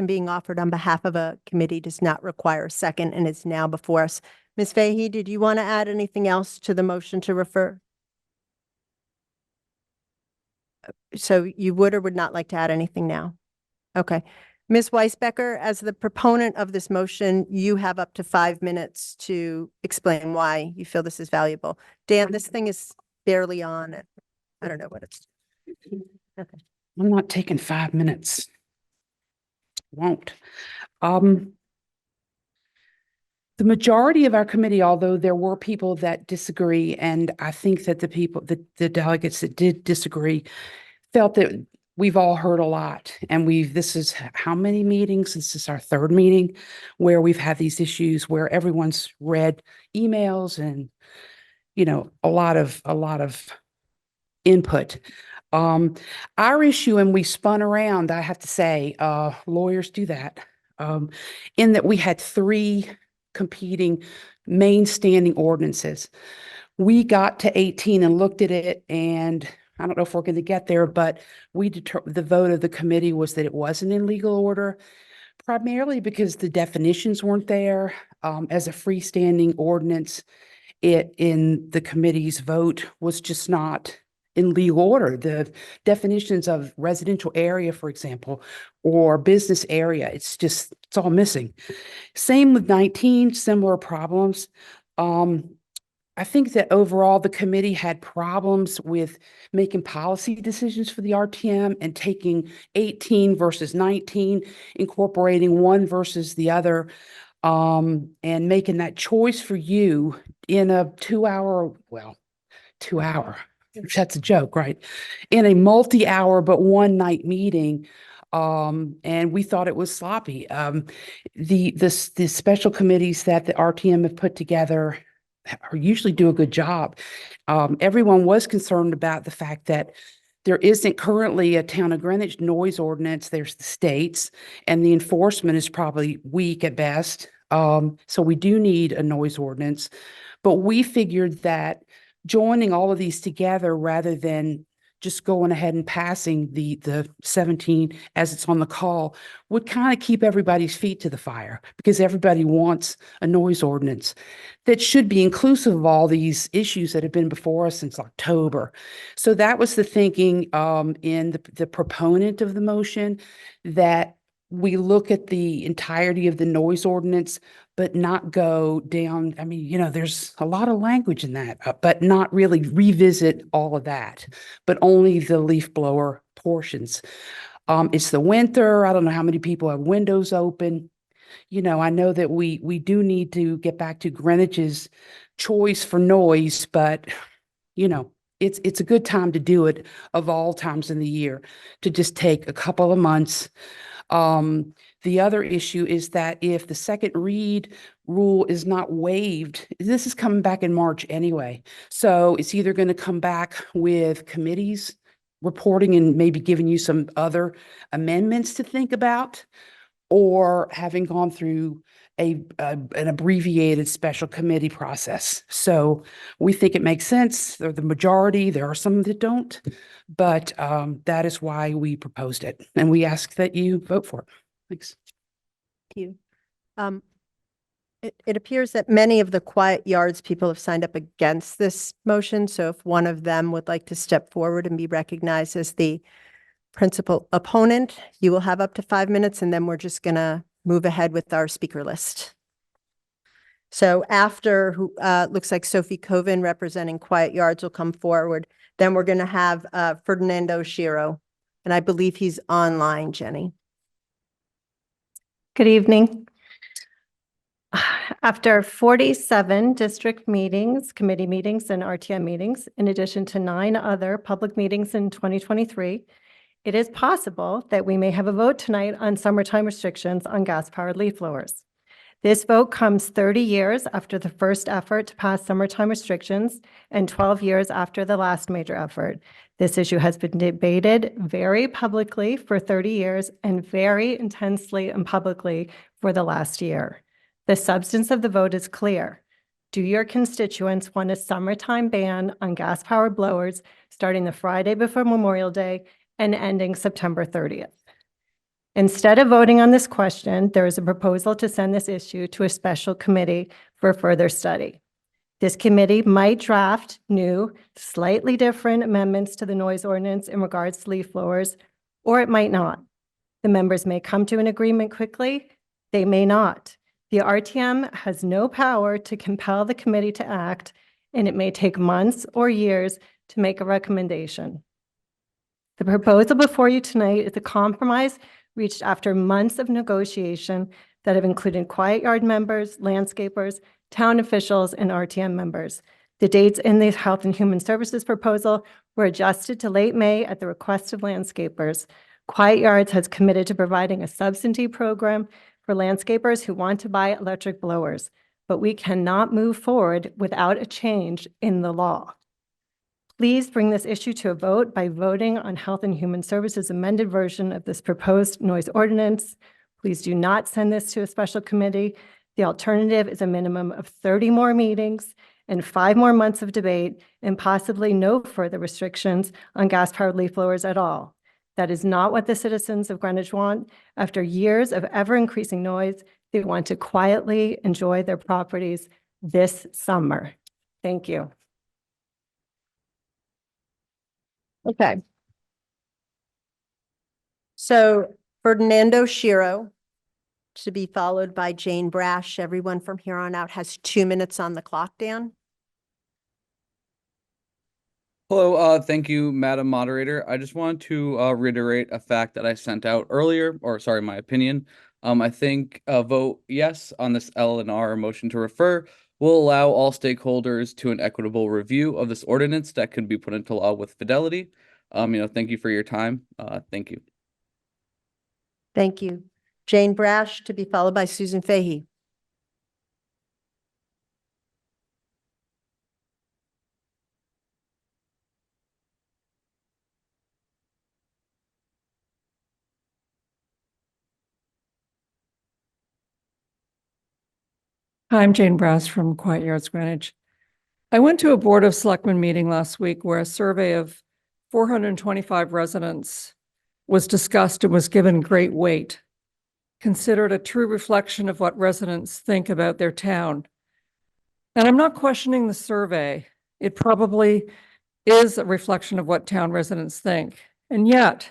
being offered on behalf of a committee does not require a second and is now before us. Ms. Fahey, did you want to add anything else to the motion to refer? So you would or would not like to add anything now? Okay. Ms. Weisbecker, as the proponent of this motion, you have up to 5 minutes to explain why you feel this is valuable. Dan, this thing is barely on. I don't know what it's. Okay. I'm not taking 5 minutes. Won't. The majority of our committee, although there were people that disagree, and I think that the delegates that did disagree felt that we've all heard a lot. And this is how many meetings? This is our 3rd meeting where we've had these issues where everyone's read emails and, a lot of input. Our issue, and we spun around, I have to say, lawyers do that, in that we had 3 competing main standing ordinances. We got to 18 and looked at it, and I don't know if we're going to get there, but the vote of the committee was that it wasn't in legal order, primarily because the definitions weren't there. As a freestanding ordinance, it in the committee's vote was just not in legal order. The definitions of residential area, for example, or business area, it's all missing. Same with 19, similar problems. I think that overall the committee had problems with making policy decisions for the RTM and taking 18 versus 19, incorporating one versus the other, and making that choice for you in a 2 hour, that's a joke, right? In a multi-hour but one night meeting, And we thought it was sloppy. The special committees that the RTM have put together usually do a good job. Everyone was concerned about the fact that there isn't currently a Town of Greenwich noise ordinance. There's the states, and the enforcement is probably weak at best. So we do need a noise ordinance. But we figured that joining all of these together rather than just going ahead and passing the 17 as it's on the call would kind of keep everybody's feet to the fire, because everybody wants a noise ordinance that should be inclusive of all these issues that have been before us since October. So that was the thinking in the proponent of the motion, that we look at the entirety of the noise ordinance, but not go down. I mean, there's a lot of language in that, but not really revisit all of that, but only the leaf blower portions. It's the winter. I don't know how many people have windows open. I know that we do need to get back to Greenwich's choice for noise, but it's a good time to do it of all times in the year, to just take a couple of months. The other issue is that if the second read rule is not waived, this is coming back in March anyway. So it's either going to come back with committees reporting and maybe giving you some other amendments to think about, or having gone through an abbreviated special committee process. So we think it makes sense. They're the majority. There are some that don't, but that is why we proposed it. And we ask that you vote for it. Thanks. Thank you. It appears that many of the Quiet Yards people have signed up against this motion. So if one of them would like to step forward and be recognized as the principal opponent, you will have up to 5 minutes, and then we're just going to move ahead with our speaker list. So after, looks like Sophie Coven representing Quiet Yards will come forward. Then we're going to have Ferdinando Shiro, and I believe he's online, Jenny. Good evening. After 47 district meetings, committee meetings, and RTM meetings, in addition to 9 other public meetings in 2023, it is possible that we may have a vote tonight on summertime restrictions on gas-powered leaf blowers. This vote comes 30 years after the first effort to pass summertime restrictions and 12 years after the last major effort. This issue has been debated very publicly for 30 years and very intensely and publicly for the last year. The substance of the vote is clear. Do your constituents want a summertime ban on gas-powered blowers starting the Friday before Memorial Day and ending September 30th? Instead of voting on this question, there is a proposal to send this issue to a special committee for further study. This committee might draft new, slightly different amendments to the noise ordinance in regards to leaf blowers, or it might not. The members may come to an agreement quickly. They may not. The RTM has no power to compel the committee to act, and it may take months or years to make a recommendation. The proposal before you tonight is a compromise reached after months of negotiation that have included Quiet Yard members, landscapers, town officials, and RTM members. The dates in the Health and Human Services proposal were adjusted to late May at the request of landscapers. Quiet Yards has committed to providing a subsidy program for landscapers who want to buy electric blowers, but we cannot move forward without a change in the law. Please bring this issue to a vote by voting on Health and Human Services amended version of this proposed noise ordinance. Please do not send this to a special committee. The alternative is a minimum of 30 more meetings and 5 more months of debate, and possibly no further restrictions on gas-powered leaf blowers at all. That is not what the citizens of Greenwich want. After years of ever-increasing noise, they want to quietly enjoy their properties this summer. Thank you. Okay. So Ferdinando Shiro, to be followed by Jane Brash. Everyone from here on out has 2 minutes on the clock, Dan. Hello, thank you, Madam Moderator. I just wanted to reiterate a fact that I sent out earlier, or sorry, my opinion. I think a vote yes on this L&R motion to refer will allow all stakeholders to an equitable review of this ordinance that can be put into law with fidelity. Thank you for your time. Thank you. Thank you. Jane Brash to be followed by Susan Fahey. Hi, I'm Jane Brass from Quiet Yards Greenwich. I went to a Board of Selectmen meeting last week where a survey of 425 residents was discussed and was given great weight, considered a true reflection of what residents think about their town. And I'm not questioning the survey. It probably is a reflection of what town residents think. And yet,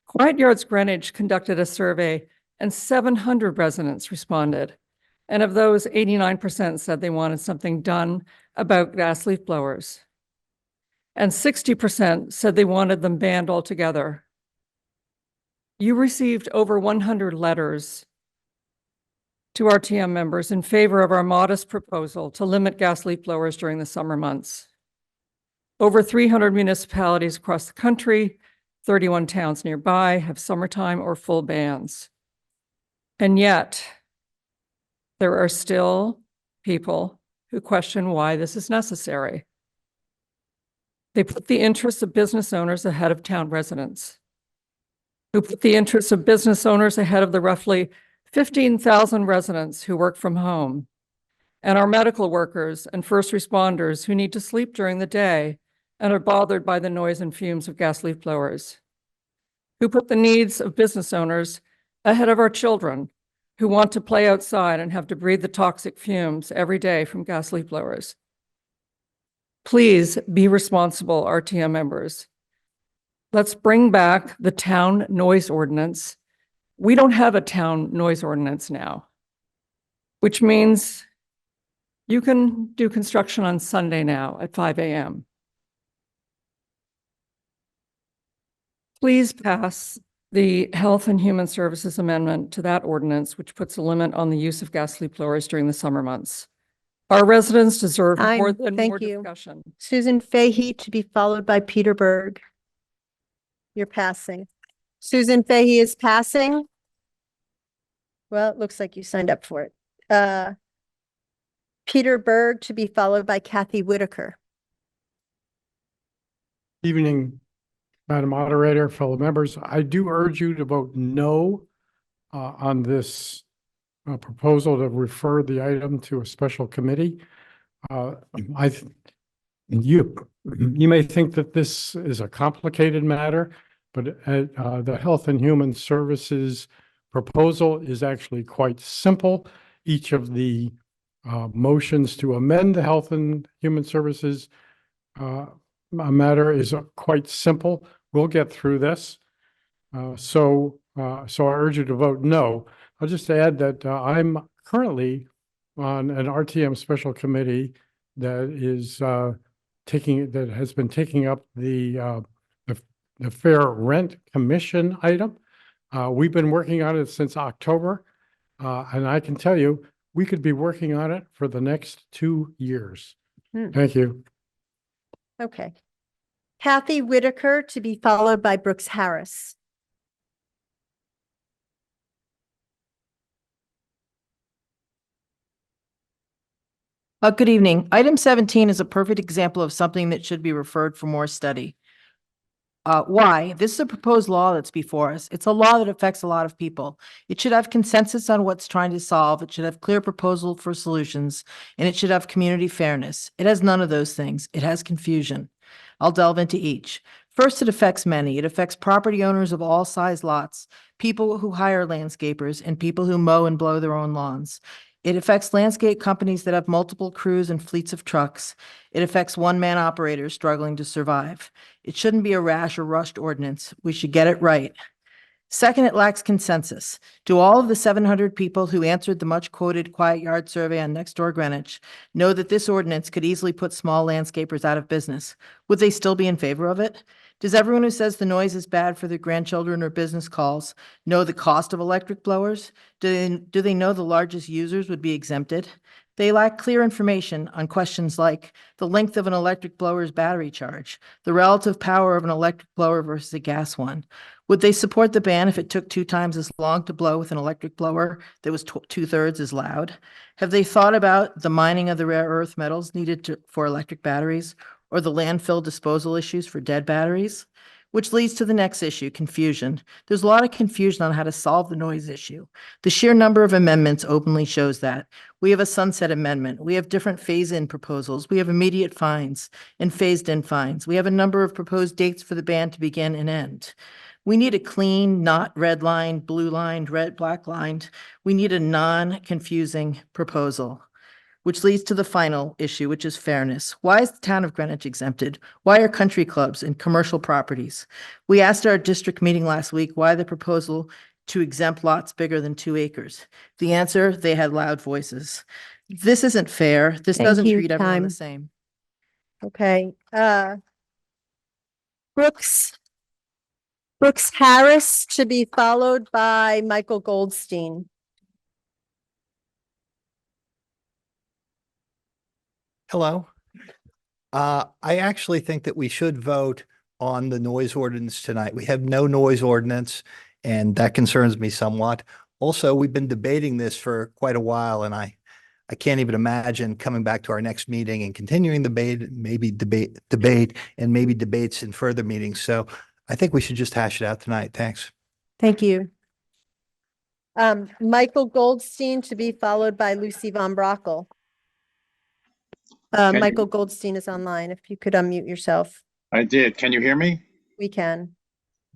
Quiet Yards Greenwich conducted a survey and 700 residents responded. And of those, 89% said they wanted something done about gas leaf blowers. And 60% said they wanted them banned altogether. You received over 100 letters to RTM members in favor of our modest proposal to limit gas leaf blowers during the summer months. Over 300 municipalities across the country, 31 towns nearby have summertime or full bans. And yet, there are still people who question why this is necessary. They put the interests of business owners ahead of town residents, who put the interests of business owners ahead of the roughly 15,000 residents who work from home, and our medical workers and first responders who need to sleep during the day and are bothered by the noise and fumes of gas leaf blowers, who put the needs of business owners ahead of our children who want to play outside and have to breathe the toxic fumes every day from gas leaf blowers. Please be responsible, RTM members. Let's bring back the town noise ordinance. We don't have a town noise ordinance now, which means you can do construction on Sunday now at 5 a.m. Please pass the Health and Human Services Amendment to that ordinance, which puts a limit on the use of gas leaf blowers during the summer months. Our residents deserve more than more discussion. Susan Fahey to be followed by Peter Berg. You're passing. Susan Fahey is passing. Well, it looks like you signed up for it. Peter Berg to be followed by Kathy Whitaker. Evening, Madam Moderator, fellow members. I do urge you to vote no on this proposal to refer the item to a special committee. You may think that this is a complicated matter, but the Health and Human Services proposal is actually quite simple. Each of the motions to amend the Health and Human Services matter is quite simple. We'll get through this. So I urge you to vote no. I'll just add that I'm currently on an RTM special committee that is that has been taking up the Fair Rent Commission item. We've been working on it since October, and I can tell you, we could be working on it for the next 2 years. Thank you. Okay. Kathy Whitaker to be followed by Brooks Harris. Good evening. Item 17 is a perfect example of something that should be referred for more study. Why? This is a proposed law that's before us. It's a law that affects a lot of people. It should have consensus on what's trying to solve. It should have clear proposal for solutions, and it should have community fairness. It has none of those things. It has confusion. I'll delve into each. First, it affects many. It affects property owners of all size lots, people who hire landscapers, and people who mow and blow their own lawns. It affects landscape companies that have multiple crews and fleets of trucks. It affects one-man operators struggling to survive. It shouldn't be a rash or rushed ordinance. We should get it right. Second, it lacks consensus. Do all of the 700 people who answered the much-quoted Quiet Yard survey on Nextdoor Greenwich know that this ordinance could easily put small landscapers out of business? Would they still be in favor of it? Does everyone who says the noise is bad for their grandchildren or business calls know the cost of electric blowers? Do they know the largest users would be exempted? They lack clear information on questions like the length of an electric blower's battery charge, the relative power of an electric blower versus a gas one. Would they support the ban if it took 2 times as long to blow with an electric blower that was 2/3 as loud? Have they thought about the mining of the rare earth metals needed for electric batteries, or the landfill disposal issues for dead batteries? Which leads to the next issue, confusion. There's a lot of confusion on how to solve the noise issue. The sheer number of amendments openly shows that. We have a sunset amendment. We have different phase-in proposals. We have immediate fines and phased-in fines. We have a number of proposed dates for the ban to begin and end. We need a clean, not red-lined, blue-lined, black-lined. We need a non-confusing proposal, which leads to the final issue, which is fairness. Why is the town of Greenwich exempted? Why are country clubs and commercial properties? We asked our district meeting last week why the proposal to exempt lots bigger than 2 acres. The answer, they had loud voices. This isn't fair. This Thank doesn't you. treat everyone the Time. same. Okay, Brooks Harris to be followed by Michael Goldstein. Hello. I actually think that we should vote on the noise ordinance tonight. We have no noise ordinance, and that concerns me somewhat. Also, we've been debating this for quite a while, and I can't even imagine coming back to our next meeting and continuing debate, and maybe debates in further meetings. So I think we should just hash it out tonight. Thanks. Thank you. Michael Goldstein to be followed by Lucy Von Brockel. Michael Goldstein is online. If you could unmute yourself. I did. Can you hear me? We can.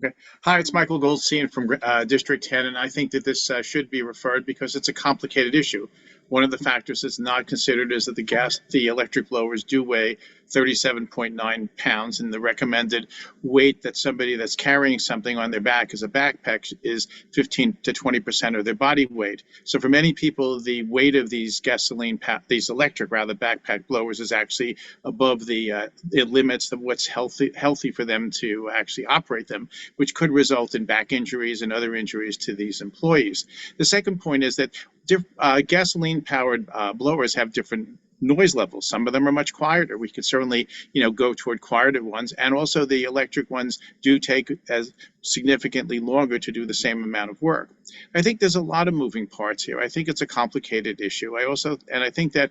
Okay. Hi, it's Michael Goldstein from District 10, and I think that this should be referred because it's a complicated issue. One of the factors that's not considered is that the electric blowers do weigh 37.9 pounds, and the recommended weight that somebody that's carrying something on their back as a backpack is 15 to 20% of their body weight. So for many people, the weight of these these electric backpack blowers is actually above the limits of what's healthy for them to actually operate them, which could result in back injuries and other injuries to these employees. The second point is that gasoline-powered blowers have different noise levels. Some of them are much quieter. We could certainly, go toward quieter ones. And also the electric ones do take as significantly longer to do the same amount of work. I think there's a lot of moving parts here. I think it's a complicated issue. I think that,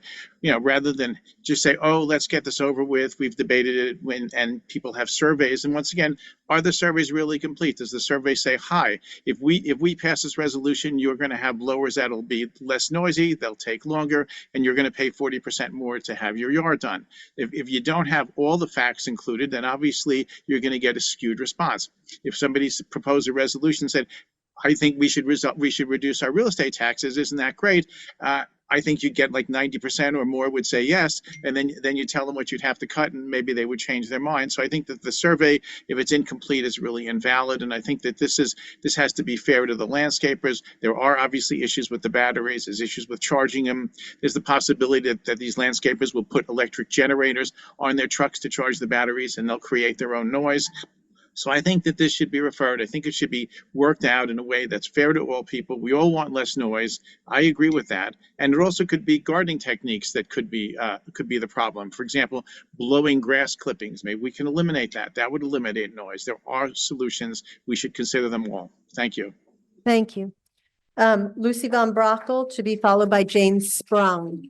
rather than just say, oh, let's get this over with, we've debated it and people have surveys. And once again, are the surveys really complete? Does the survey say, hi, if we pass this resolution, you're going to have blowers that'll be less noisy, they'll take longer, and you're going to pay 40% more to have your yard done. If you don't have all the facts included, then obviously you're going to get a skewed response. If somebody proposed a resolution and said, I think we should reduce our real estate taxes, isn't that great? I think you'd get like 90% or more would say yes, and then you tell them what you'd have to cut, and maybe they would change their mind. So I think that the survey, if it's incomplete, is really invalid, and I think that this has to be fair to the landscapers. There are obviously issues with the batteries, there's issues with charging them. There's the possibility that these landscapers will put electric generators on their trucks to charge the batteries, and they'll create their own noise. So I think that this should be referred. I think it should be worked out in a way that's fair to all people. We all want less noise. I agree with that. And it also could be gardening techniques that could be the problem. For example, blowing grass clippings. Maybe we can eliminate that. That would eliminate noise. There are solutions. We should consider them all. Thank you. Thank you. Lucy Von Brockel to be followed by James Sprung.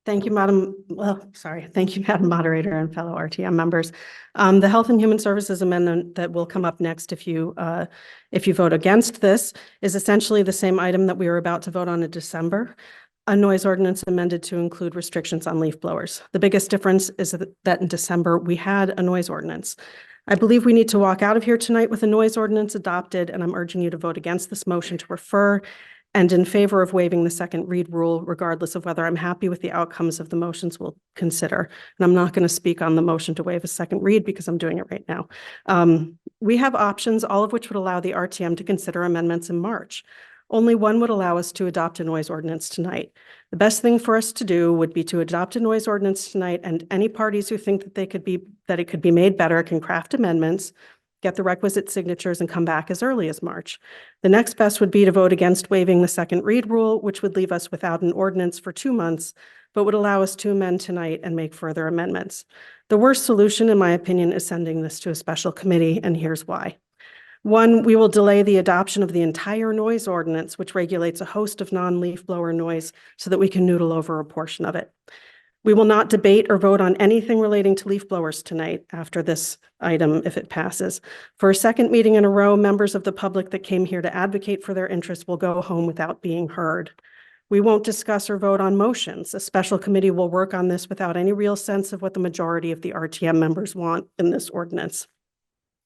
Thank you, Madam Moderator and fellow RTM members. The Health and Human Services Amendment that will come up next if you vote against this is essentially the same item that we were about to vote on in December. A noise ordinance amended to include restrictions on leaf blowers. The biggest difference is that in December, we had a noise ordinance. I believe we need to walk out of here tonight with a noise ordinance adopted, and I'm urging you to vote against this motion to refer and in favor of waiving the second read rule, regardless of whether I'm happy with the outcomes of the motions we'll consider. And I'm not going to speak on the motion to waive a second read because I'm doing it right now. We have options, all of which would allow the RTM to consider amendments in March. Only one would allow us to adopt a noise ordinance tonight. The best thing for us to do would be to adopt a noise ordinance tonight, and any parties who think that it could be made better can craft amendments, get the requisite signatures, and come back as early as March. The next best would be to vote against waiving the second read rule, which would leave us without an ordinance for 2 months, but would allow us to amend tonight and make further amendments. The worst solution, in my opinion, is sending this to a special committee, and here's why. One, we will delay the adoption of the entire noise ordinance, which regulates a host of non-leaf blower noise, so that we can noodle over a portion of it. We will not debate or vote on anything relating to leaf blowers tonight after this item, if it passes. For a second meeting in a row, members of the public that came here to advocate for their interests will go home without being heard. We won't discuss or vote on motions. A special committee will work on this without any real sense of what the majority of the RTM members want in this ordinance.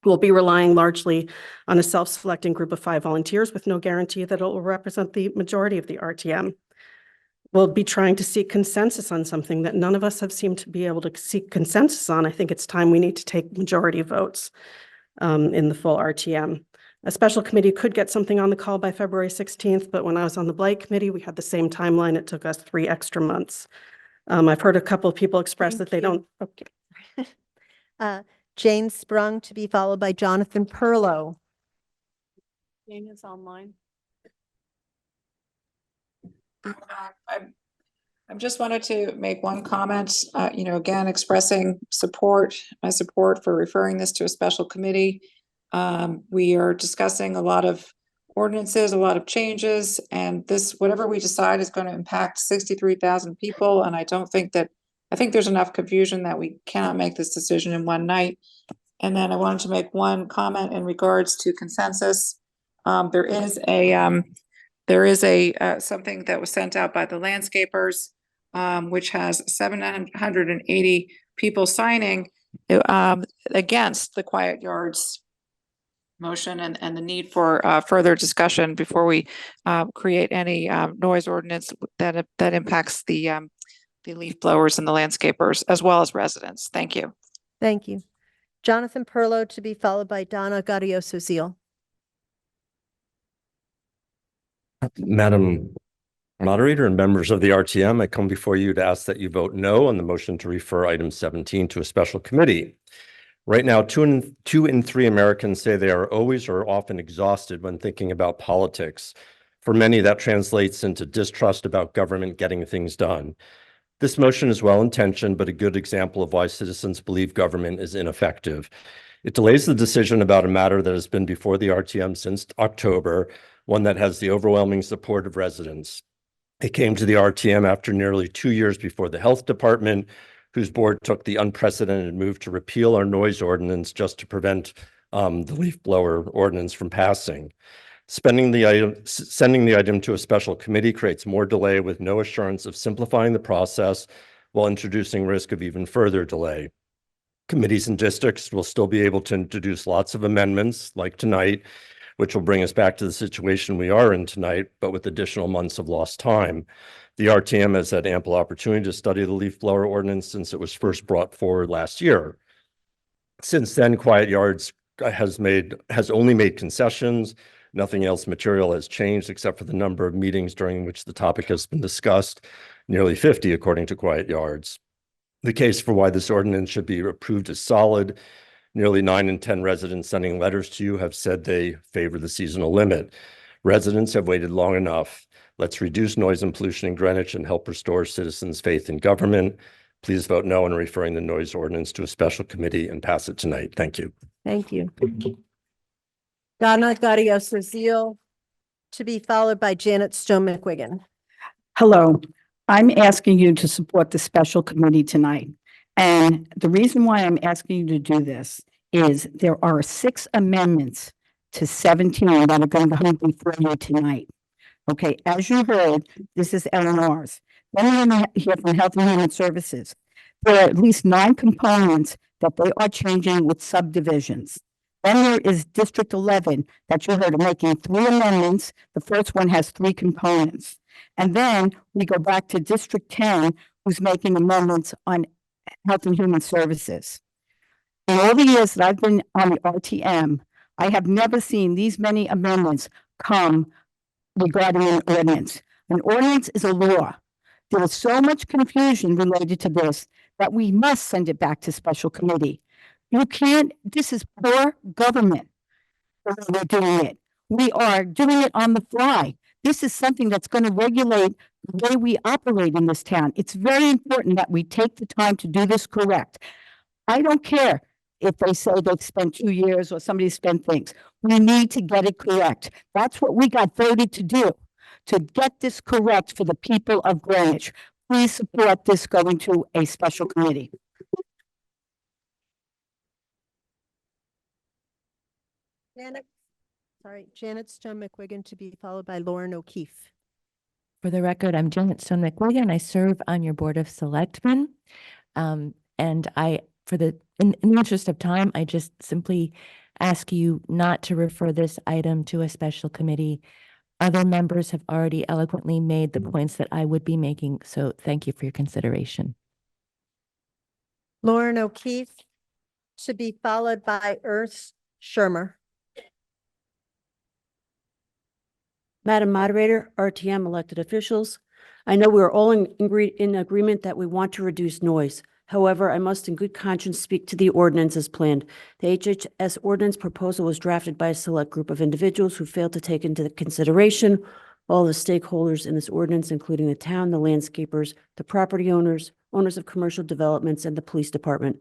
We'll be relying largely on a self-selecting group of 5 volunteers with no guarantee that it will represent the majority of the RTM. We'll be trying to seek consensus on something that none of us have seemed to be able to seek consensus on. I think it's time we need to take majority votes in the full RTM. A special committee could get something on the call by February 16th, but when I was on the Blight Committee, we had the same timeline. It took us 3 extra months. I've heard a couple of people express that they don't. Okay. Jane Sprung, to be followed by Jonathan Perlow. Jane is online. I just wanted to make one comment, again, expressing my support for referring this to a special committee. We are discussing a lot of ordinances, a lot of changes, and whatever we decide is going to impact 63,000 people. And I think there's enough confusion that we cannot make this decision in one night. And then I wanted to make one comment in regards to consensus. There is something that was sent out by the landscapers, which has 780 people signing against the Quiet Yards motion and the need for further discussion before we create any noise ordinance that impacts the leaf blowers and the landscapers as well as residents. Thank you. Thank you. Jonathan Perlow, to be followed by Donna Gaudioso-Zeal. Madam Moderator and members of the RTM, I come before you to ask that you vote no on the motion to refer item 17 to a special committee. Right now, 2 in 3 Americans say they are always or often exhausted when thinking about politics. For many, that translates into distrust about government getting things done. This motion is well-intentioned, but a good example of why citizens believe government is ineffective. It delays the decision about a matter that has been before the RTM since October, one that has the overwhelming support of residents. It came to the RTM after nearly 2 years before the Health Department, whose board took the unprecedented move to repeal our noise ordinance just to prevent the leaf blower ordinance from passing. Sending the item to a special committee creates more delay with no assurance of simplifying the process while introducing risk of even further delay. Committees and districts will still be able to introduce lots of amendments like tonight, which will bring us back to the situation we are in tonight, but with additional months of lost time. The RTM has had ample opportunity to study the leaf blower ordinance since it was first brought forward last year. Since then, Quiet Yards has only made concessions. Nothing else material has changed except for the number of meetings during which the topic has been discussed, nearly 50 according to Quiet Yards. The case for why this ordinance should be approved is solid. Nearly 9 in 10 residents sending letters to you have said they favor the seasonal limit. Residents have waited long enough. Let's reduce noise and pollution in Greenwich and help restore citizens' faith in government. Please vote no on referring the noise ordinance to a special committee and pass it tonight. Thank you. Thank you. Donna Gaudioso-Zeal, to be followed by Janet Stone McWiggin. Hello, I'm asking you to support the special committee tonight. And the reason why I'm asking you to do this is there are 6 amendments to 17 that are going to come before you tonight. Okay, as you heard, this is LNRs. Then we're going to hear from Health and Human Services. There are at least 9 components that they are changing with subdivisions. Then there is District 11 that you heard making 3 amendments. The first one has 3 components. And then we go back to District 10, who's making amendments on Health and Human Services. In all the years that I've been on the RTM, I have never seen these many amendments come regarding an ordinance. An ordinance is a law. There is so much confusion related to this that we must send it back to special committee. You can't, this is poor government. The way we're doing it. We are doing it on the fly. This is something that's going to regulate the way we operate in this town. It's very important that we take the time to do this correct. I don't care if they say they've spent 2 years or somebody spent things. We need to get it correct. That's what we got voted to do, to get this correct for the people of Greenwich. Please support this going to a special committee. Janet Stone McWigan to be followed by Lauren O'Keefe. For the record, I'm Janet Stone McWigan. I serve on your Board of Selectmen. And in the interest of time, I just simply ask you not to refer this item to a special committee. Other members have already eloquently made the points that I would be making, so thank you for your consideration. Lauren O'Keefe to be followed by Ernst Shermer. Madam Moderator, RTM elected officials, I know we are all in agreement that we want to reduce noise. However, I must in good conscience speak to the ordinance as planned. The HHS ordinance proposal was drafted by a select group of individuals who failed to take into consideration all the stakeholders in this ordinance, including the town, the landscapers, the property owners, owners of commercial developments, and the police department.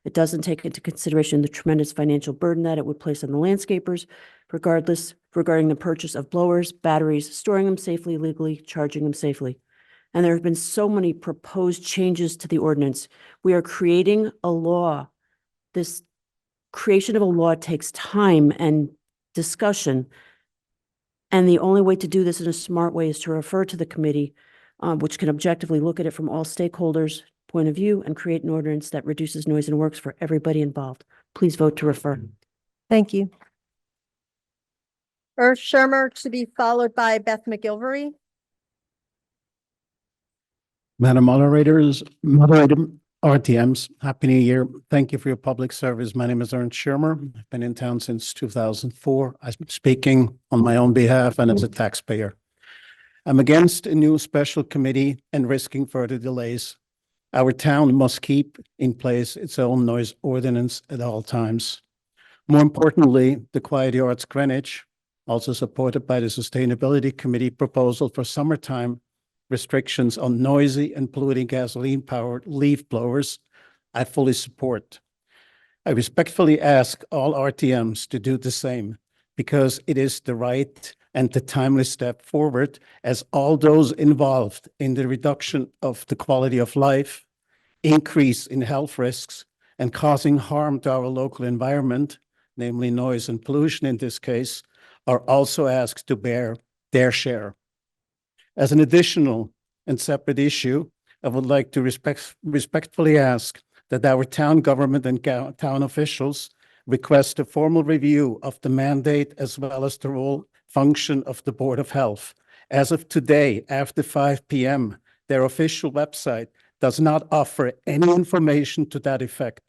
It doesn't take into consideration the tremendous financial burden that it would place on the landscapers, regarding the purchase of blowers, batteries, storing them safely, legally, charging them safely. And there have been so many proposed changes to the ordinance. We are creating a law. This creation of a law takes time and discussion. And the only way to do this in a smart way is to refer to the committee, which can objectively look at it from all stakeholders' point of view and create an ordinance that reduces noise and works for everybody involved. Please vote to refer. Thank you. Ernst Shermer to be followed by Beth McGilvery. Madam RTMs, Happy New Year. Thank you for your public service. My name is Ernst Shermer. I've been in town since 2004. I'm speaking on my own behalf and as a taxpayer. I'm against a new special committee and risking further delays. Our town must keep in place its own noise ordinance at all times. More importantly, the Quiet Yards Greenwich, also supported by the Sustainability Committee proposal for summertime restrictions on noisy and polluting gasoline-powered leaf blowers, I fully support. I respectfully ask all RTMs to do the same because it is the right and the timely step forward as all those involved in the reduction of the quality of life, increase in health risks, and causing harm to our local environment, namely noise and pollution in this case, are also asked to bear their share. As an additional and separate issue, I would like to respectfully ask that our town government and town officials request a formal review of the mandate as well as the role function of the Board of Health. As of today, after 5 p.m., their official website does not offer any information to that effect.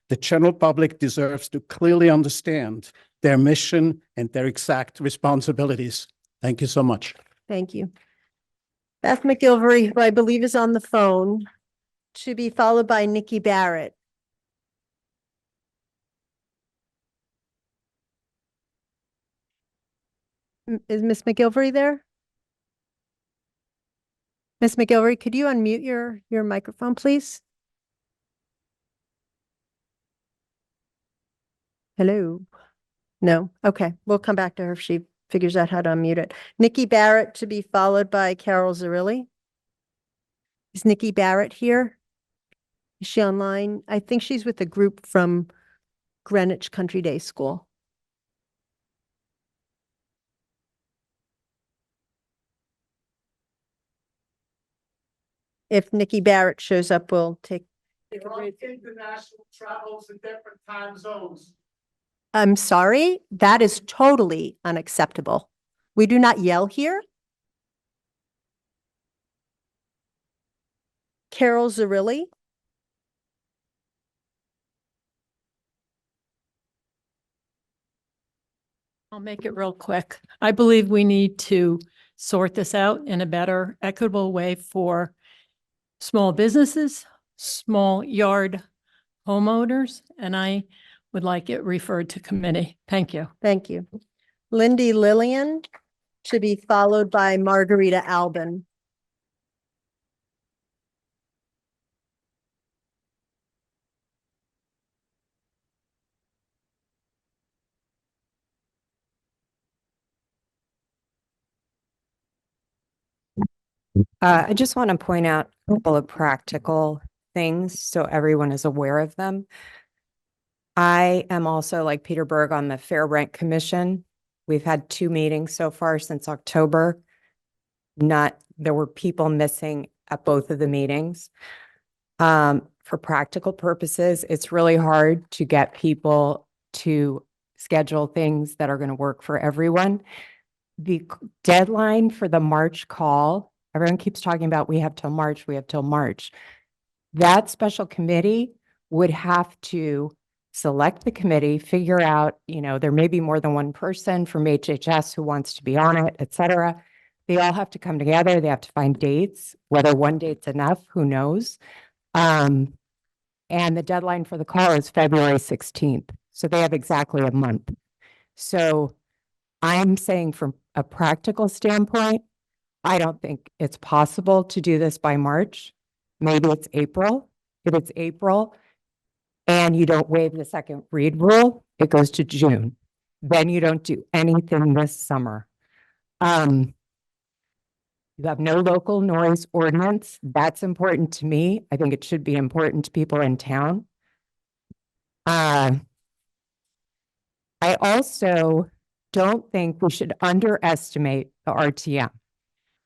The general public deserves to clearly understand their mission and their exact responsibilities. Thank you so much. Thank you. Beth McGilvery, who I believe is on the phone, to be followed by Nikki Barrett. Is Miss McGilvery there? Miss McGilvery, could you unmute your microphone, please? Hello? No? Okay, we'll come back to her if she figures out how to unmute it. Nikki Barrett to be followed by Carol Zarilli. Is Nikki Barrett here? Is she online? I think she's with a group from Greenwich Country Day School. If Nikki Barrett shows up, we'll take. International travels in different time zones. I'm sorry, that is totally unacceptable. We do not yell here. Carol Zarilli. I'll make it real quick. I believe we need to sort this out in a better, equitable way for small businesses, small yard homeowners, and I would like it referred to committee. Thank you. Thank you. Lindy Lillian should be followed by Margarita Albin. I just want to point out a couple of practical things so everyone is aware of them. I am also, like Peter Berg, on the Fair Rent Commission. We've had 2 meetings so far since October. There were people missing at both of the meetings. For practical purposes, it's really hard to get people to schedule things that are going to work for everyone. The deadline for the March call, everyone keeps talking about we have till March, we have till March. That special committee would have to select the committee, figure out, there may be more than one person from HHS who wants to be on it, et cetera. They all have to come together. They have to find dates, whether one date's enough, who knows? And the deadline for the call is February 16th. So they have exactly a month. So I'm saying from a practical standpoint, I don't think it's possible to do this by March. Maybe it's April. If it's April and you don't waive the second read rule, it goes to June. Then you don't do anything this summer. You have no local noise ordinance. That's important to me. I think it should be important to people in town. I also don't think we should underestimate the RTM.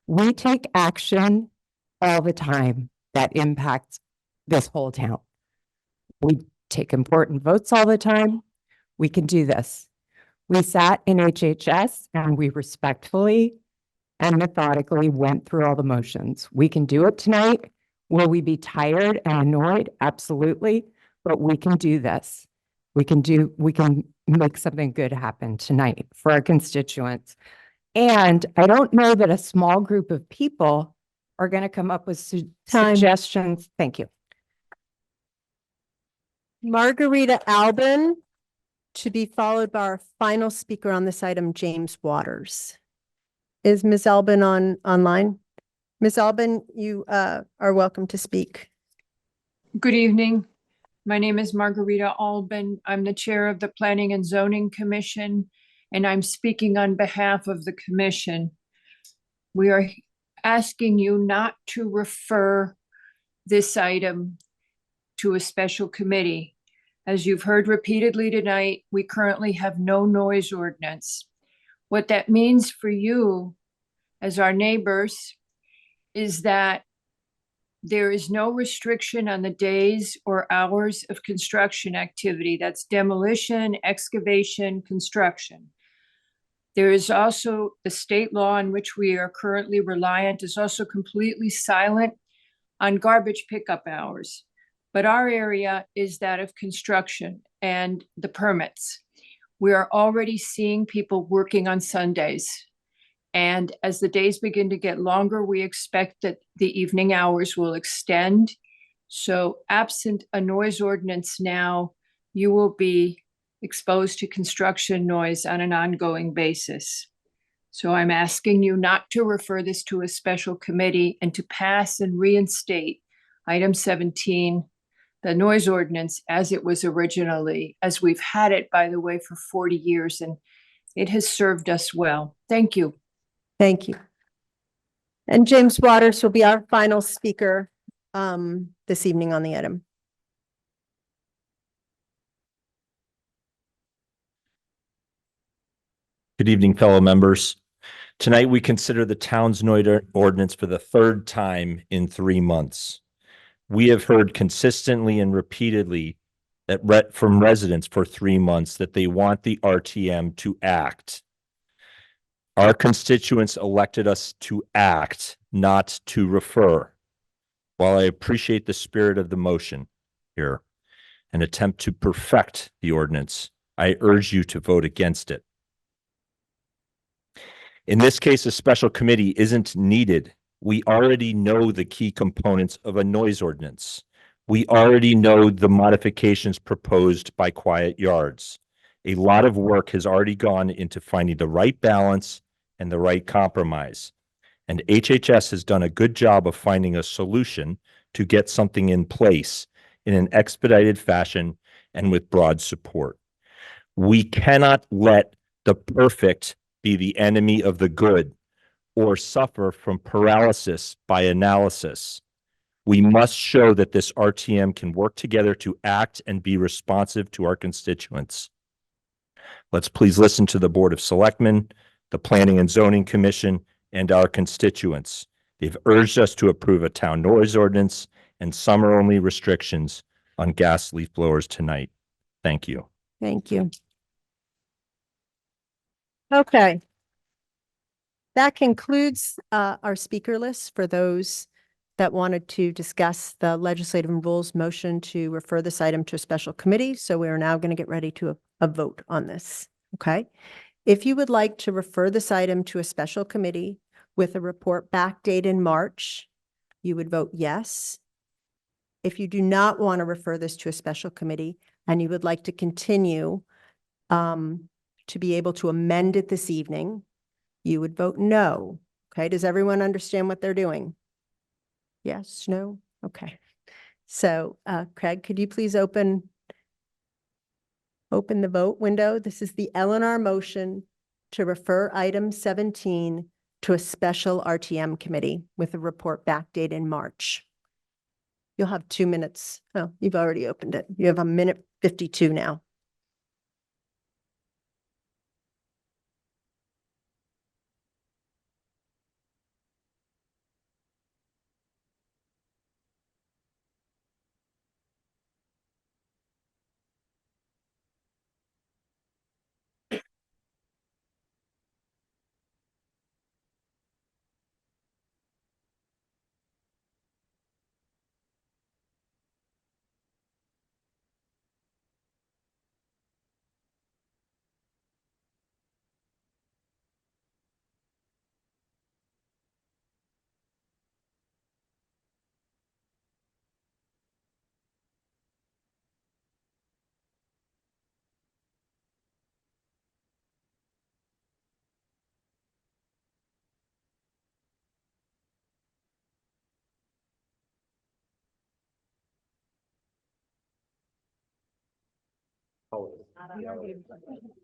We take action all the time that impacts this whole town. We take important votes all the time. We can do this. We sat in HHS and we respectfully and methodically went through all the motions. We can do it tonight. Will we be tired and annoyed? Absolutely. But we can do this. We can make something good happen tonight for our constituents. And I don't know that a small group of people are going to come up with suggestions. Thank you. Margarita Albin to be followed by our final speaker on this item, James Waters. Is Ms. Albin online? Ms. Albin, you are welcome to speak. Good evening. My name is Margarita Albin. I'm the chair of the Planning and Zoning Commission, and I'm speaking on behalf of the commission. We are asking you not to refer this item to a special committee. As you've heard repeatedly tonight, we currently have no noise ordinance. What that means for you as our neighbors is that there is no restriction on the days or hours of construction activity. That's demolition, excavation, construction. There is also the state law in which we are currently reliant is also completely silent on garbage pickup hours. But our area is that of construction and the permits. We are already seeing people working on Sundays. And as the days begin to get longer, we expect that the evening hours will extend. So absent a noise ordinance now, you will be exposed to construction noise on an ongoing basis. So I'm asking you not to refer this to a special committee and to pass and reinstate item 17, the noise ordinance as it was originally, as we've had it, by the way, for 40 years, and it has served us well. Thank you. Thank you. And James Waters will be our final speaker this evening on the item. Good evening, fellow members. Tonight, we consider the town's noise ordinance for the 3rd time in 3 months. We have heard consistently and repeatedly that from residents for 3 months that they want the RTM to act. Our constituents elected us to act, not to refer. While I appreciate the spirit of the motion here, an attempt to perfect the ordinance, I urge you to vote against it. In this case, a special committee isn't needed. We already know the key components of a noise ordinance. We already know the modifications proposed by Quiet Yards. A lot of work has already gone into finding the right balance and the right compromise. And HHS has done a good job of finding a solution to get something in place in an expedited fashion and with broad support. We cannot let the perfect be the enemy of the good or suffer from paralysis by analysis. We must show that this RTM can work together to act and be responsive to our constituents. Let's please listen to the Board of Selectmen, the Planning and Zoning Commission, and our constituents. They've urged us to approve a town noise ordinance and summer-only restrictions on gas leaf blowers tonight. Thank you. Thank you. Okay. That concludes our speaker list for those that wanted to discuss the legislative rules motion to refer this item to a special committee. So we are now going to get ready to a vote on this. Okay. If you would like to refer this item to a special committee with a report back date in March, you would vote yes. If you do not want to refer this to a special committee and you would like to continue to be able to amend it this evening, you would vote no. Okay, does everyone understand what they're doing? Yes, no? Okay. So Craig, could you please open the vote window? This is the L&R motion to refer item 17 to a special RTM committee with a report back date in March. You'll have 2 minutes. Oh, you've already opened it. You have 1:52 now.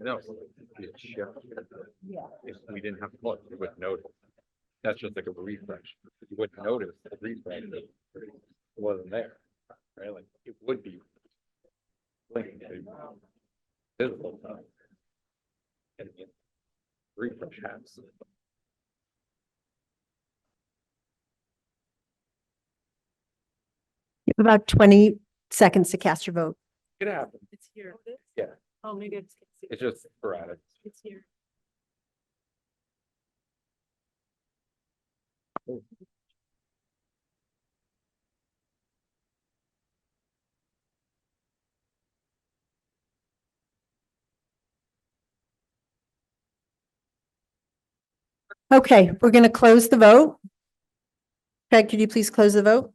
No, if we didn't have to call it, you wouldn't notice. That's just like a refresh. You wouldn't notice the refresh wasn't there, right? Like it would be blinking to visible time. And refresh happens. You have about 20 seconds to cast your vote. It happens. It's here. Yeah, Oh, maybe it's. it's just sporadic. It's here. Okay, we're going to close the vote. Craig, could you please close the vote?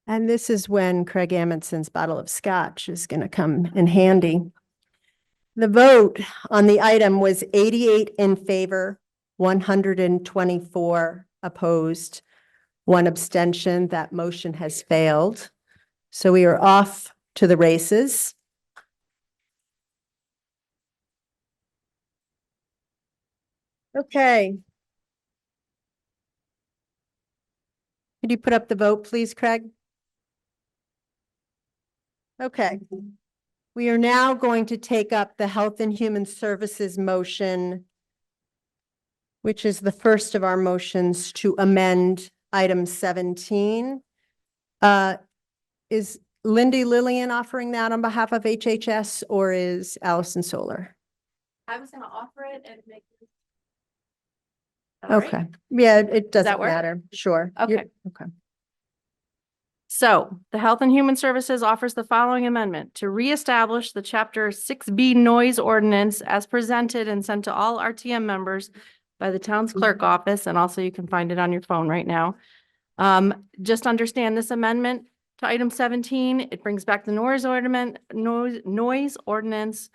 And this is when Craig Amundsen's bottle of scotch is going to come in handy. The vote on the item was 88 in favor, 124 opposed, 1 abstention. That motion has failed. So we are off to the races. Okay. Could you put up the vote, please, Craig? Okay. We are now going to take up the Health and Human Services motion, which is the first of our motions to amend item 17. Lindy Lillian offering that on behalf of HHS, or is Allison Solar? I was gonna offer it and make. All right. Okay, yeah, it doesn't work? matter. Sure. You're- Okay. Okay. So the Health and Human Services offers the following amendment to reestablish the Chapter 6B noise ordinance as presented and sent to all RTM members by the town's clerk office, and also you can find it on your phone right now. Just understand this amendment to item 17, it brings back the noise ordinance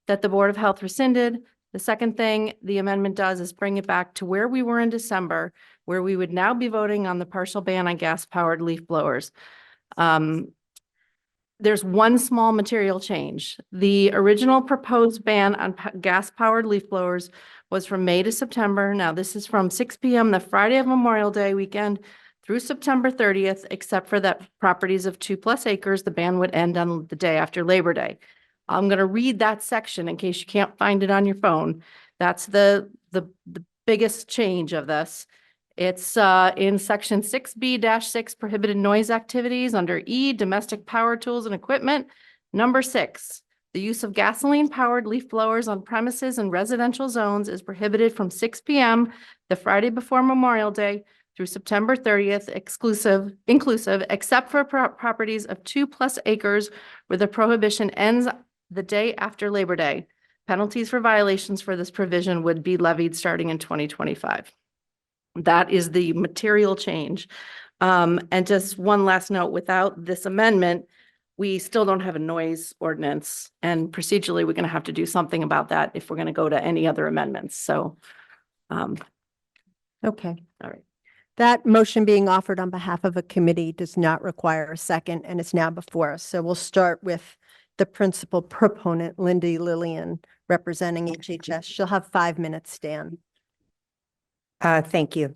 that the Board of Health rescinded. The second thing the amendment does is bring it back to where we were in December, where we would now be voting on the partial ban on gas-powered leaf blowers. There's one small material change. The original proposed ban on gas-powered leaf blowers was from May to September. Now, this is from 6 p.m. the Friday of Memorial Day weekend through September 30th, except for that properties of 2+ acres, the ban would end on the day after Labor Day. I'm going to read that section in case you can't find it on your phone. That's the biggest change of this. It's in section 6B-6 prohibited noise activities under E, domestic power tools and equipment. Number 6, the use of gasoline powered leaf blowers on premises in residential zones is prohibited from 6 p.m. the Friday before Memorial Day through September 30th, inclusive, except for properties of 2+ acres where the prohibition ends the day after Labor Day. Penalties for violations for this provision would be levied starting in 2025. That is the material change. And just one last note, without this amendment, we still don't have a noise ordinance. And procedurally, we're going to have to do something about that if we're going to go to any other amendments. So, Okay. all right. That motion being offered on behalf of a committee does not require a second, and it's now before us. So we'll start with the principal proponent, Lindy Lillian, representing HHS. She'll have 5 minutes, Dan. Thank you.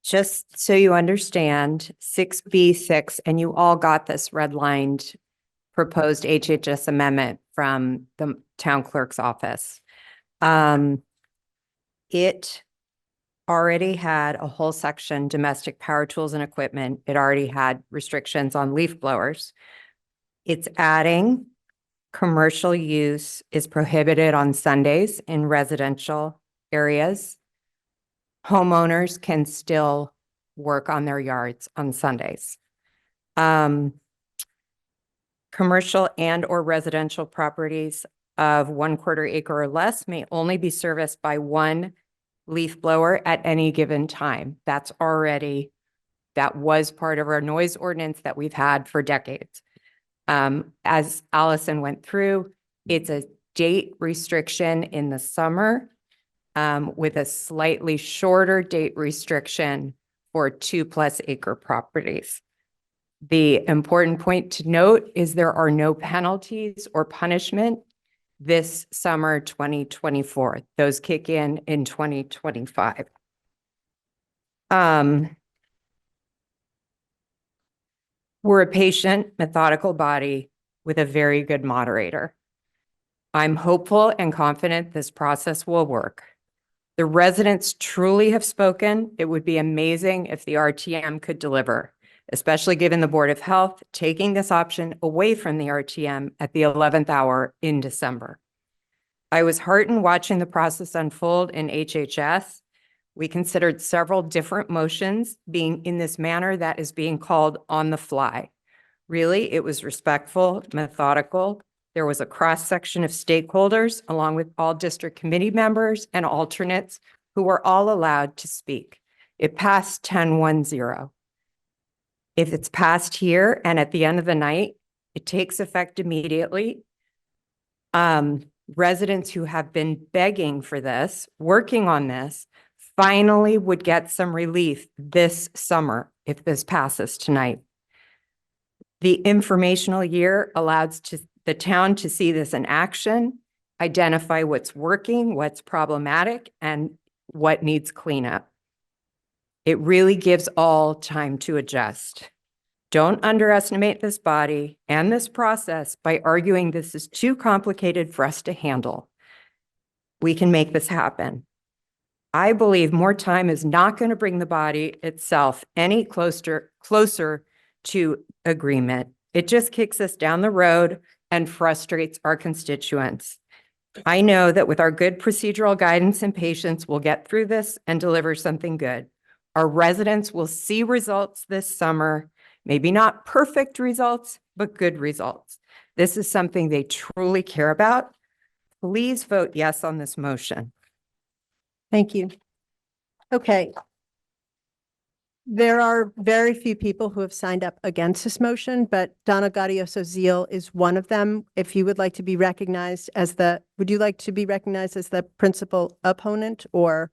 Just so you understand, 6B6, and you all got this redlined proposed HHS amendment from the town clerk's office. It already had a whole section, domestic power tools and equipment. It already had restrictions on leaf blowers. It's adding commercial use is prohibited on Sundays in residential areas. Homeowners can still work on their yards on Sundays. Commercial and or residential properties of 1/4 acre or less may only be serviced by one leaf blower at any given time. That was part of our noise ordinance that we've had for decades. As Allison went through, it's a date restriction in the summer with a slightly shorter date restriction for 2+ acre properties. The important point to note is there are no penalties or punishment this summer 2024. Those kick in 2025. We're a patient, methodical body with a very good moderator. I'm hopeful and confident this process will work. The residents truly have spoken. It would be amazing if the RTM could deliver, especially given the Board of Health taking this option away from the RTM at the 11th hour in December. I was heartened watching the process unfold in HHS. We considered several different motions being in this manner that is being called on the fly. Really, it was respectful, methodical. There was a cross-section of stakeholders along with all district committee members and alternates who were all allowed to speak. It passed 10-1-0. If it's passed here and at the end of the night, it takes effect immediately. Residents who have been begging for this, working on this, finally would get some relief this summer if this passes tonight. The informational year allows the town to see this in action, identify what's working, what's problematic, and what needs cleanup. It really gives all time to adjust. Don't underestimate this body and this process by arguing this is too complicated for us to handle. We can make this happen. I believe more time is not going to bring the body itself any closer to agreement. It just kicks us down the road and frustrates our constituents. I know that with our good procedural guidance and patience, we'll get through this and deliver something good. Our residents will see results this summer, maybe not perfect results, but good results. This is something they truly care about. Please vote yes on this motion. Thank you. Okay. There are very few people who have signed up against this motion, but Donna Gaudioso Zeal is one of them. If you would like to be recognized as would you like to be recognized as the principal opponent or?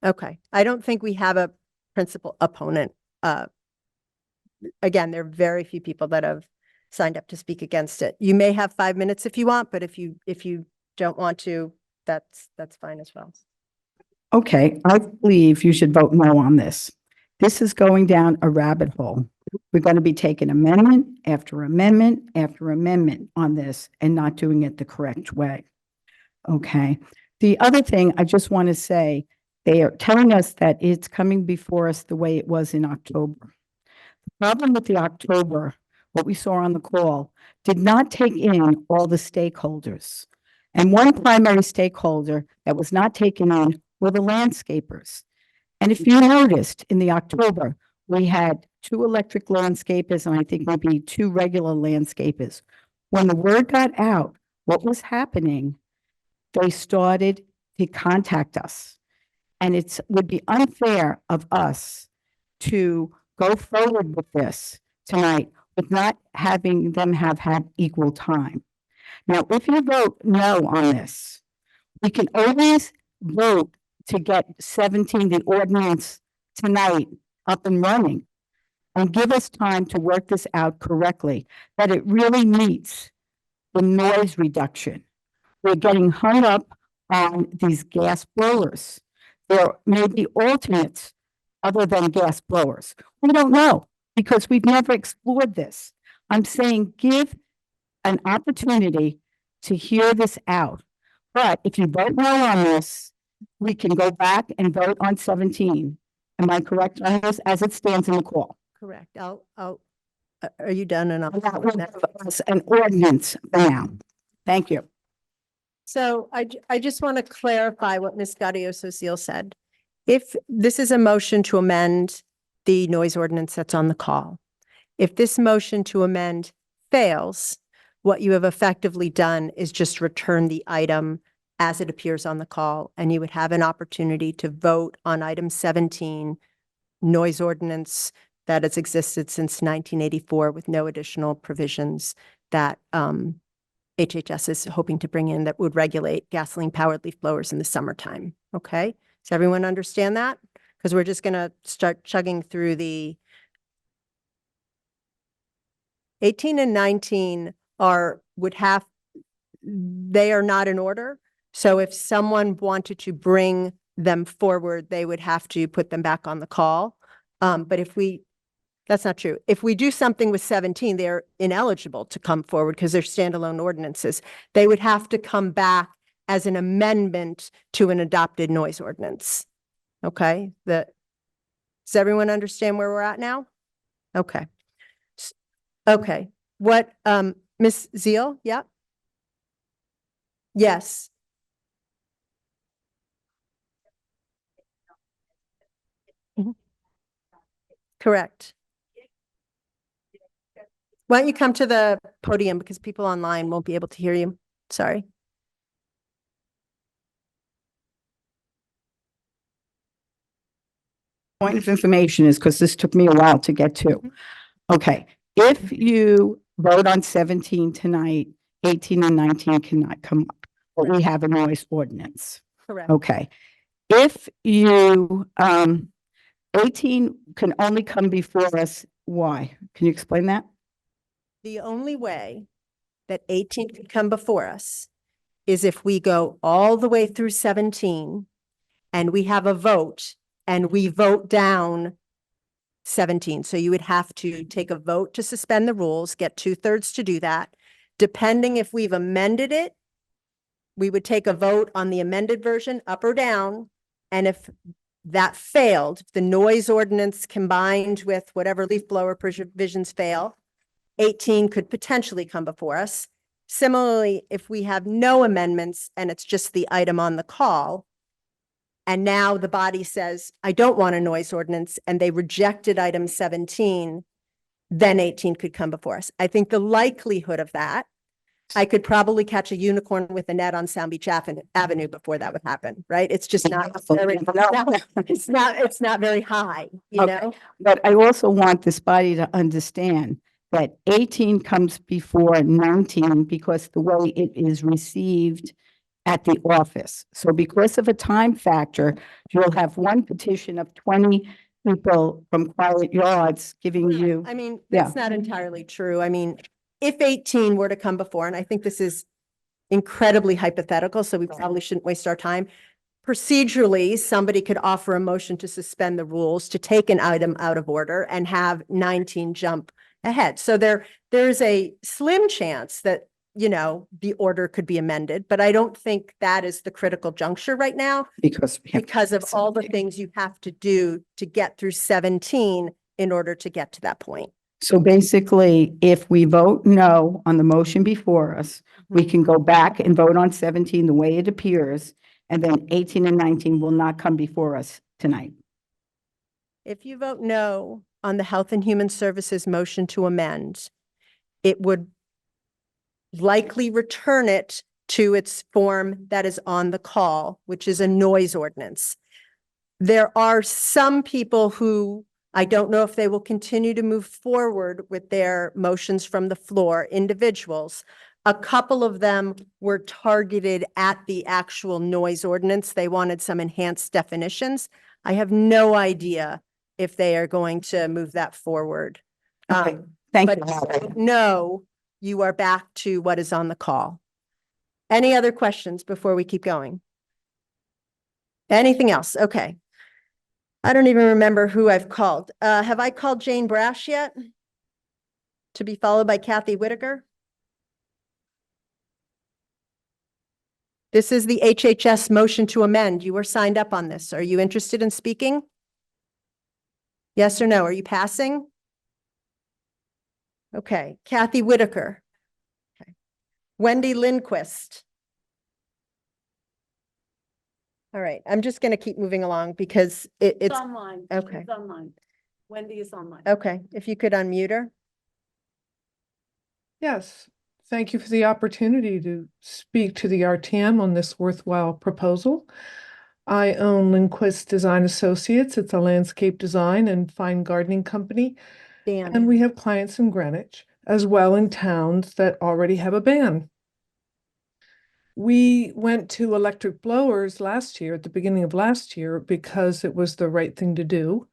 Okay, I don't think we have a principal opponent. Again, there are very few people that have signed up to speak against it. You may have 5 minutes if you want, but if you don't want to, that's fine as well. Okay, I believe you should vote no on this. This is going down a rabbit hole. We're going to be taking amendment after amendment after amendment on this and not doing it the correct way. Okay. The other thing I just want to say, they are telling us that it's coming before us the way it was in October. The problem with the October, what we saw on the call, did not take in all the stakeholders. And one primary stakeholder that was not taken in were the landscapers. And if you noticed in the October, we had 2 electric landscapers and I think maybe 2 regular landscapers. When the word got out, what was happening, they started to contact us. And it would be unfair of us to go forward with this tonight with not having them have had equal time. Now, if you vote no on this, we can always vote to get 17, the ordinance tonight, up and running and give us time to work this out correctly, that it really meets the noise reduction. We're getting hung up on these gas blowers. There may be alternates other than gas blowers. We don't know because we've never explored this. I'm saying give an opportunity to hear this out. But if you vote no on this, we can go back and vote on 17. Am I correct on this as it stands in the call? Correct. Are you done? And That will give us an ordinance now. Thank you. So I just want to clarify what Ms. Gaudioso Zeal said. If this is a motion to amend the noise ordinance that's on the call, if this motion to amend fails, what you have effectively done is just return the item as it appears on the call, and you would have an opportunity to vote on item 17, noise ordinance that has existed since 1984 with no additional provisions that HHS is hoping to bring in that would regulate gasoline-powered leaf blowers in the summertime. Okay? Does everyone understand that? Because we're just going to start chugging through the 18 and 19 they are not in order. So if someone wanted to bring them forward, they would have to put them back on the call. But that's not true. If we do something with 17, they're ineligible to come forward because they're standalone ordinances. They would have to come back as an amendment to an adopted noise ordinance. Okay? Does everyone understand where we're at now? Okay. Okay. What, Ms. Zeal? Yeah? Yes. Mhm. Correct. Why don't you come to the podium because people online won't be able to hear you. Sorry. Point of information is because this took me a while to get to. Okay, if you vote on 17 tonight, 18 and 19 cannot come up, but we have a noise ordinance. Correct. Okay, if you, 18 can only come before us, why? Can you explain that? The only way that 18 could come before us is if we go all the way through 17 and we have a vote and we vote down 17. So you would have to take a vote to suspend the rules, get 2/3 to do that. Depending if we've amended it, we would take a vote on the amended version, up or down. And if that failed, the noise ordinance combined with whatever leaf blower provisions fail, 18 could potentially come before us. Similarly, if we have no amendments and it's just the item on the call, and now the body says, I don't want a noise ordinance, and they rejected item 17, then 18 could come before us. I think the likelihood of that, I could probably catch a unicorn with a net on Sound Beach Avenue before that would happen, right? It's just not, it's not very high, you Okay. know? But I also want this body to understand that 18 comes before 19 because the way it is received at the office. So because of a time factor, you'll have one petition of 20 people from Quiet Yards giving you. I mean, Yeah. that's not entirely true. I mean, if 18 were to come before, and I think this is incredibly hypothetical, so we probably shouldn't waste our time. Procedurally, somebody could offer a motion to suspend the rules, to take an item out of order and have 19 jump ahead. So there's a slim chance that, you know, the order could be amended, but I don't think that is the critical juncture right now Because we have because of all the things you have to do to get through 17 in order to get to that point. So basically, if we vote no on the motion before us, we can go back and vote on 17 the way it appears, and then 18 and 19 will not come before us tonight. If you vote no on the Health and Human Services motion to amend, it would likely return it to its form that is on the call, which is a noise ordinance. There are some people who, I don't know if they will continue to move forward with their motions from the floor, individuals. A couple of them were targeted at the actual noise ordinance. They wanted some enhanced definitions. I have no idea if they are going to move that forward. Okay, thank But you. no, you are back to what is on the call. Any other questions before we keep going? Anything else? Okay. I don't even remember who I've called. Have I called Jane Brash yet? To be followed by Kathy Whitaker? This is the HHS motion to amend. You were signed up on this. Are you interested in speaking? Yes or no? Are you passing? Okay, Kathy Whitaker. Okay. Wendy Lindquist. All right, I'm just going to keep moving along because it's online. okay. It's online. Wendy is online. Okay, if you could unmute her. Yes, thank you for the opportunity to speak to the RTM on this worthwhile proposal. I own Lindquist Design Associates. It's a landscape design and fine gardening company. And we have clients in Greenwich, as well in towns that already have a ban. We went to electric blowers last year, at the beginning of last year, because it was the right thing to do.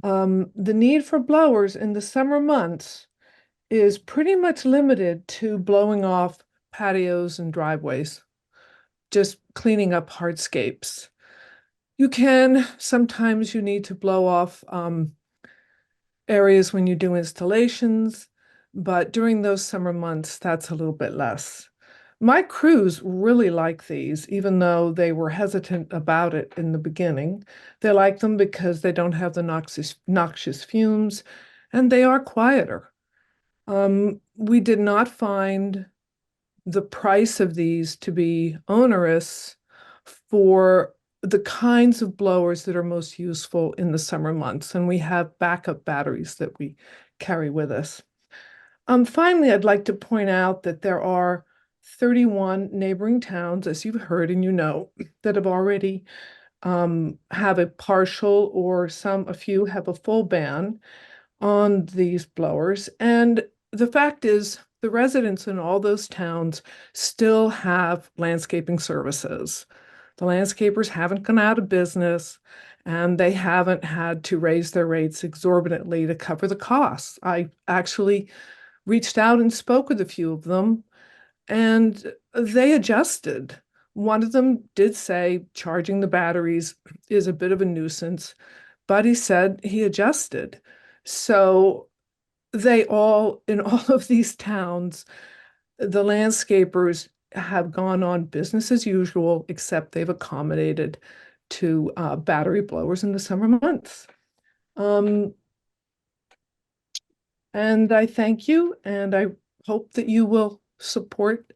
The need for blowers in the summer months is pretty much limited to blowing off patios and driveways, just cleaning up hardscapes. Sometimes you need to blow off areas when you do installations, but during those summer months, that's a little bit less. My crews really like these, even though they were hesitant about it in the beginning. They like them because they don't have the noxious fumes, and they are quieter. We did not find the price of these to be onerous for the kinds of blowers that are most useful in the summer months, and we have backup batteries that we carry with us. Finally, I'd like to point out that there are 31 neighboring towns, as you've heard and you know, that have already have a partial or a few have a full ban on these blowers. And the fact is, the residents in all those towns still have landscaping services. The landscapers haven't gone out of business, and they haven't had to raise their rates exorbitantly to cover the costs. I actually reached out and spoke with a few of them, and they adjusted. One of them did say charging the batteries is a bit of a nuisance, but he said he adjusted. So in all of these towns, the landscapers have gone on business as usual, except they've accommodated to battery blowers in the summer months. And I thank you, and I hope that you will support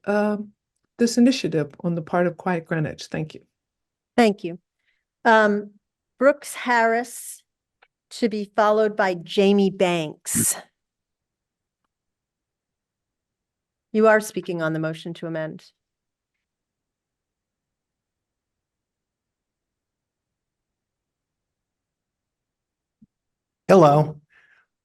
this initiative on the part of Quiet Greenwich. Thank you. Thank you. Brooks Harris to be followed by Jamie Banks. You are speaking on the motion to amend. Hello.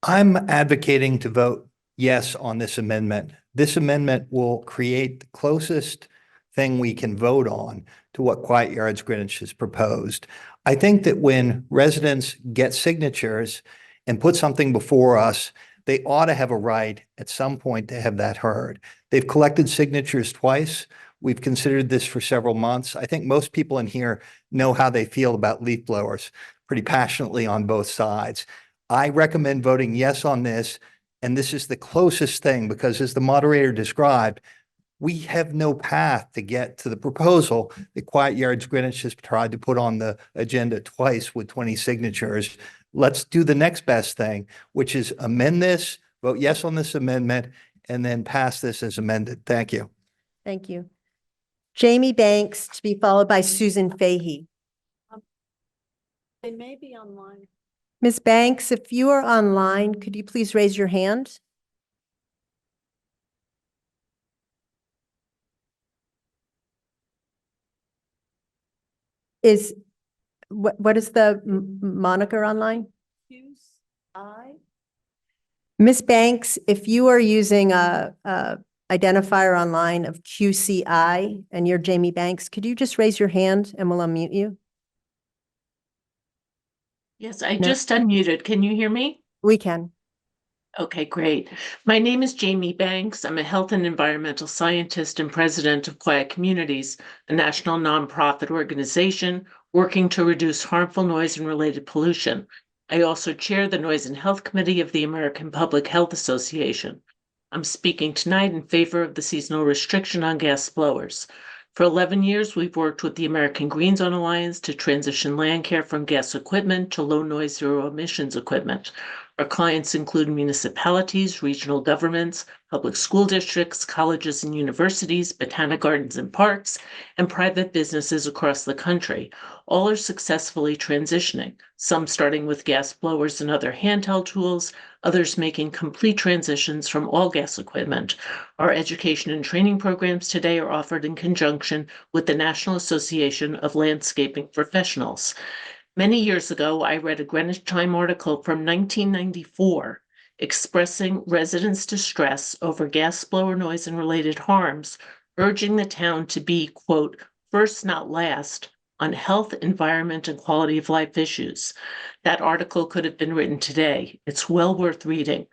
I'm advocating to vote yes on this amendment. This amendment will create the closest thing we can vote on to what Quiet Yards Greenwich has proposed. I think that when residents get signatures and put something before us, they ought to have a right at some point to have that heard. They've collected signatures twice. We've considered this for several months. I think most people in here know how they feel about leaf blowers pretty passionately on both sides. I recommend voting yes on this, and this is the closest thing because as the moderator described, we have no path to get to the proposal that Quiet Yards Greenwich has tried to put on the agenda twice with 20 signatures. Let's do the next best thing, which is amend this, vote yes on this amendment, and then pass this as amended. Thank you. Thank you. Jamie Banks to be followed by Susan Fahey. They may be online. Ms. Banks, if you are online, could you please raise your hand? What is the moniker online? Ms. Banks, if you are using a identifier online of QCI and you're Jamie Banks, could you just raise your hand and we'll unmute you? Yes, I No. just unmuted. Can you hear me? We can. Okay, great. My name is Jamie Banks. I'm a health and environmental scientist and president of Quiet Communities, a national nonprofit organization working to reduce harmful noise and related pollution. I also chair the Noise and Health Committee of the American Public Health Association. I'm speaking tonight in favor of the seasonal restriction on gas blowers. For 11 years, we've worked with the American Green Zone Alliance to transition land care from gas equipment to low noise, zero emissions equipment. Our clients include municipalities, regional governments, public school districts, colleges and universities, botanic gardens and parks, and private businesses across the country. All are successfully transitioning, some starting with gas blowers and other handheld tools, others making complete transitions from all gas equipment. Our education and training programs today are offered in conjunction with the National Association of Landscaping Professionals. Many years ago, I read a Greenwich Time article from 1994 expressing residents' distress over gas blower noise and related harms, urging the town to be, quote, first not last on health, environment, and quality of life issues. That article could have been written today. It's well worth reading.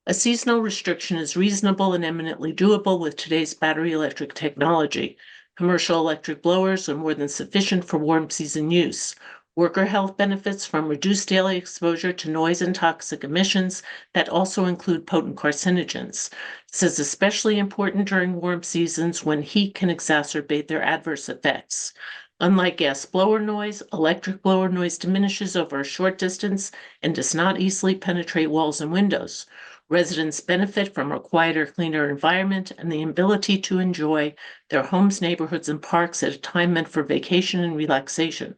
A seasonal restriction is reasonable and eminently doable with today's battery electric technology. Commercial electric blowers are more than sufficient for warm season use. Worker health benefits from reduced daily exposure to noise and toxic emissions that also include potent carcinogens. This is especially important during warm seasons when heat can exacerbate their adverse effects. Unlike gas blower noise, electric blower noise diminishes over a short distance and does not easily penetrate walls and windows. Residents benefit from a quieter, cleaner environment and the ability to enjoy their homes, neighborhoods, and parks at a time meant for vacation and relaxation.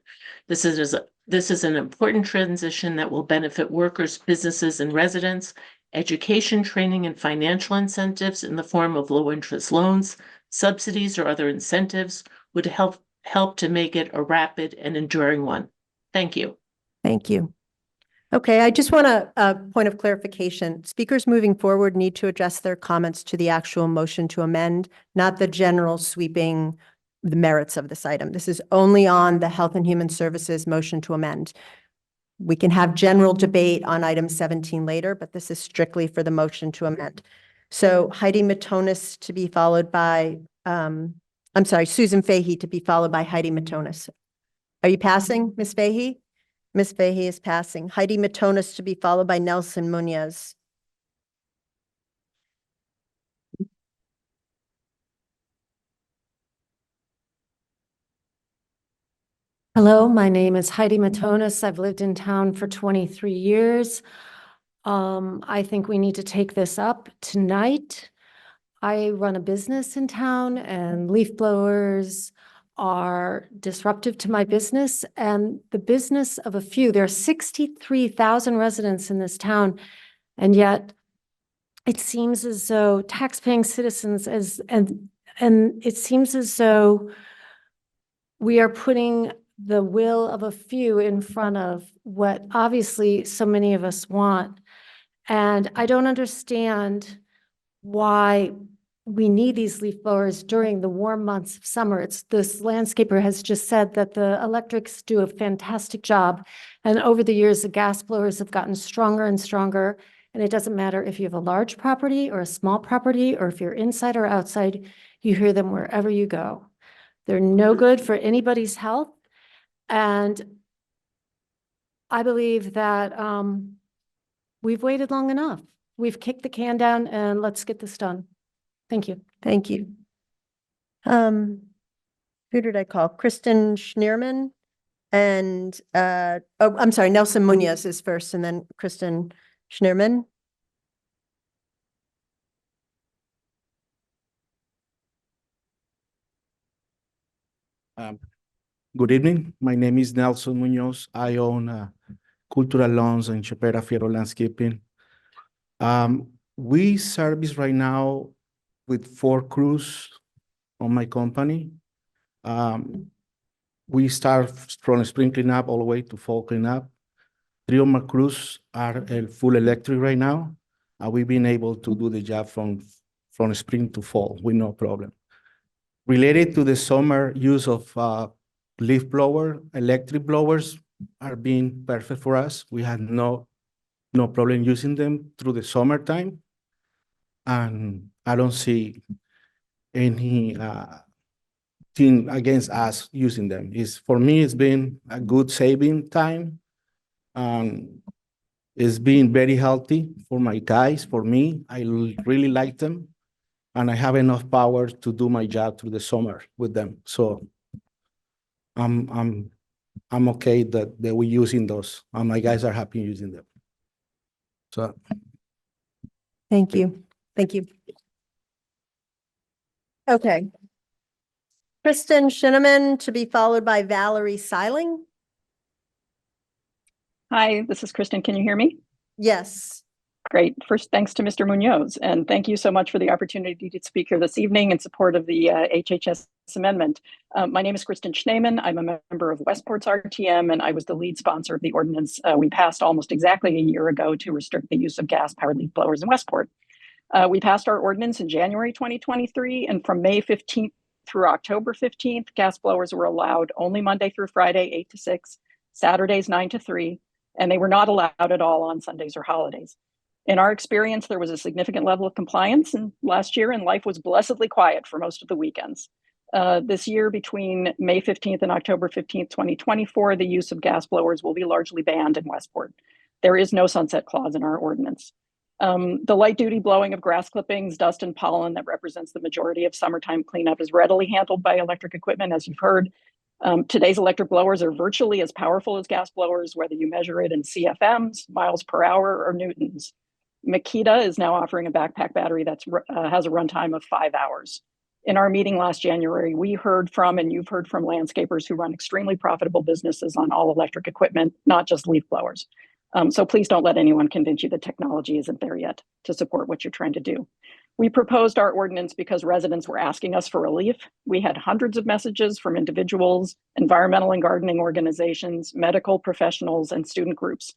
This is an important transition that will benefit workers, businesses, and residents. Education, training, and financial incentives in the form of low-interest loans, subsidies, or other incentives would help to make it a rapid and enduring one. Thank you. Thank you. Okay, I just want a point of clarification. Speakers moving forward need to address their comments to the actual motion to amend, not the general sweeping the merits of this item. This is only on the Health and Human Services motion to amend. We can have general debate on item 17 later, but this is strictly for the motion to amend. So Heidi Matonis to be followed by, Susan Fahey to be followed by Heidi Matonis. Are you passing, Ms. Fahey? Ms. Fahey is passing. Heidi Matonis to be followed by Nelson Munoz. Hello, my name is Heidi Matonis. I've lived in town for 23 years. I think we need to take this up tonight. I run a business in town and leaf blowers are disruptive to my business and the business of a few. There are 63,000 residents in this town, and yet it seems as though taxpaying citizens and it seems as though we are putting the will of a few in front of what obviously so many of us want. And I don't understand why we need these leaf blowers during the warm months of summer. This landscaper has just said that the electrics do a fantastic job. And over the years, the gas blowers have gotten stronger and stronger. And it doesn't matter if you have a large property or a small property, or if you're inside or outside, you hear them wherever you go. They're no good for anybody's health. And I believe that we've waited long enough. We've kicked the can down and let's get this done. Thank you. Thank you. Who did I call? Kristen Schneerman and, oh, I'm sorry, Nelson Munoz is first and then Kristen Schneerman. Good evening. My name is Nelson Munoz. I own Cultural Lawns and Chapera Fierro Landscaping. We service right now with 4 crews on my company. We start from spring cleanup all the way to fall cleanup. 3 of my crews are full electric right now. We've been able to do the job from spring to fall with no problem. Related to the summer use of leaf blower, electric blowers are being perfect for us. We had no problem using them through the summertime. And I don't see any thing against us using them. For me, it's been a good saving time. It's been very healthy for my guys, for me. I really like them. And I have enough power to do my job through the summer with them. So I'm okay that we're using those. And my guys are happy using them. So Thank you. Thank you. Okay. Kristen Schneerman to be followed by Valerie Seiling. Hi, this is Kristen. Can you hear me? Yes. Great. First, thanks to Mr. Munoz, and thank you so much for the opportunity to speak here this evening in support of the HHS amendment. My name is Kristen Schneeman. I'm a member of Westport's RTM, and I was the lead sponsor of the ordinance we passed almost exactly a year ago to restrict the use of gas-powered leaf blowers in Westport. We passed our ordinance in January 2023, and from May 15th through October 15th, gas blowers were allowed only Monday through Friday, 8 to 6, Saturdays, 9 to 3, and they were not allowed at all on Sundays or holidays. In our experience, there was a significant level of compliance last year, and life was blessedly quiet for most of the weekends. This year, between May 15th and October 15th, 2024, the use of gas blowers will be largely banned in Westport. There is no sunset clause in our ordinance. The light-duty blowing of grass clippings, dust, and pollen that represents the majority of summertime cleanup is readily handled by electric equipment, as you've heard. Today's electric blowers are virtually as powerful as gas blowers, whether you measure it in CFMs, miles per hour, or newtons. Makita is now offering a backpack battery that has a runtime of 5 hours. In our meeting last January, we heard from, and you've heard from, landscapers who run extremely profitable businesses on all electric equipment, not just leaf blowers. So please don't let anyone convince you that technology isn't there yet to support what you're trying to do. We proposed our ordinance because residents were asking us for relief. We had hundreds of messages from individuals, environmental and gardening organizations, medical professionals, and student groups.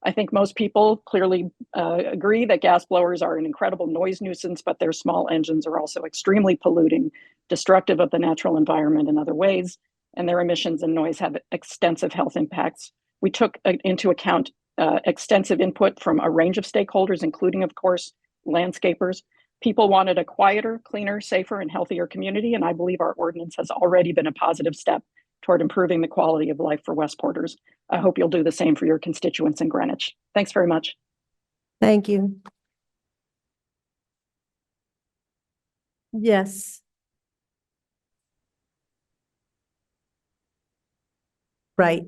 I think most people clearly agree that gas blowers are an incredible noise nuisance, but their small engines are also extremely polluting, destructive of the natural environment in other ways, and their emissions and noise have extensive health impacts. We took into account extensive input from a range of stakeholders, including, of course, landscapers. People wanted a quieter, cleaner, safer, and healthier community, and I believe our ordinance has already been a positive step toward improving the quality of life for Westporters. I hope you'll do the same for your constituents in Greenwich. Thanks very much. Thank you. Yes. Right.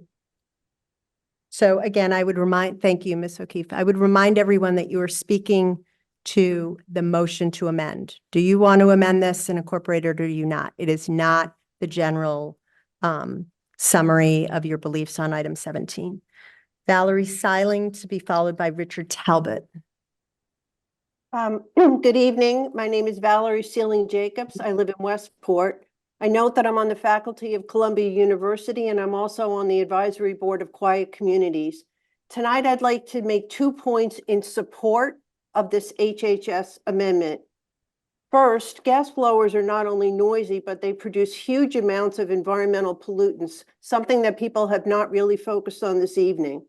So again, I would thank you, Ms. O'Keefe. I would remind everyone that you are speaking to the motion to amend. Do you want to amend this and incorporate it, or do you not? It is not the general summary of your beliefs on item 17. Valerie Seiling, to be followed by Richard Talbot. Good evening. My name is Valerie Sealing Jacobs. I live in Westport. I note that I'm on the faculty of Columbia University, and I'm also on the advisory board of Quiet Communities. Tonight, I'd like to make 2 points in support of this HHS amendment. First, gas blowers are not only noisy, but they produce huge amounts of environmental pollutants, something that people have not really focused on this evening.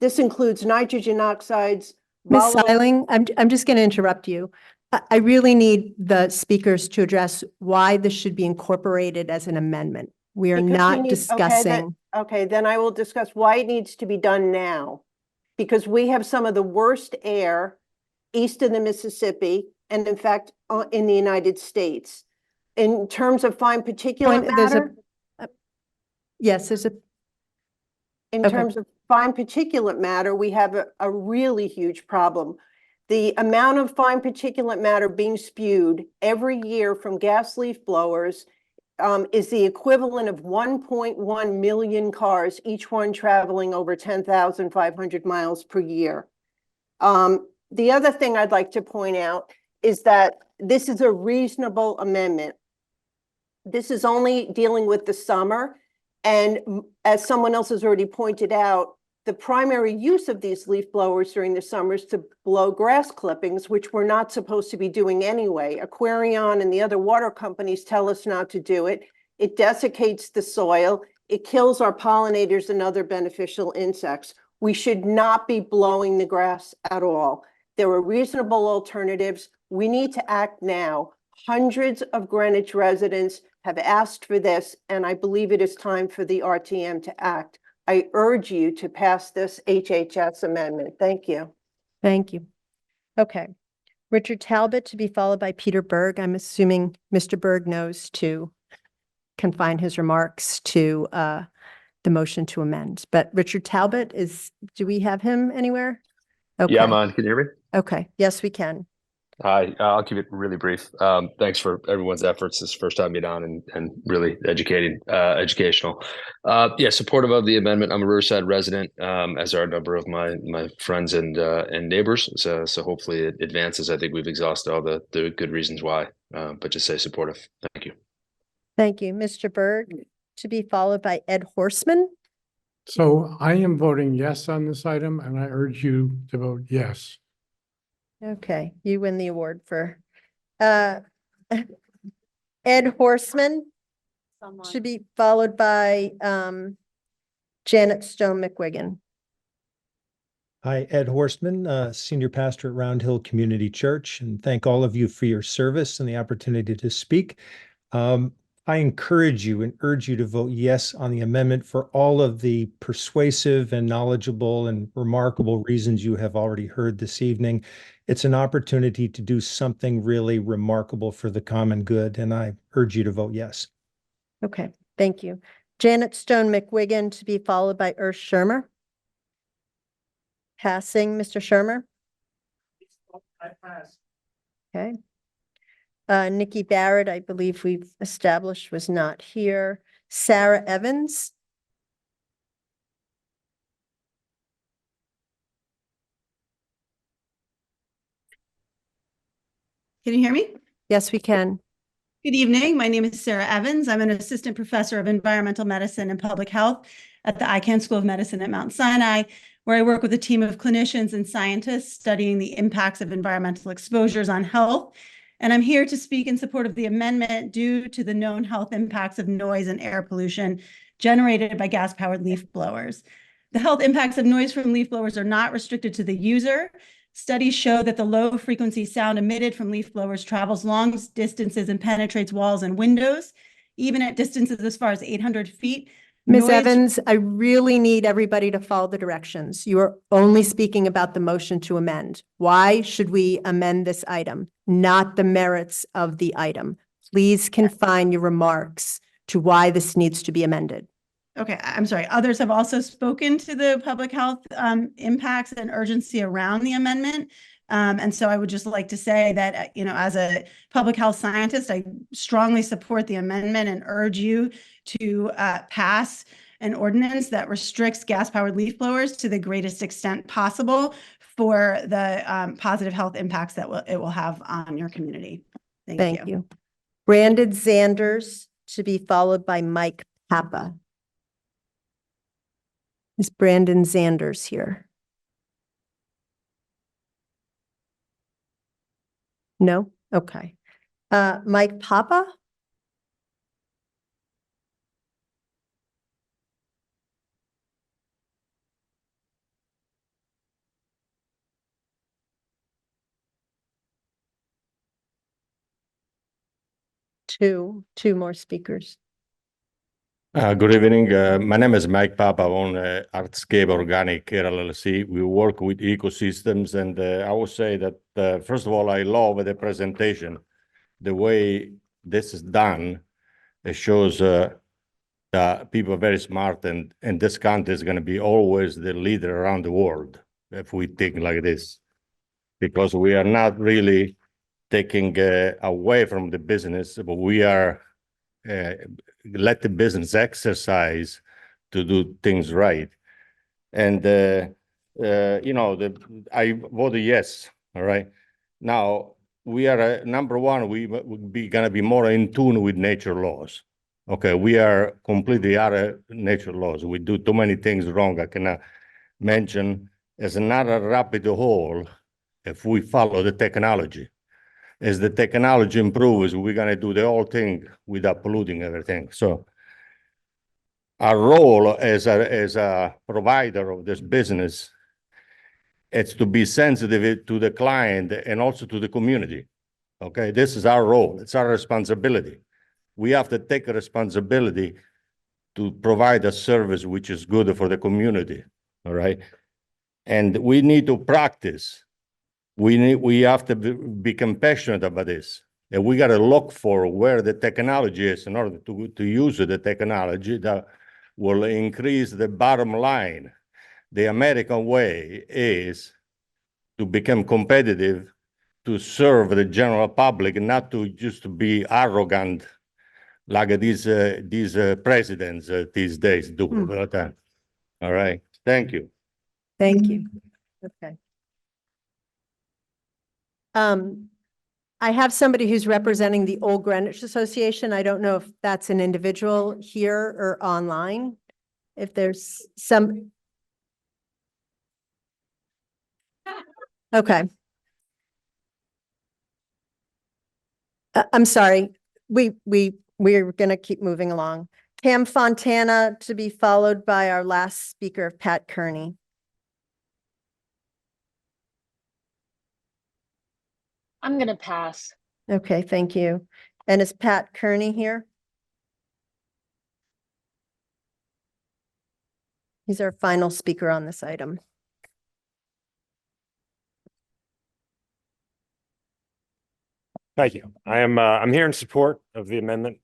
This includes nitrogen oxides. Ms. Seiling, I'm just going to interrupt you. I really need the speakers to address why this should be incorporated as an amendment. We are not discussing. Okay, then I will discuss why it needs to be done now. Because we have some of the worst air east of the Mississippi, and in fact, in the United States. In terms of fine particulate matter. Yes, there's a. In terms of fine particulate matter, we have a really huge problem. The amount of fine particulate matter being spewed every year from gas leaf blowers is the equivalent of 1.1 million cars, each one traveling over 10,500 miles per year. The other thing I'd like to point out is that this is a reasonable amendment. This is only dealing with the summer. And as someone else has already pointed out, the primary use of these leaf blowers during the summer is to blow grass clippings, which we're not supposed to be doing anyway. Aquarion and the other water companies tell us not to do it. It desiccates the soil. It kills our pollinators and other beneficial insects. We should not be blowing the grass at all. There are reasonable alternatives. We need to act now. Hundreds of Greenwich residents have asked for this, and I believe it is time for the RTM to act. I urge you to pass this HHS amendment. Thank you. Thank you. Okay. Richard Talbot, to be followed by Peter Berg. I'm assuming Mr. Berg knows to confine his remarks to the motion to amend. But Richard Talbot do we have him anywhere? Okay. Yeah, I'm on. Can you hear me? Okay. Yes, we can. Hi, I'll keep it really brief. Thanks for everyone's efforts. This is the first time being on and really educational. Yeah, supportive of the amendment. I'm a Riverside resident, as are a number of my friends and neighbors. So hopefully it advances. I think we've exhausted all the good reasons why, but just say supportive. Thank you. Thank you. Mr. Berg, to be followed by Ed Horstman. So I am voting yes on this item, and I urge you to vote yes. Okay, you win the award for Ed Horstman, to be followed by Janet Stone McWigan. Hi, Ed Horstman, Senior Pastor at Round Hill Community Church, and thank all of you for your service and the opportunity to speak. I encourage you and urge you to vote yes on the amendment for all of the persuasive and knowledgeable and remarkable reasons you have already heard this evening. It's an opportunity to do something really remarkable for the common good, and I urge you to vote yes. Okay, thank you. Janet Stone McWigan, to be followed by Urs Schermer. Passing, Mr. Schermer. I pass. Okay. Nikki Barrett, I believe we've established, was not here. Sarah Evans. Can you hear me? Yes, we can. Good evening. My name is Sarah Evans. I'm an assistant professor of environmental medicine and public health at the Icahn School of Medicine at Mount Sinai, where I work with a team of clinicians and scientists studying the impacts of environmental exposures on health. And I'm here to speak in support of the amendment due to the known health impacts of noise and air pollution generated by gas-powered leaf blowers. The health impacts of noise from leaf blowers are not restricted to the user. Studies show that the low-frequency sound emitted from leaf blowers travels long distances and penetrates walls and windows, even at distances as far as 800 feet. Ms. Evans, I really need everybody to follow the directions. You are only speaking about the motion to amend. Why should we amend this item, not the merits of the item? Please confine your remarks to why this needs to be amended. Okay, I'm sorry. Others have also spoken to the public health impacts and urgency around the amendment. And so I would just like to say that, as a public health scientist, I strongly support the amendment and urge you to pass an ordinance that restricts gas-powered leaf blowers to the greatest extent possible for the positive health impacts that it will have on your community. Thank you. Brandon Zanders to be followed by Mike Papa. Is Brandon Zanders here? No? Okay. Mike Papa? Two more speakers. Good evening. My name is Mike Papa. I own Artscape Organic Care LLC. We work with ecosystems, and I will say that first of all, I love the presentation. The way this is done, it shows that people are very smart, and this country is going to be always the leader around the world if we think like this, because we are not really taking away from the business, but we are let the business exercise to do things right. And I voted yes. All right. Now we are number one. We would be gonna be more in tune with nature laws. Okay, we are completely out of nature laws. We do too many things wrong. I cannot mention as another rabbit hole if we follow the technology. As the technology improves, we're going to do the whole thing without polluting everything. So our role as a provider of this business, it's to be sensitive to the client and also to the community. Okay, this is our role. It's our responsibility. We have to take a responsibility to provide a service which is good for the community. All right. And we need to practice. We have to be compassionate about this. And we got to look for where the technology is in order to use the technology that will increase the bottom line. The American way is to become competitive, to serve the general public, not to just be arrogant like these presidents these days do. All right. Thank you. Thank you. Okay. I have somebody who's representing the Old Greenwich Association. I don't know if that's an individual here or online. If there's some. Okay. I'm sorry. We're going to keep moving along. Pam Fontana to be followed by our last speaker, Pat Kearney. I'm going to pass. Okay, thank you. And is Pat Kearney here? He's our final speaker on this item. Thank you. I'm here in support of the amendment.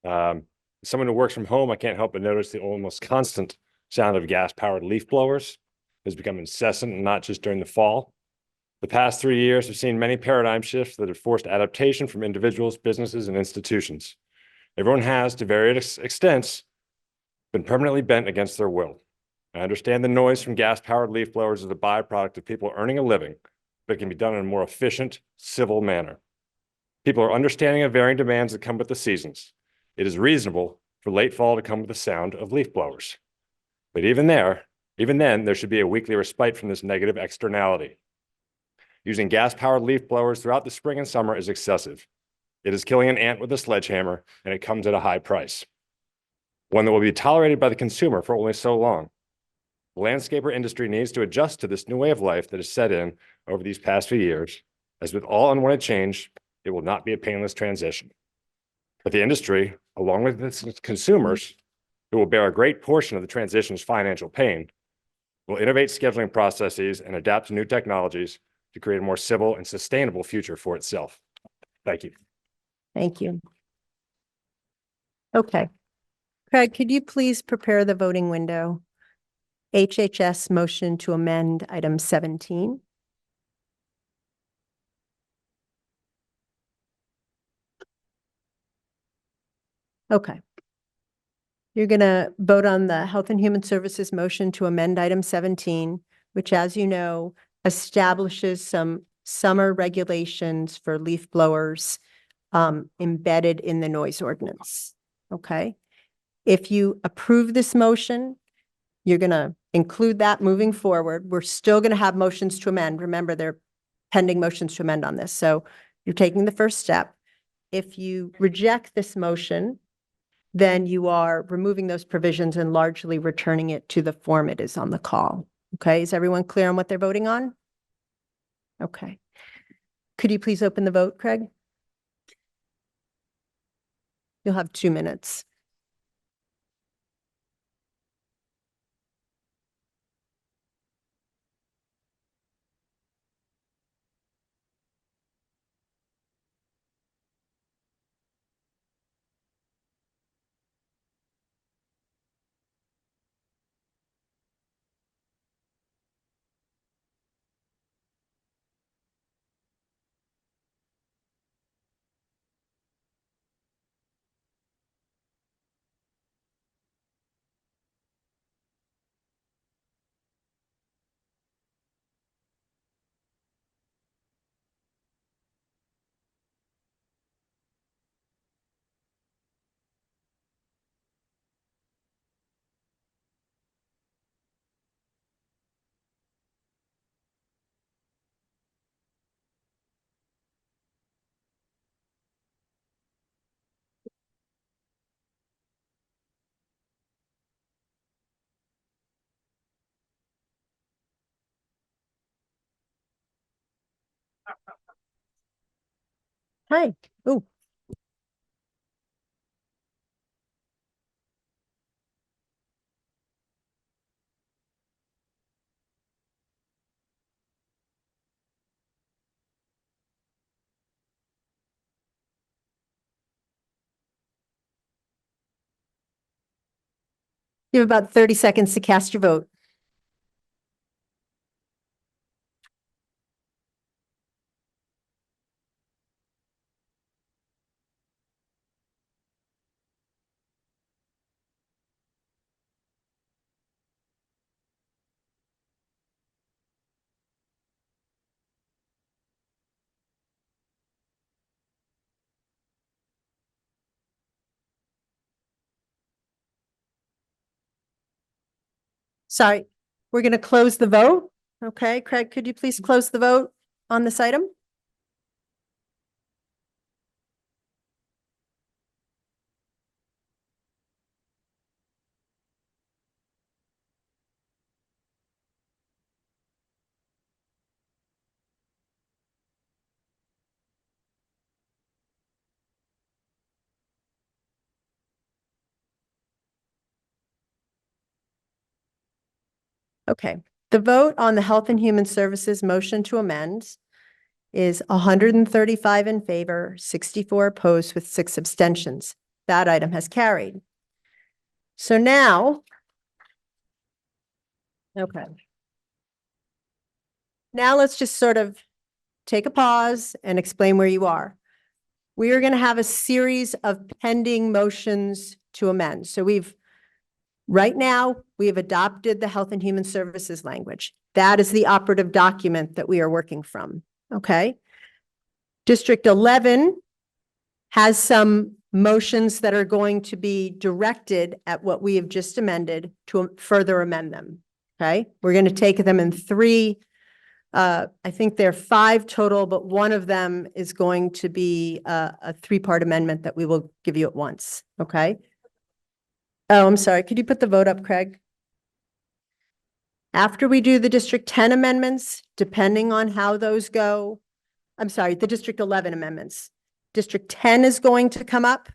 Someone who works from home, I can't help but notice the almost constant sound of gas-powered leaf blowers has become incessant, and not just during the fall. The past 3 years have seen many paradigm shifts that have forced adaptation from individuals, businesses, and institutions. Everyone has, to various extents, been permanently bent against their will. I understand the noise from gas-powered leaf blowers is a byproduct of people earning a living, but it can be done in a more efficient, civil manner. People are understanding of varying demands that come with the seasons. It is reasonable for late fall to come with the sound of leaf blowers. But even then, there should be a weekly respite from this negative externality. Using gas-powered leaf blowers throughout the spring and summer is excessive. It is killing an ant with a sledgehammer, and it comes at a high price, one that will be tolerated by the consumer for only so long. The landscaper industry needs to adjust to this new way of life that has set in over these past few years. As with all unwanted change, it will not be a painless transition. But the industry, along with its consumers, who will bear a great portion of the transition's financial pain, will innovate scheduling processes and adapt to new technologies to create a more civil and sustainable future for itself. Thank you. Thank you. Okay. Craig, could you please prepare the voting window? HHS motion to amend item 17. Okay. You're going to vote on the Health and Human Services motion to amend item 17, which, as you know, establishes some summer regulations for leaf blowers embedded in the noise ordinance. Okay. If you approve this motion, you're going to include that moving forward. We're still going to have motions to amend. Remember, they're pending motions to amend on this. So you're taking the first step. If you reject this motion, then you are removing those provisions and largely returning it to the form it is on the call. Okay, is everyone clear on what they're voting on? Okay. Could you please open the vote, Craig? You'll have 2 minutes. Hi. Oh. You have about 30 seconds to cast your vote. Sorry, we're going to close the vote. Okay, Craig, could you please close the vote on this item? Okay, the vote on the Health and Human Services motion to amend is 135 in favor, 64 opposed with 6 abstentions. That item has carried. So now, okay. Now let's just sort of take a pause and explain where you are. We are going to have a series of pending motions to amend. So right now, we have adopted the Health and Human Services language. That is the operative document that we are working from, okay? District 11 has some motions that are going to be directed at what we have just amended to further amend them, okay? We're going to take them in 3, I think there are 5 total, but one of them is going to be a 3-part amendment that we will give you at once, okay? Oh, I'm sorry. Could you put the vote up, Craig? After we do the District 10 amendments, depending on how those go, I'm sorry, the District 11 amendments, District 10 is going to come up,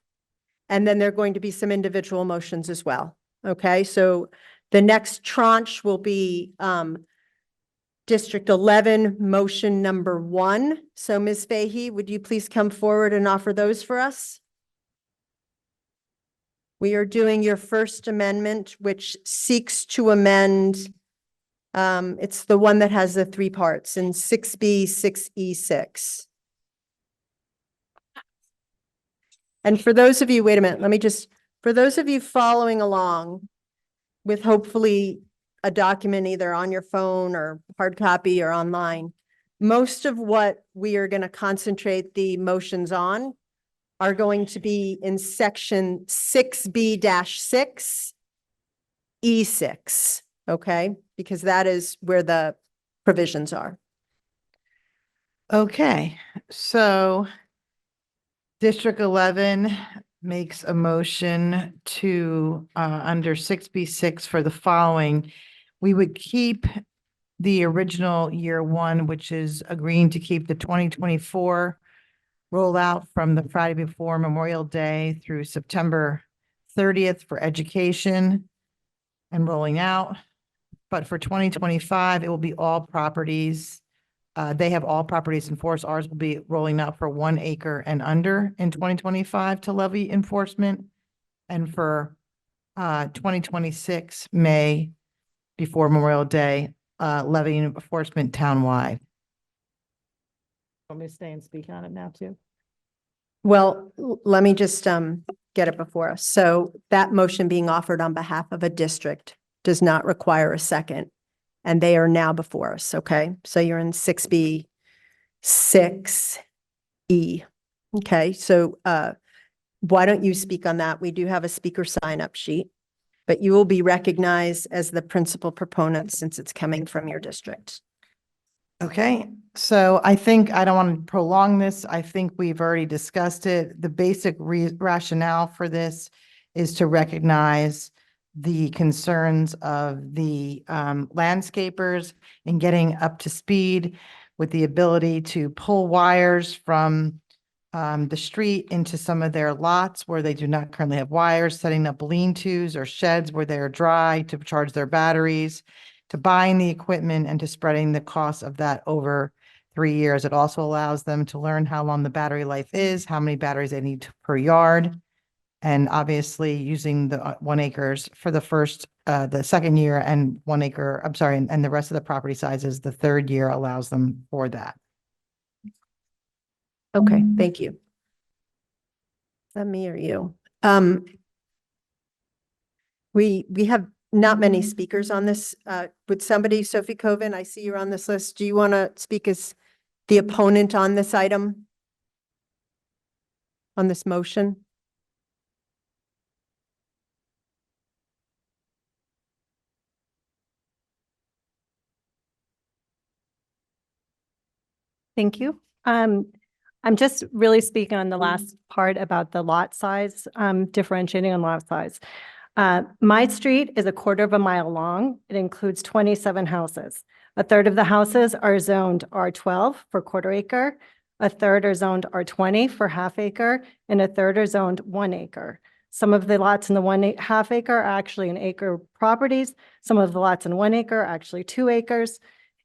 and then there are going to be some individual motions as well. Okay, so the next tranche will be District 11, motion number 1. So Ms. Fahey, would you please come forward and offer those for us? We are doing your First Amendment, which seeks to amend, it's the one that has the three parts in 6B, 6E6. And for those of you, wait a minute, for those of you following along with hopefully a document either on your phone or hard copy or online, most of what we are going to concentrate the motions on are going to be in section 6B-6, E6, okay? Because that is where the provisions are. Okay, so District 11 makes a motion to, under 6B6 for the following. We would keep the original year one, which is agreeing to keep the 2024 rollout from the Friday before Memorial Day through September 30th for education and rolling out. But for 2025, it will be all properties. They have all properties enforced. Ours will be rolling out for 1 acre and under in 2025 to levy enforcement. And for 2026, May before Memorial Day, levy enforcement townwide. Want me to stay and speak on it now too? Well, let me just get it before us. So that motion being offered on behalf of a district does not require a second. And they are now before us, okay? So you're in 6B, 6E. Okay, so why don't you speak on that? We do have a speaker sign-up sheet, but you will be recognized as the principal proponent since it's coming from your district. Okay, so I think I don't want to prolong this. I think we've already discussed it. The basic rationale for this is to recognize the concerns of the landscapers in getting up to speed with the ability to pull wires from the street into some of their lots where they do not currently have wires, setting up lean-tos or sheds where they're dry to charge their batteries, to buying the equipment and to spreading the cost of that over 3 years. It also allows them to learn how long the battery life is, how many batteries they need per yard. And obviously using the 1 acres for the first, the second year and 1 acre, I'm sorry, and the rest of the property sizes, the third year allows them for that. Okay, thank you. Is that me or you? We have not many speakers on this. Would somebody, Sophie Coven, I see you're on this list. Do you want to speak as the opponent on this item? On this motion? Thank you. I'm just really speaking on the last part about the lot size, differentiating on lot size. My street is 1/4 mile long. It includes 27 houses. 1/3 of the houses are zoned R12 for 1/4 acre. 1/3 are zoned R20 for 1/2 acre, and 1/3 are zoned 1 acre. Some of the lots in the 1/2 acre are actually 1 acre properties. Some of the lots in 1 acre are actually 2 acres.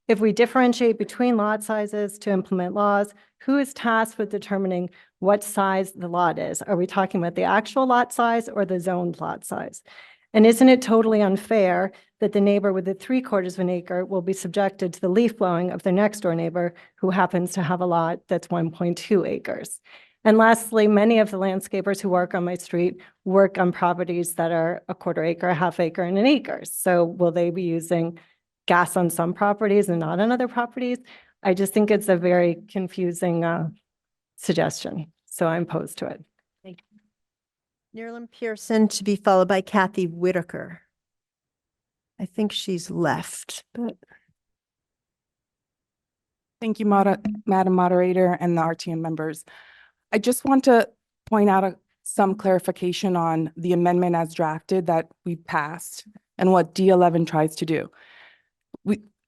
If we differentiate between lot sizes to implement laws, who is tasked with determining what size the lot is? Are we talking about the actual lot size or the zoned lot size? And isn't it totally unfair that the neighbor with the 3/4 of an acre will be subjected to the leaf blowing of their next door neighbor who happens to have a lot that's 1.2 acres? And lastly, many of the landscapers who work on my street work on properties that are 1/4 acre, 1/2 acre, and 1 acre. So will they be using gas on some properties and not on other properties? I just think it's a very confusing suggestion, so I'm opposed to it. Thank you. Nerlin Pearson to be followed by Kathy Whitaker. I think she's left, but. Thank you, Madam Moderator and the RTM members. I just want to point out some clarification on the amendment as drafted that we passed and what D11 tries to do.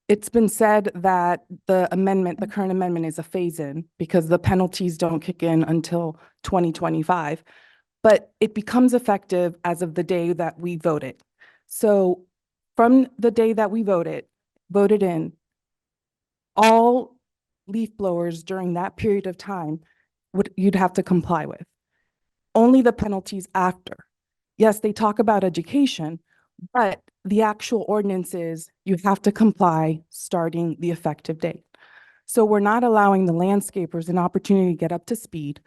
It's been said that the current amendment is a phase-in because the penalties don't kick in until 2025, but it becomes effective as of the day that we voted. So from the day that we voted in, all leaf blowers during that period of time you'd have to comply with. Only the penalties after. yes, they talk about education, but the actual ordinance is you have to comply starting the effective date. So we're not allowing the landscapers an opportunity to get up to speed.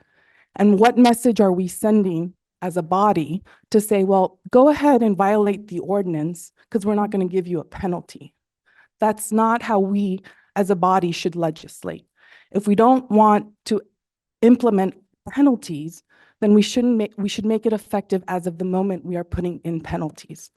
And what message are we sending as a body to say, well, go ahead and violate the ordinance because we're not going to give you a penalty? That's not how we as a body should legislate. If we don't want to implement penalties, then we should make it effective as of the moment we are putting in penalties.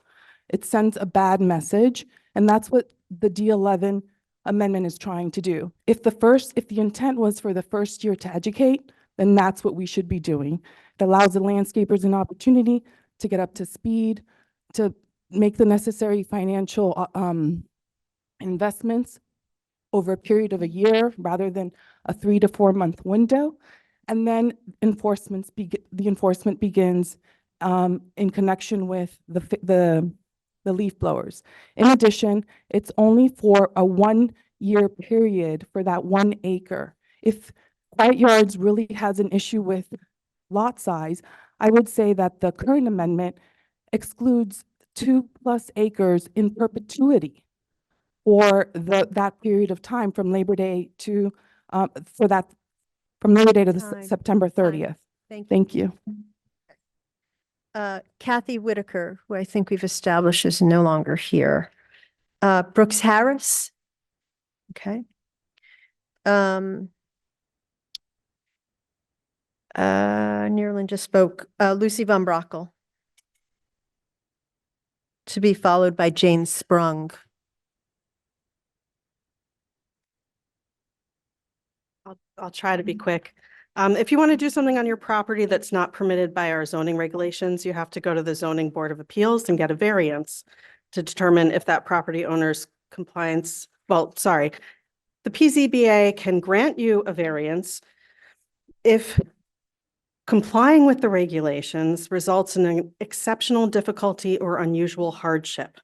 It sends a bad message, and that's what the D11 amendment is trying to do. If the intent was for the first year to educate, then that's what we should be doing. It allows the landscapers an opportunity to get up to speed, to make the necessary financial investments over a period of a year rather than a 3 to 4 month window. And then the enforcement begins in connection with the leaf blowers. In addition, it's only for a 1 year period for that 1 acre. If Quiet Yards really has an issue with lot size, I would say that the current amendment excludes 2+ acres in perpetuity for that period of time from Labor Day to from Labor Day to the Time. September 30th. Thank you. Kathy Whitaker, who I think we've established is no longer here. Brooks Harris. Okay. Neerlin just spoke. Lucy Von Brockel. To be followed by Jane Sprung. I'll try to be quick. If you want to do something on your property that's not permitted by our zoning regulations, you have to go to the Zoning Board of Appeals and get a variance to determine if that property owner's compliance, the PZBA can grant you a variance if complying with the regulations results in an exceptional difficulty or unusual hardship.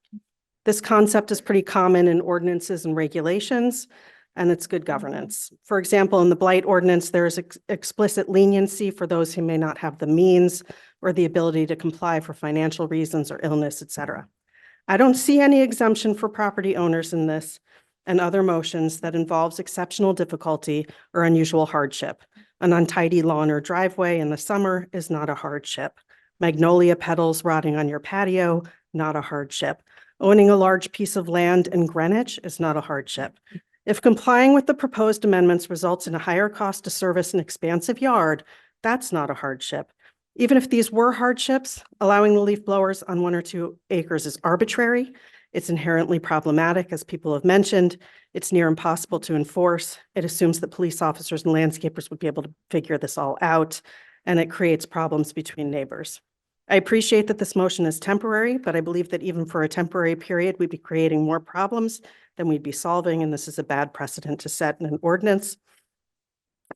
This concept is pretty common in ordinances and regulations, and it's good governance. For example, in the blight ordinance, there is explicit leniency for those who may not have the means or the ability to comply for financial reasons or illness, etc. I don't see any exemption for property owners in this and other motions that involves exceptional difficulty or unusual hardship. An untidy lawn or driveway in the summer is not a hardship. Magnolia petals rotting on your patio, not a hardship. Owning a large piece of land in Greenwich is not a hardship. If complying with the proposed amendments results in a higher cost to service an expansive yard, that's not a hardship. Even if these were hardships, allowing the leaf blowers on 1 or 2 acres is arbitrary. It's inherently problematic, as people have mentioned. It's near impossible to enforce. It assumes that police officers and landscapers would be able to figure this all out, and it creates problems between neighbors. I appreciate that this motion is temporary, but I believe that even for a temporary period, we'd be creating more problems than we'd be solving, and this is a bad precedent to set in an ordinance.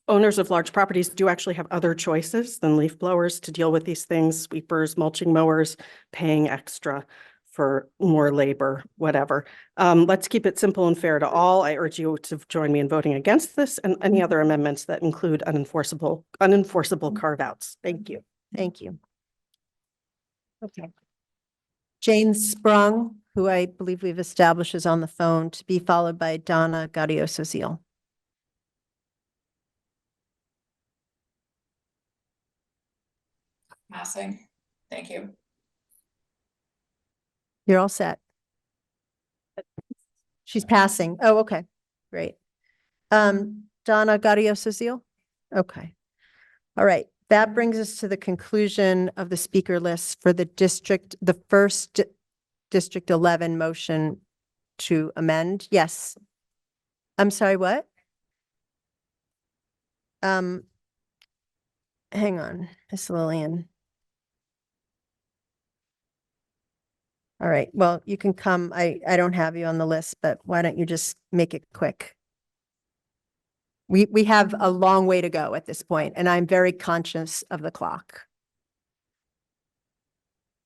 Owners of large properties do actually have other choices than leaf blowers to deal with these things: sweepers, mulching mowers, paying extra for more labor, whatever. Let's keep it simple and fair to all. I urge you to join me in voting against this and any other amendments that include unenforceable carve-outs. Thank you. Thank you. Okay. Jane Sprung, who I believe we've established is on the phone, to be followed by Donna Gaudioso-Seal. Passing. Thank you. You're all set. She's passing. Oh, okay. Great. Donna Gaudioso-Seal? Okay. All right. That brings us to the conclusion of the speaker list for the first District 11 motion to amend. Yes. I'm sorry, what? Hang on, Miss Lillian. All right, well, you can come. I don't have you on the list, but why don't you just make it quick? We have a long way to go at this point, and I'm very conscious of the clock.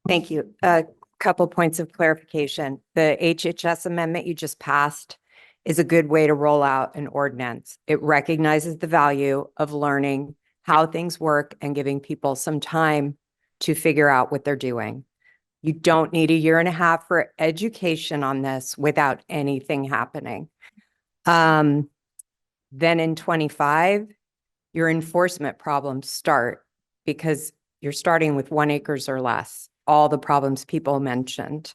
Thank you. A couple points of clarification. The HHS amendment you just passed is a good way to roll out an ordinance. It recognizes the value of learning how things work and giving people some time to figure out what they're doing. You don't need a year and a half for education on this without anything happening. Then in 25, your enforcement problems start because you're starting with 1 acres or less, all the problems people mentioned.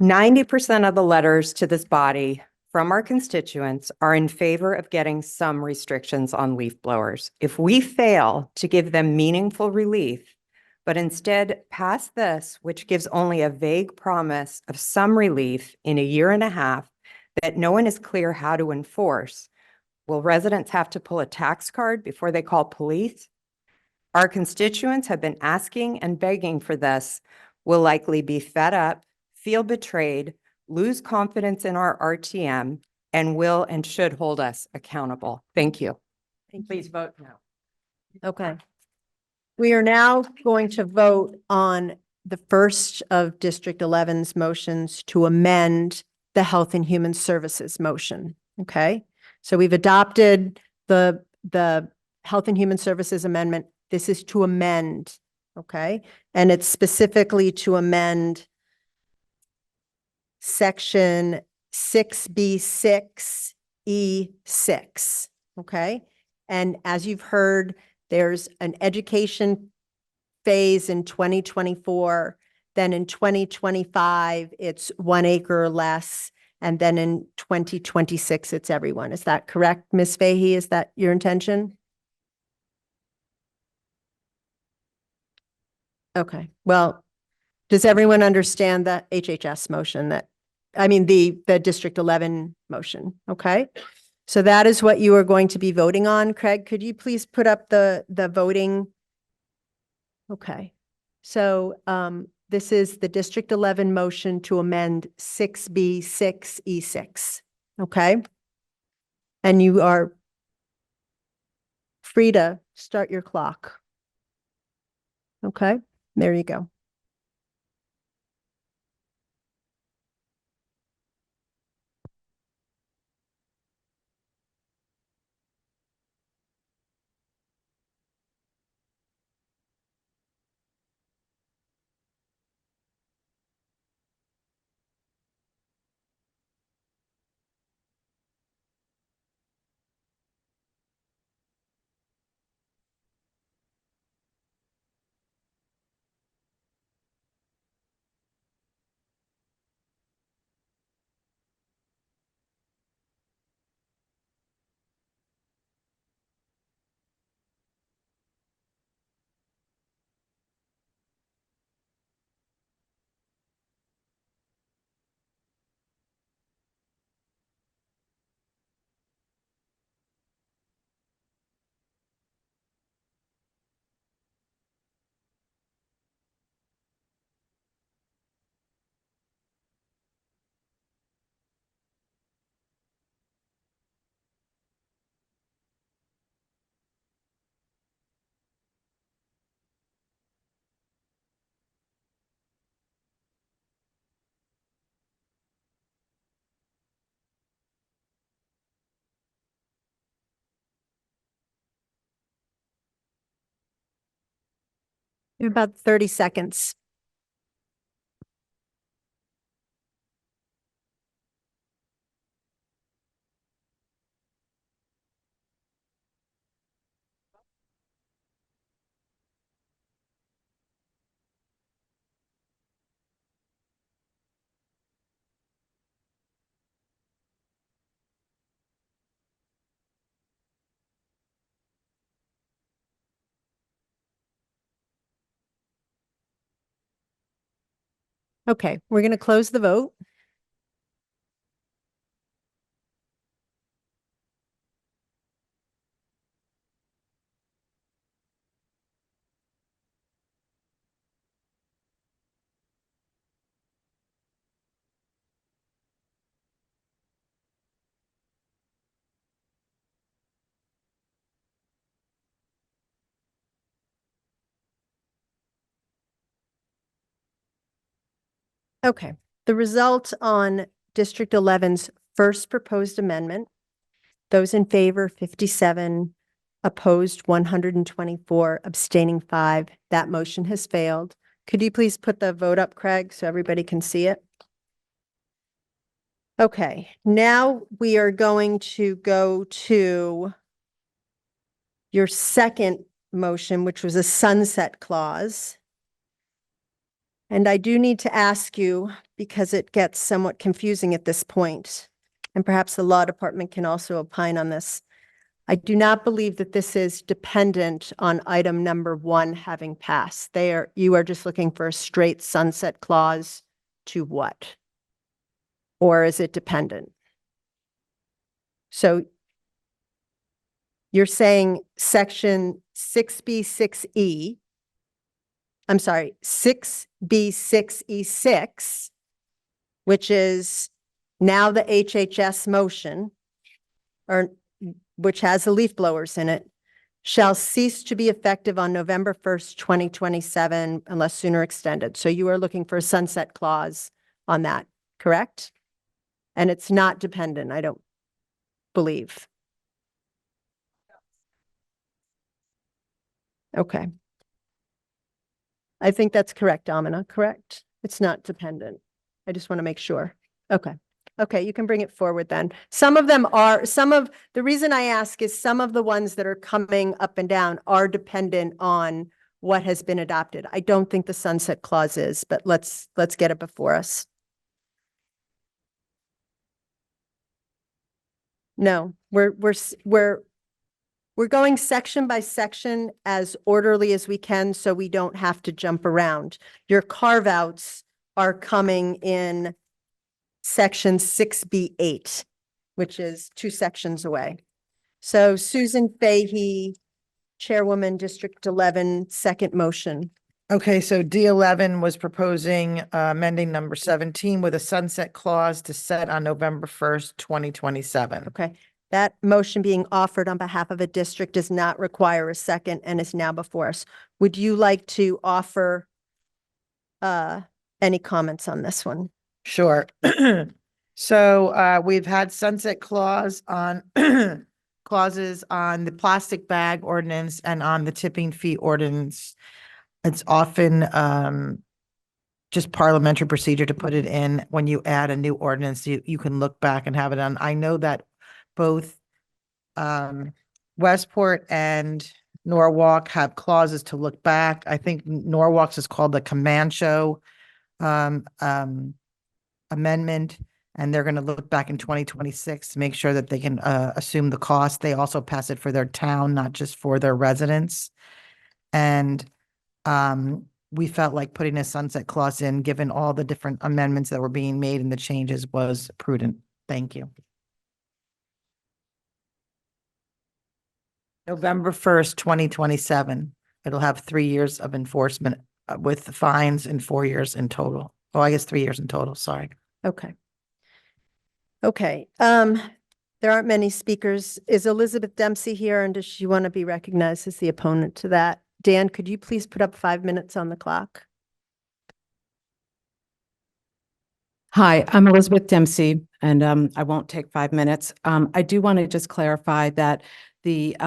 90% of the letters to this body from our constituents are in favor of getting some restrictions on leaf blowers. If we fail to give them meaningful relief, but instead pass this, which gives only a vague promise of some relief in a year and a half that no one is clear how to enforce, will residents have to pull a tax card before they call police? Our constituents have been asking and begging for this, will likely be fed up, feel betrayed, lose confidence in our RTM, and will and should hold us accountable. Thank you. Please vote no. Okay. We are now going to vote on the first of District 11's motions to amend the Health and Human Services motion. Okay? So we've adopted the Health and Human Services amendment. This is to amend, okay? And it's specifically to amend section 6B6E6, okay? And as you've heard, there's an education phase in 2024. Then in 2025, it's 1 acre or less. And then in 2026, it's everyone. Is that correct, Ms. Fahey? Is that your intention? Okay, well, does everyone understand the HHS motion the District 11 motion? Okay, so that is what you are going to be voting on. Craig, could you please put up the voting? Okay, so this is the District 11 motion to amend 6B6E6, okay? And you are free to start your clock. Okay, there you go. You have about 30 seconds. Okay, we're going to close the vote. Okay, the result on District 11's first proposed amendment, those in favor 57, Opposed 124, abstaining 5. That motion has failed. Could you please put the vote up, Craig, so everybody can see it? Okay, now we are going to go to your second motion, which was a sunset clause. And I do need to ask you, because it gets somewhat confusing at this point, and perhaps the law department can also opine on this. I do not believe that this is dependent on item number 1 having passed. You are just looking for a straight sunset clause to what? Or is it dependent? So you're saying section 6B6E, I'm sorry, 6B6E6, which is now the HHS motion, or which has the leaf blowers in it, shall cease to be effective on November 1st, 2027, unless sooner extended. So you are looking for a sunset clause on that, correct? And it's not dependent, I don't believe. Okay. I think that's correct, Amina, correct? It's not dependent. I just want to make sure. Okay. Okay, you can bring it forward then. Some of the reason I ask is some of the ones that are coming up and down are dependent on what has been adopted. I don't think the sunset clause is, but let's get it before us. No, we're going section by section as orderly as we can so we don't have to jump around. Your carve-outs are coming in section 6B8, which is 2 sections away. So Susan Fahey, Chairwoman, District 11, second motion. Okay, so D11 was proposing amending number 17 with a sunset clause to set on November 1st, 2027. Okay, that motion being offered on behalf of a district does not require a second and is now before us. Would you like to offer any comments on this one? Sure. So we've had sunset clauses on the plastic bag ordinance and on the tipping fee ordinance. It's often just parliamentary procedure to put it in when you add a new ordinance. You can look back and have it on. I know that both Westport and Norwalk have clauses to look back. I think Norwalk's is called the Comanche amendment, and they're going to look back in 2026 to make sure that they can assume the cost. They also pass it for their town, not just for their residents. And we felt like putting a sunset clause in, given all the different amendments that were being made and the changes, was prudent. Thank you. November 1st, 2027. It'll have 3 years of enforcement with fines and 4 years in total. Oh, I guess 3 years in total, sorry. Okay. Okay. There aren't many speakers. Is Elizabeth Dempsey here, and does she want to be recognized as the opponent to that? Dan, could you please put up 5 minutes on the clock? Hi, I'm Elizabeth Dempsey, and I won't take 5 minutes. I do want to just clarify that the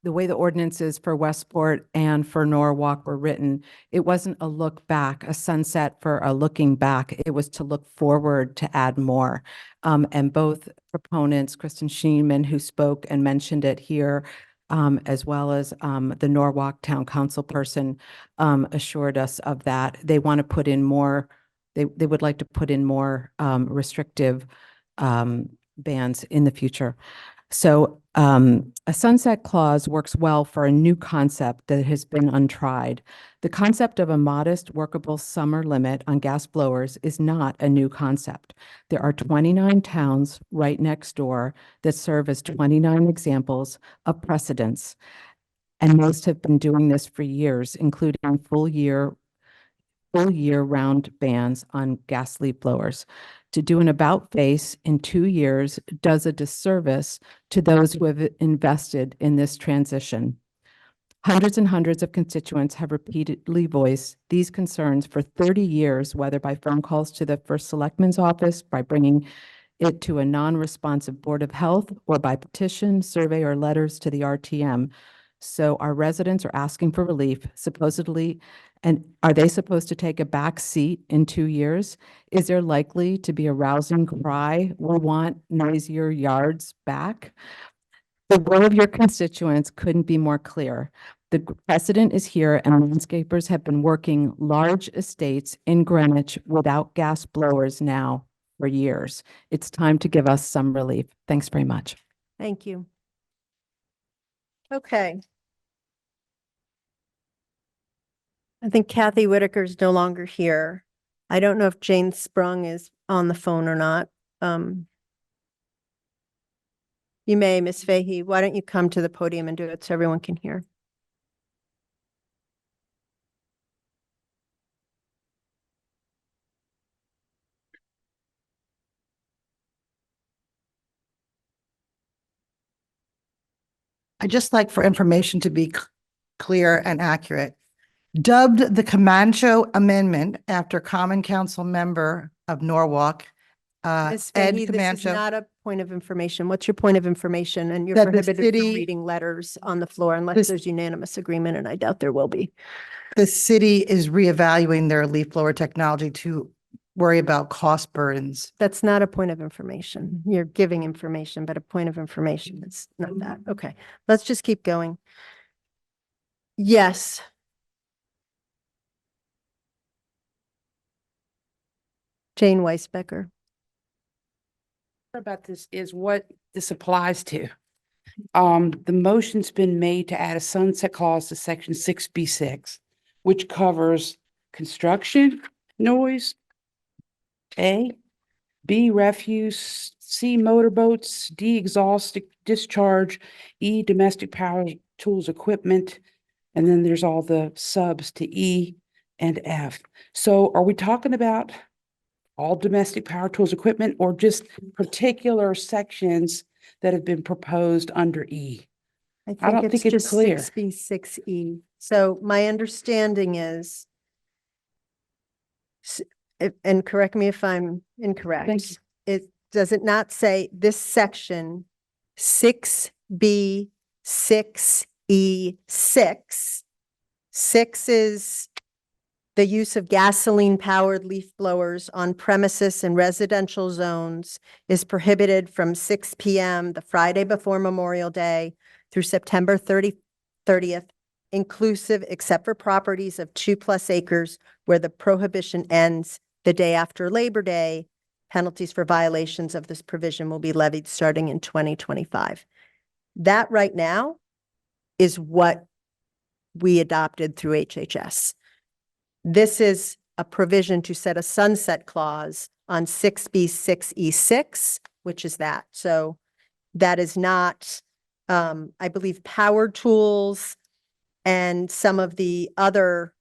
way the ordinances for Westport and for Norwalk were written, it wasn't a look back, a sunset for a looking back. It was to look forward to add more. And both proponents, Kristen Schneeman, who spoke and mentioned it here, as well as the Norwalk Town Council person, assured us of that. They want to put in more, they would like to put in more restrictive bans in the future. So a sunset clause works well for a new concept that has been untried. The concept of a modest workable summer limit on gas blowers is not a new concept. There are 29 towns right next door that serve as 29 examples of precedents. And most have been doing this for years, including full year-round bans on gas leaf blowers. To do an about-face in 2 years does a disservice to those who have invested in this transition. Hundreds and hundreds of constituents have repeatedly voiced these concerns for 30 years, whether by phone calls to the first selectman's office, by bringing it to a non-responsive Board of Health or by petition, survey, or letters to the RTM. So our residents are asking for relief, supposedly, and are they supposed to take a back seat in 2 years? Is there likely to be a rousing cry, "We want noisier yards back"? The will of your constituents couldn't be more clear. The precedent is here, and landscapers have been working large estates in Greenwich without gas blowers now for years. It's time to give us some relief. Thanks very much. Thank you. Okay. I think Kathy Whitaker is no longer here. I don't know if Jane Sprung is on the phone or not. You may, Ms. Fahey. Why don't you come to the podium and do it so everyone can hear? I'd just like for information to be clear and accurate. Dubbed the Camacho Amendment after Common Council member of Norwalk, Ms. Ed Fahey, this is Camacho. not a point of information. What's your point of information? And you're That the prohibited from city- reading letters on the floor unless This- there's unanimous agreement, and I doubt there will be. The city is reevaluating their leaf blower technology to worry about cost burdens. That's not a point of information. You're giving information, but a point of information is not that. Okay, let's just keep going. Yes. Jane Weisbecker. About this is what this applies to. The motion's been made to add a sunset clause to section 6B6, which covers construction, noise, A, B, refuse, C, motorboats, D, exhaust discharge, E, domestic power tools, equipment, and then there's all the subs to E and F. So are we talking about all domestic power tools, equipment, or just particular sections that have been proposed under E? I don't think it's just clear. 6B6E. So my understanding is, and correct me if I'm incorrect. Thank you. Does it not say this section 6B6E6? 6 is the use of gasoline-powered leaf blowers on premises in residential zones is prohibited from 6 p.m. the Friday before Memorial Day through September 30th, inclusive except for properties of 2+ acres where the prohibition ends the day after Labor Day. Penalties for violations of this provision will be levied starting in 2025. That right now is what we adopted through HHS. This is a provision to set a sunset clause on 6B6E6, which is that. So that is not, I believe, power tools and some of the other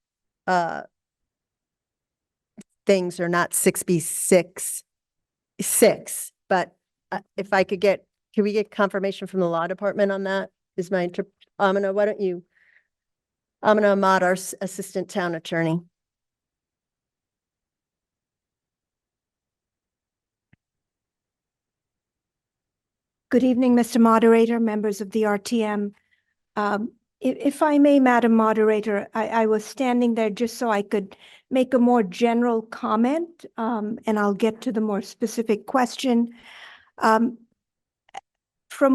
things are not 6B6, but if I could get, can we get confirmation from the law department on that? Is my, Amina, why don't you, Amina Ahmad, our assistant town attorney. Good evening, Mr. Moderator, members of the RTM. If I may, Madam Moderator, I was standing there just so I could make a more general comment, and I'll get to the more specific question. From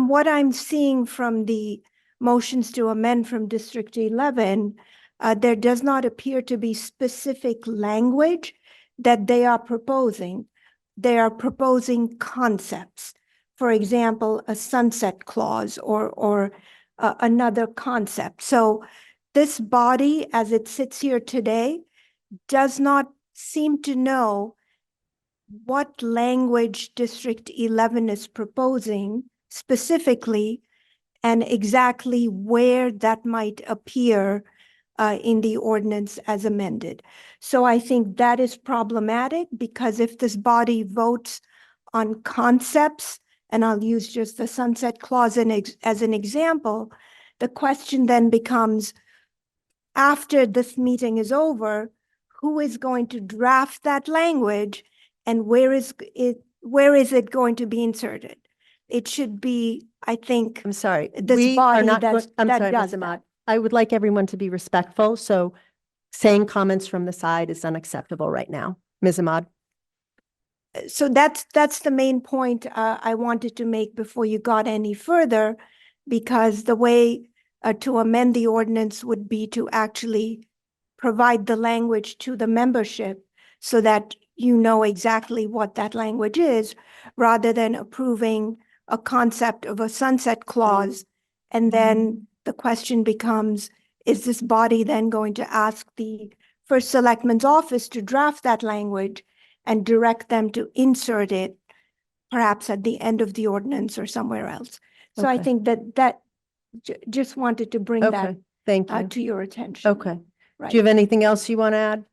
what I'm seeing from the motions to amend from District 11, there does not appear to be specific language that they are proposing. They are proposing concepts. For example, a sunset clause or another concept. So this body, as it sits here today, does not seem to know what language District 11 is proposing specifically and exactly where that might appear in the ordinance as amended. So I think that is problematic because if this body votes on concepts, and I'll use just the sunset clause as an example, the question then becomes, after this meeting is over, who is going to draft that language and where is it where is it going to be inserted? It should be, I think, I'm sorry. this We are body not, that's, I'm that sorry, does Ms. Ahmad. that. I would like everyone to be respectful, so saying comments from the side is unacceptable right now. Ms. Ahmad? So that's the main point I wanted to make before you got any further, because the way to amend the ordinance would be to actually provide the language to the membership so that you know exactly what that language is, rather than approving a concept of a sunset clause. And then the question becomes, is this body then going to ask the First Selectman's office to draft that language and direct them to insert it perhaps at the end of the ordinance or somewhere else? So I Okay. think that just wanted to bring that Okay, thank you. to your attention. Okay. Right. Do you have anything else you want to add?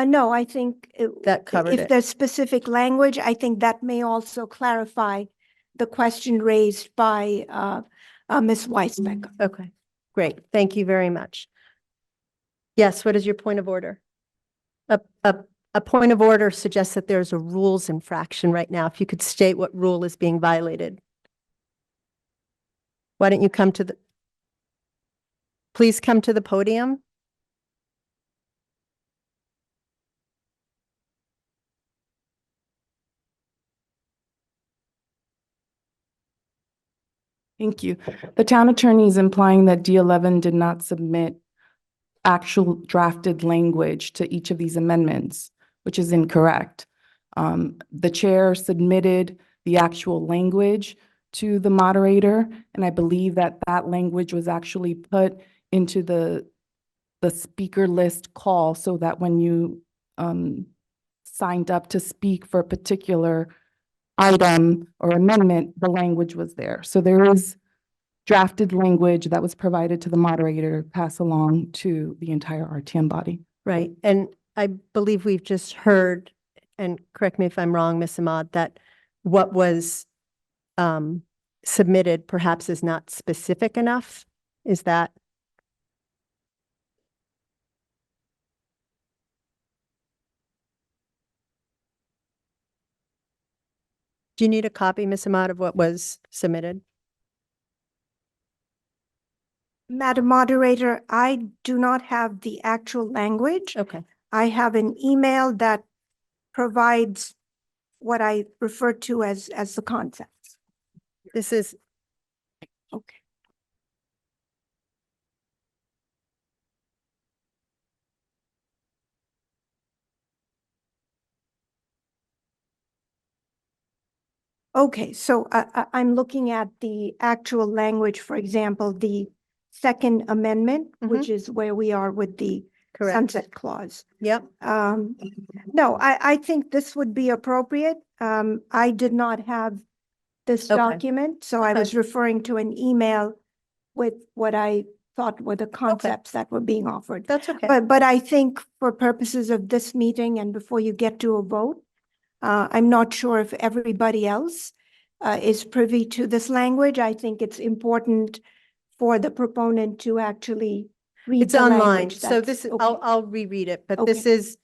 No, I think That covered if it. there's specific language, I think that may also clarify the question raised by Ms. Weisbecker. Okay, great. Thank you very much. Yes, what is your point of order? A point of order suggests that there's a rules infraction right now. If you could state what rule is being violated. Why don't you come to the, please come to the podium. Thank you. The town attorney is implying that D11 did not submit actual drafted language to each of these amendments, which is incorrect. The chair submitted the actual language to the moderator, and I believe that that language was actually put into the speaker list call so that when you signed up to speak for a particular item or amendment, the language was there. So there is drafted language that was provided to the moderator, pass along to the entire RTM body. Right, and I believe we've just heard, and correct me if I'm wrong, Ms. Ahmad, that what was submitted perhaps is not specific enough. Is that? Do you need a copy, Ms. Ahmad, of what was submitted? Madam Moderator, I do not have the actual language. Okay. I have an email that provides what I refer to as the concepts. This is, Okay. Okay, so I'm looking at the actual language, for example, the Second Amendment, which is where we are with the Correct. sunset clause. Yep. No, I think this would be appropriate. I did not have this Okay. document, so I was referring to an email with what I thought were the concepts that were being offered. That's okay. But I think for purposes of this meeting and before you get to a vote, I'm not sure if everybody else is privy to this language. I think it's important for the proponent to actually read It's the online, language. so That's- this is, okay. I'll reread it, but Okay. this is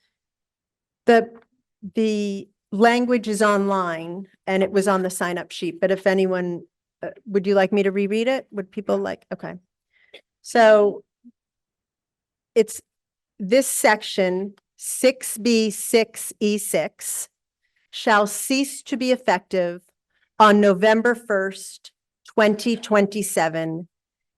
the language is online and it was on the sign up sheet, but if anyone, would you like me to reread it? Would people like, okay. So it's this section, 6B6E6 shall cease to be effective on November 1st, 2027,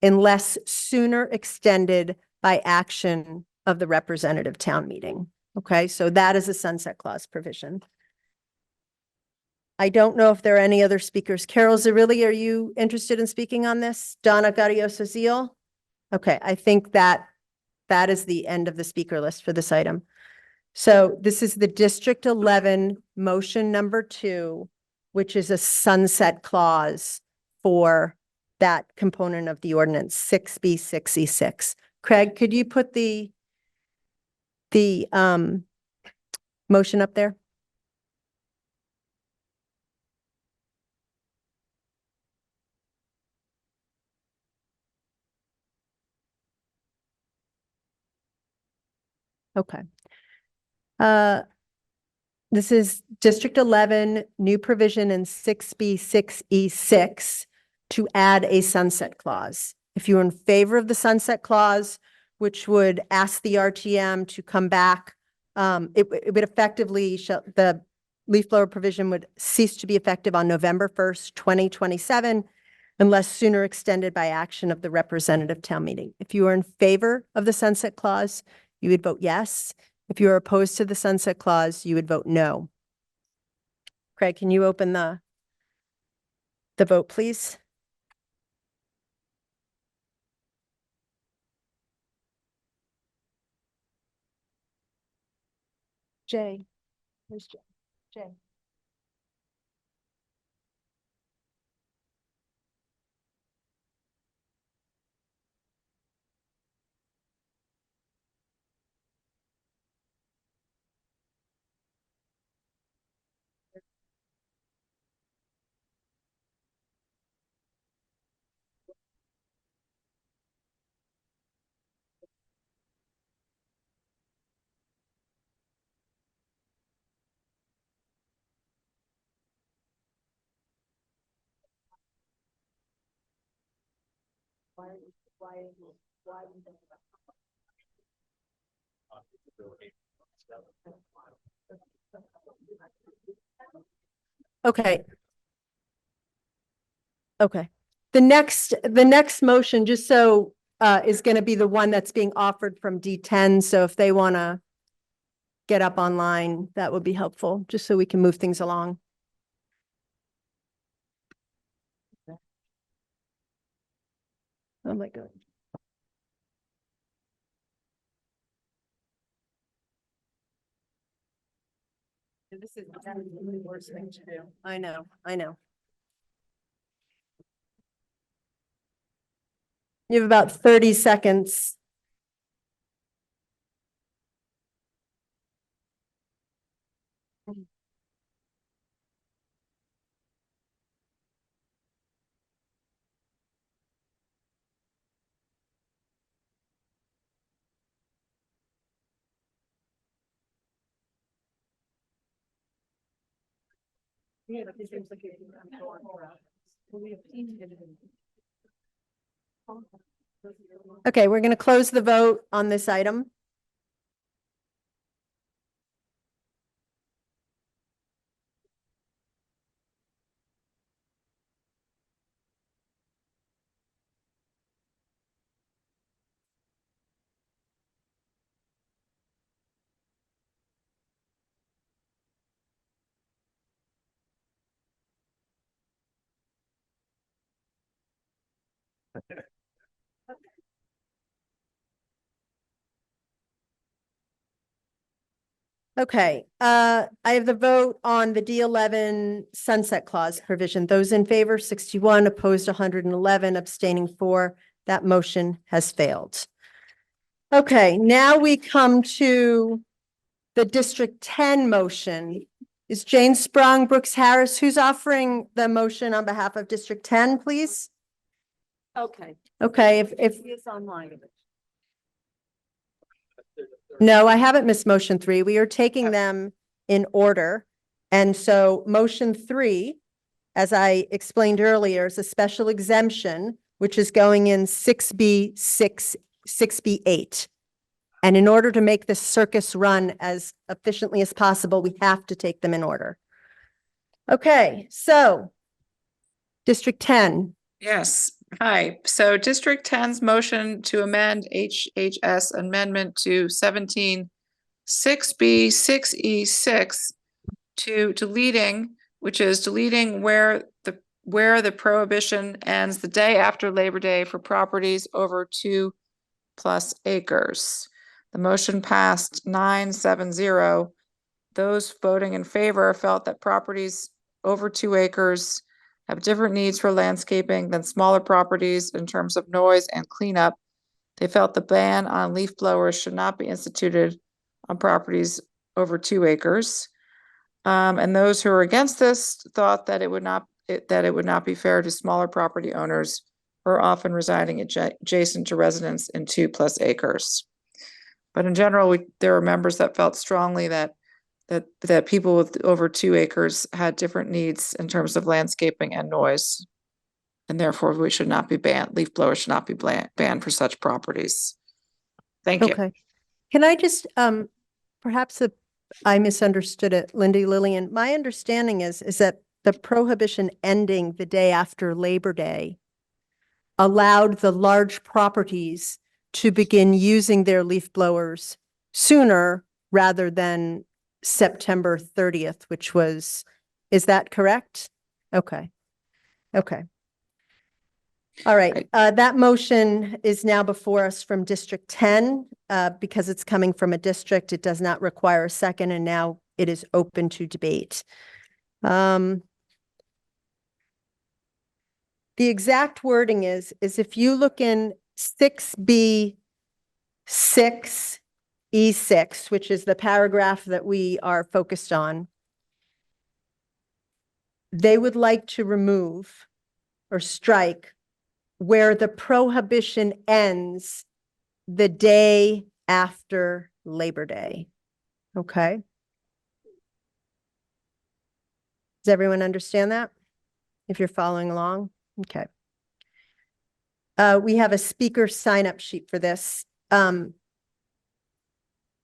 unless sooner extended by action of the representative town meeting. Okay, so that is a sunset clause provision. I don't know if there are any other speakers. Carol Zerilli, are you interested in speaking on this? Donna Gaudioso-Zeal? Okay, I think that is the end of the speaker list for this item. So this is the District 11 motion number 2, which is a sunset clause for that component of the ordinance, 6B6E6. Craig, could you put the motion up there? Okay. This is District 11, new provision in 6B6E6 to add a sunset clause. If you're in favor of the sunset clause, which would ask the RTM to come back, it would effectively, the leaf blower provision would cease to be effective on November 1st, 2027, unless sooner extended by action of the representative town meeting. If you are in favor of the sunset clause, you would vote yes. If you are opposed to the sunset clause, you would vote no. Craig, can you open the vote, please? Jay, where's Jay? Jay. Okay. Okay. The next motion, just so, is going to be the one that's being offered from D10. So if they want to get up online, that would be helpful, just so we can move things along. Oh my God. This is the worst thing to do. I know. You have about 30 seconds. Okay, we're going to close the vote on this item. Okay, I have the vote on the D11 sunset clause provision. Those in favor, 61, opposed 111, abstaining 4. That motion has failed. Okay, now we come to the District 10 motion. Is Jane Sprung, Brooks Harris, who's offering the motion on behalf of District 10, please? Okay. Okay, if It's online. no, I haven't missed motion 3. We are taking them in order. And so motion 3, as I explained earlier, is a special exemption, which is going in 6B8. And in order to make this circus run as efficiently as possible, we have to take them in order. Okay, so District 10. Yes. Hi. So District 10's motion to amend HHS amendment to 17(6B)(6E)(6) to deleting, which is deleting where the prohibition ends the day after Labor Day for properties over 2+ acres. The motion passed 9-7-0. Those voting in favor felt that properties over 2 acres have different needs for landscaping than smaller properties in terms of noise and cleanup. They felt the ban on leaf blowers should not be instituted on properties over 2 acres. And those who are against this thought that it would not be fair to smaller property owners who are often residing adjacent to residents in 2+ acres. But in general, there are members that felt strongly that that people with over 2 acres had different needs in terms of landscaping and noise. And therefore, we should not be banned, leaf blowers should not be banned for such properties. Thank you. Okay. Can I just, perhaps I misunderstood it, Lindy Lillian. My understanding is that the prohibition ending the day after Labor Day allowed the large properties to begin using their leaf blowers sooner rather than September 30th, which was, is that correct? Okay. Okay. All right, that motion is now before us from District 10. Because it's coming from a district, it does not require a second, and now it is open to debate. The exact wording is if you look in 6B 6E6, which is the paragraph that we are focused on, they would like to remove or strike where the prohibition ends the day after Labor Day. Okay. Does everyone understand that? If you're following along? Okay. We have a speaker sign-up sheet for this.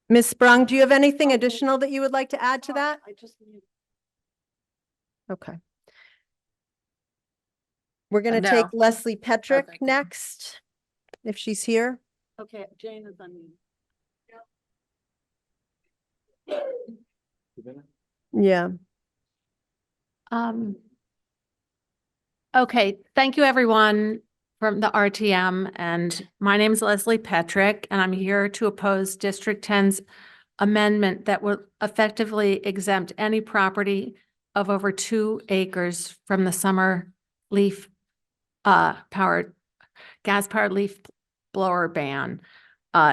Ms. Sprung, do you have anything additional that you would like to add to that? Okay. We're going to No. take Leslie Petrick next, if she's here. Okay, Jane is on mute. Yeah. Okay, thank you everyone from the RTM, and my name is Leslie Petrick, and I'm here to oppose District 10's amendment that will effectively exempt any property of over 2 acres from the summer leaf gas-powered leaf blower ban.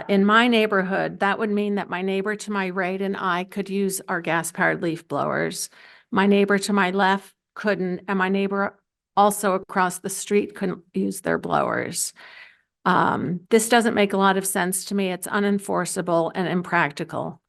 In my neighborhood, that would mean that my neighbor to my right and I could use our gas-powered leaf blowers. My neighbor to my left couldn't, and my neighbor also across the street couldn't use their blowers. This doesn't make a lot of sense to me. It's unenforceable and impractical.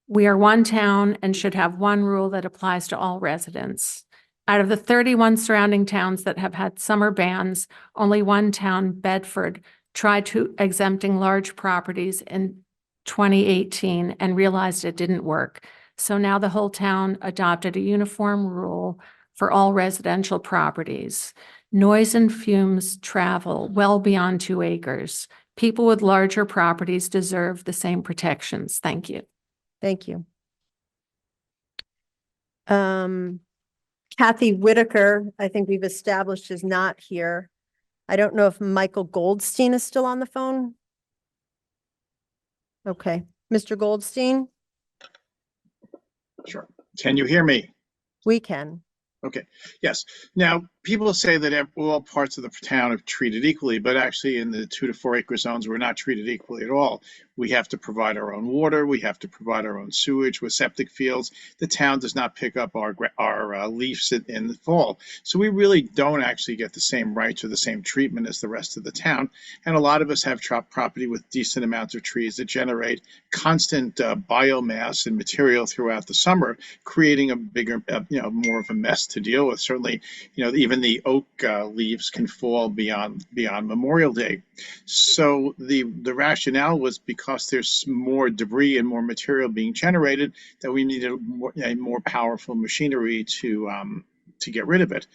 We are one town and should have one rule that applies to all residents. Out of the 31 surrounding towns that have had summer bans, only one town, Bedford, tried to exempting large properties in 2018 and realized it didn't work. So now the whole town adopted a uniform rule for all residential properties. Noise and fumes travel well beyond 2 acres. People with larger properties deserve the same protections. Thank you. Thank you. Kathy Whitaker, I think we've established, is not here. I don't know if Michael Goldstein is still on the phone. Okay, Mr. Goldstein, Sure. Can you hear me? we can. Okay, yes. Now, people say that all parts of the town are treated equally, but actually in the 2 to 4 acre zones, we're not treated equally at all. We have to provide our own water. We have to provide our own sewage with septic fields. The town does not pick up our leaves in the fall. So we really don't actually get the same rights or the same treatment as the rest of the town. And a lot of us have property with decent amounts of trees that generate constant biomass and material throughout the summer, creating a bigger, more of a mess to deal with. Certainly, even the oak leaves can fall beyond Memorial Day. So the rationale was because there's more debris and more material being generated that we needed a more powerful machinery to get rid of it.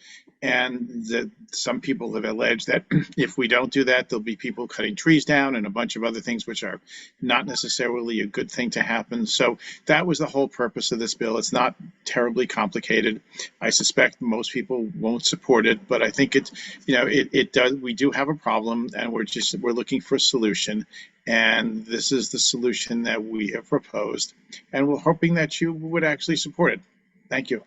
And some people have alleged that if we don't do that, there'll be people cutting trees down and a bunch of other things which are not necessarily a good thing to happen. So that was the whole purpose of this bill. It's not terribly complicated. I suspect most people won't support it, but I think it does. We do have a problem, and we're looking for a solution. And this is the solution that we have proposed, and we're hoping that you would actually support it. Thank you.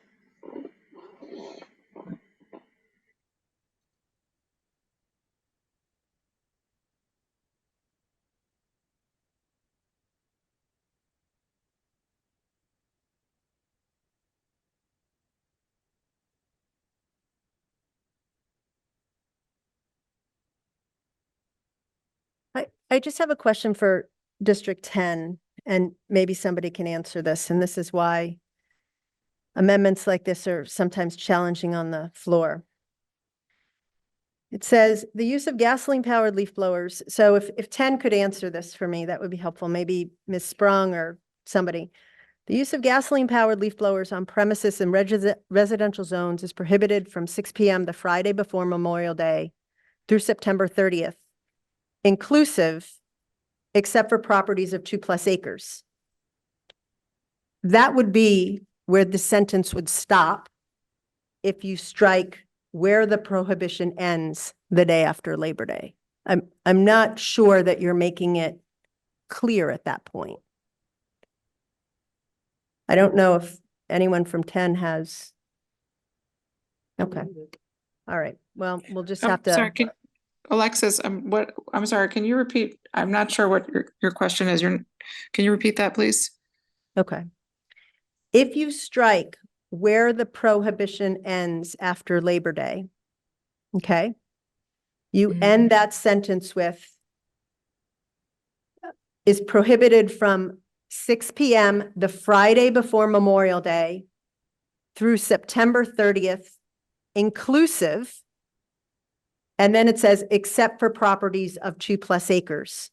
I just have a question for District 10. and maybe somebody can answer this, and this is why amendments like this are sometimes challenging on the floor. It says the use of gasoline-powered leaf blowers. So if 10 could answer this for me, that would be helpful. Maybe Ms. Sprung or somebody. The use of gasoline-powered leaf blowers on premises in residential zones is prohibited from 6 p.m. the Friday before Memorial Day through September 30th, inclusive, except for properties of 2+ acres. That would be where the sentence would stop if you strike where the prohibition ends the day after Labor Day. I'm not sure that you're making it clear at that point. I don't know if anyone from 10 has. Okay. All right. Well, we'll just have to. Sorry, Alexis, I'm sorry, can you repeat? I'm not sure what your question is. Can you repeat that, please? Okay. If you strike where the prohibition ends after Labor Day, okay, you end that sentence with is prohibited from 6 p.m. the Friday before Memorial Day through September 30th, inclusive. And then it says, except for properties of 2+ acres.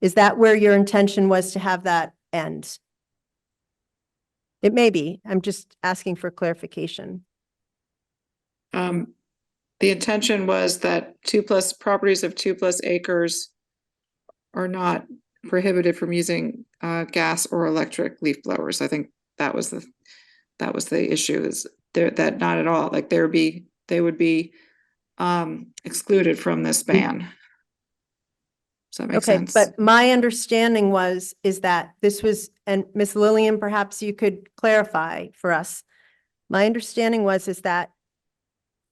Is that where your intention was to have that end? It may be. I'm just asking for clarification. The intention was that properties of 2+ acres are not prohibited from using gas or electric leaf blowers. I think that was the issue, is that not at all. Like they would be excluded from this ban. Does that make sense? But my understanding is that this was, and Ms. Lillian, perhaps you could clarify for us. My understanding is that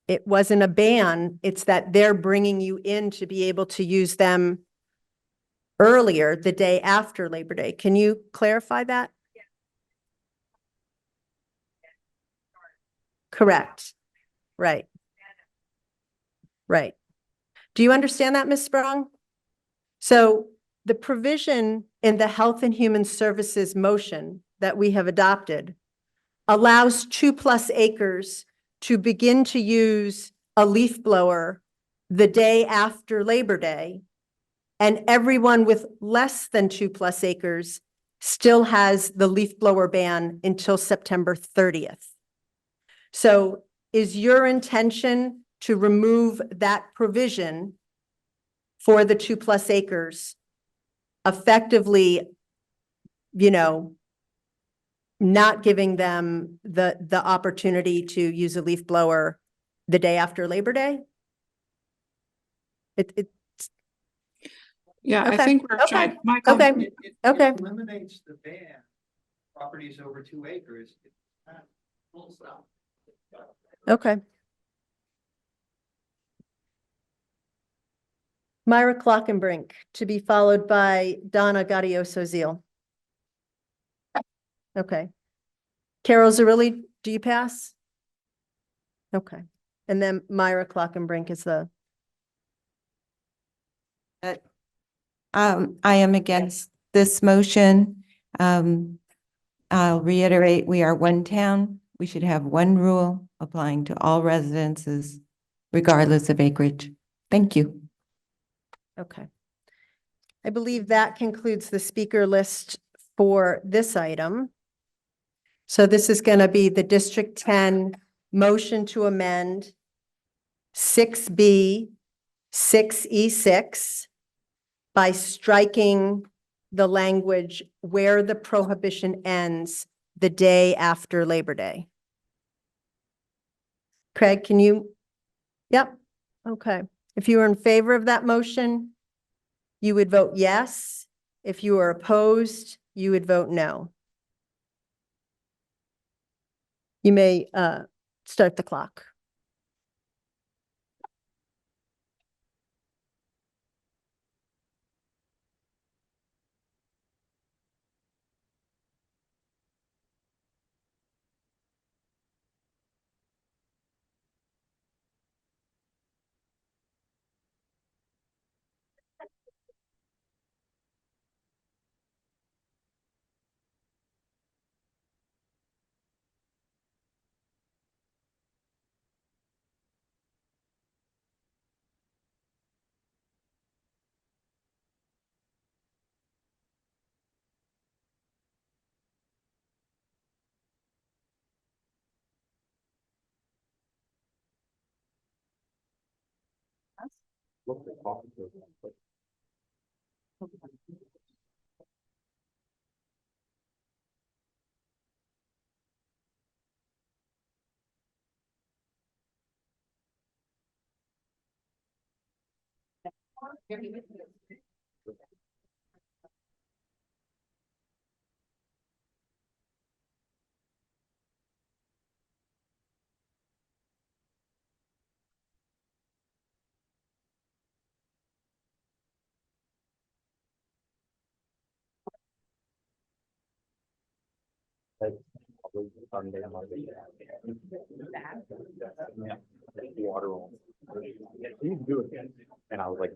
it wasn't a ban, it's that they're bringing you in to be able to use them earlier, the day after Labor Day. Can you clarify that? Correct. Right. Right. Do you understand that, Ms. Sprung? So the provision in the Health and Human Services motion that we have adopted allows 2+ acres to begin to use a leaf blower the day after Labor Day, and everyone with less than 2+ acres still has the leaf blower ban until September 30th. So is your intention to remove that provision for the 2+ acres, effectively, not giving them the opportunity to use a leaf blower the day after Labor Day? Yeah, I Okay. think we're Okay. trying. Michael, Okay. Okay. Eliminates the ban, properties over 2 acres. Full stop. Okay. Myra Clockenbrink, to be followed by Donna Gaudioso Zeal. Okay. Carol Zarilli, do you pass? Okay. And then Myra Clockenbrink is the. I am against this motion. I'll reiterate, we are one town. We should have one rule applying to all residences, regardless of acreage. Thank you. Okay. I believe that concludes the speaker list for this item. So this is going to be the District 10 motion to amend 6B, 6E6 by striking the language where the prohibition ends the day after Labor Day. Craig, can you? Yep. Okay. If you are in favor of that motion, you would vote yes. If you are opposed, you would vote no. You may start the clock. And I was like,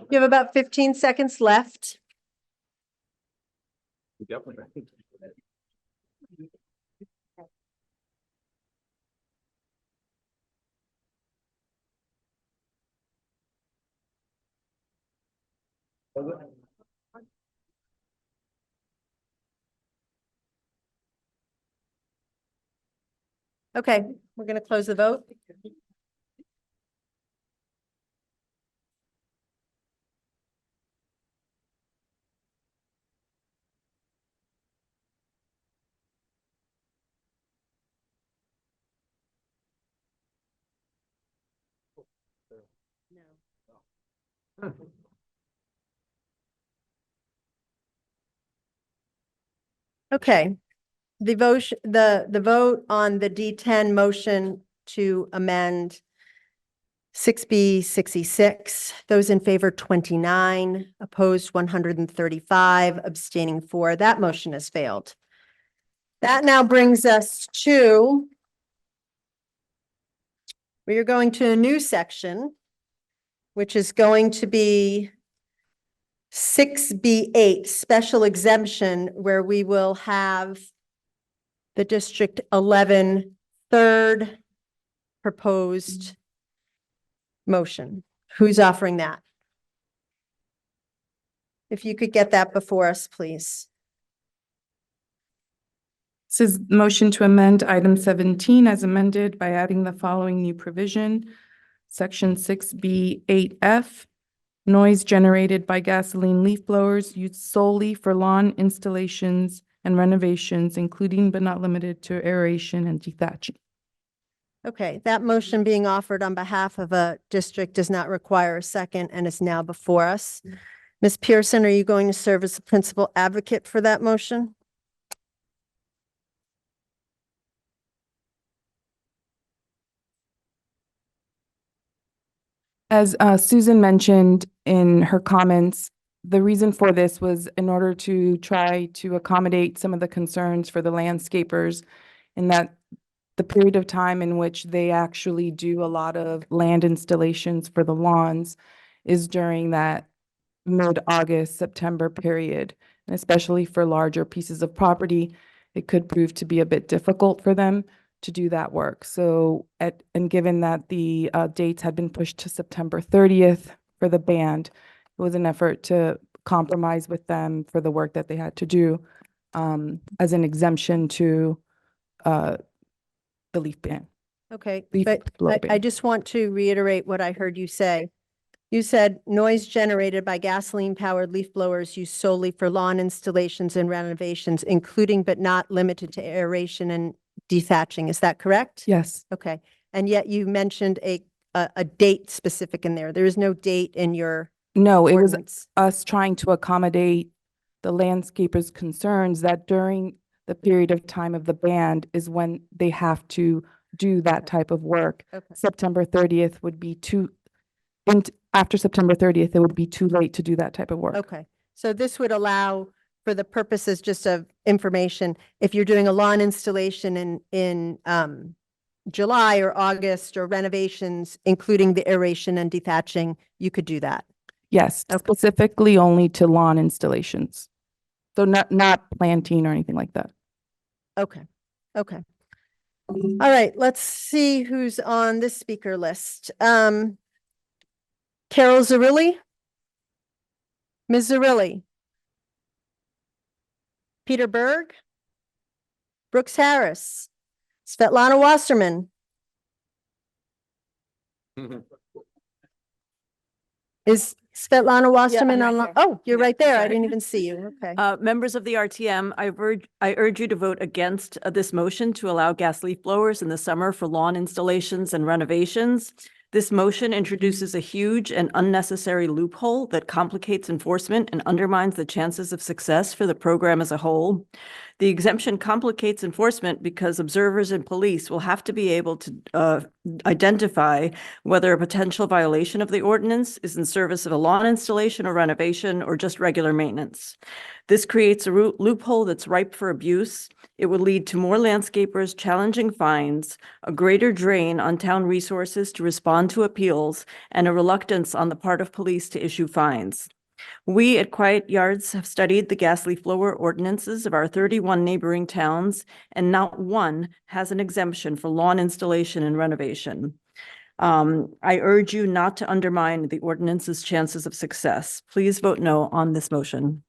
You have about 15 seconds left. Okay, we're going to close the vote. Okay. The vote on the D10 motion to amend 6B66, those in favor 29, opposed 135, abstaining 4. That motion has failed. That now brings us to, we are going to a new section, which is going to be 6B8, special exemption, where we will have the District 11 third proposed motion. Who's offering that? If you could get that before us, please. This is motion to amend item 17 as amended by adding the following new provision. Section 6B8F, noise generated by gasoline leaf blowers used solely for lawn installations and renovations, including but not limited to aeration and dethatching. Okay, that motion being offered on behalf of a district does not require a second and is now before us. Ms. Pearson, are you going to serve as the principal advocate for that motion? As Susan mentioned in her comments, the reason for this was in order to try to accommodate some of the concerns for the landscapers in that the period of time in which they actually do a lot of land installations for the lawns is during that mid-August, September period. And especially for larger pieces of property, it could prove to be a bit difficult for them to do that work. So, and given that the dates had been pushed to September 30th for the band, it was an effort to compromise with them for the work that they had to do as an exemption to the leaf ban. Okay, Leaf but blower I ban. just want to reiterate what I heard you say. You said noise generated by gasoline-powered leaf blowers used solely for lawn installations and renovations, including but not limited to aeration and dethatching. Is that correct? Yes. Okay, and yet you mentioned a date specific in there. There is no date in your No, it was ordinance. us trying to accommodate the landscapers' concerns that during the period of time of the band is when they have to do that type of work. Okay. September 30th would be after September 30th, it would be too late to do that type of work. Okay, so this would allow, for the purposes just of information, if you're doing a lawn installation in July or August or renovations, including the aeration and dethatching, you could do that. Yes, specifically only to lawn installations. So not planting or anything like that. Okay, okay. All right, let's see who's on this speaker list. Carol Zarilli? Ms. Zarilli? Peter Berg? Brooks Harris? Svetlana Wasserman? Is Svetlana Wasserman right online? here. Oh, you're Yeah, right there. I sorry. didn't even see you. Okay. Members of the RTM, I urge you to vote against this motion to allow gas leaf blowers in the summer for lawn installations and renovations. This motion introduces a huge and unnecessary loophole that complicates enforcement and undermines the chances of success for the program as a whole. The exemption complicates enforcement because observers and police will have to be able to identify whether a potential violation of the ordinance is in service of a lawn installation or renovation or just regular maintenance. This creates a loophole that's ripe for abuse. It would lead to more landscapers challenging fines, a greater drain on town resources to respond to appeals, and a reluctance on the part of police to issue fines. We at Quiet Yards have studied the gas leaf blower ordinances of our 31 neighboring towns, and not one has an exemption for lawn installation and renovation. I urge you not to undermine the ordinance's chances of success. Please vote no on this motion.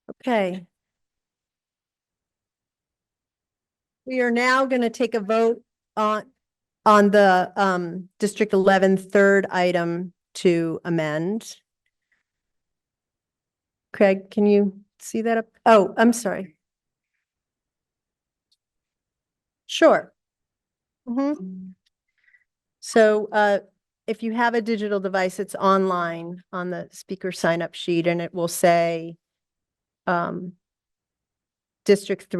Okay. We are now going to take a vote on the District 11 third item to amend. Craig, can you see that up? Oh, I'm sorry. Sure. So if you have a digital device, it's online on the speaker sign up sheet, and it will say District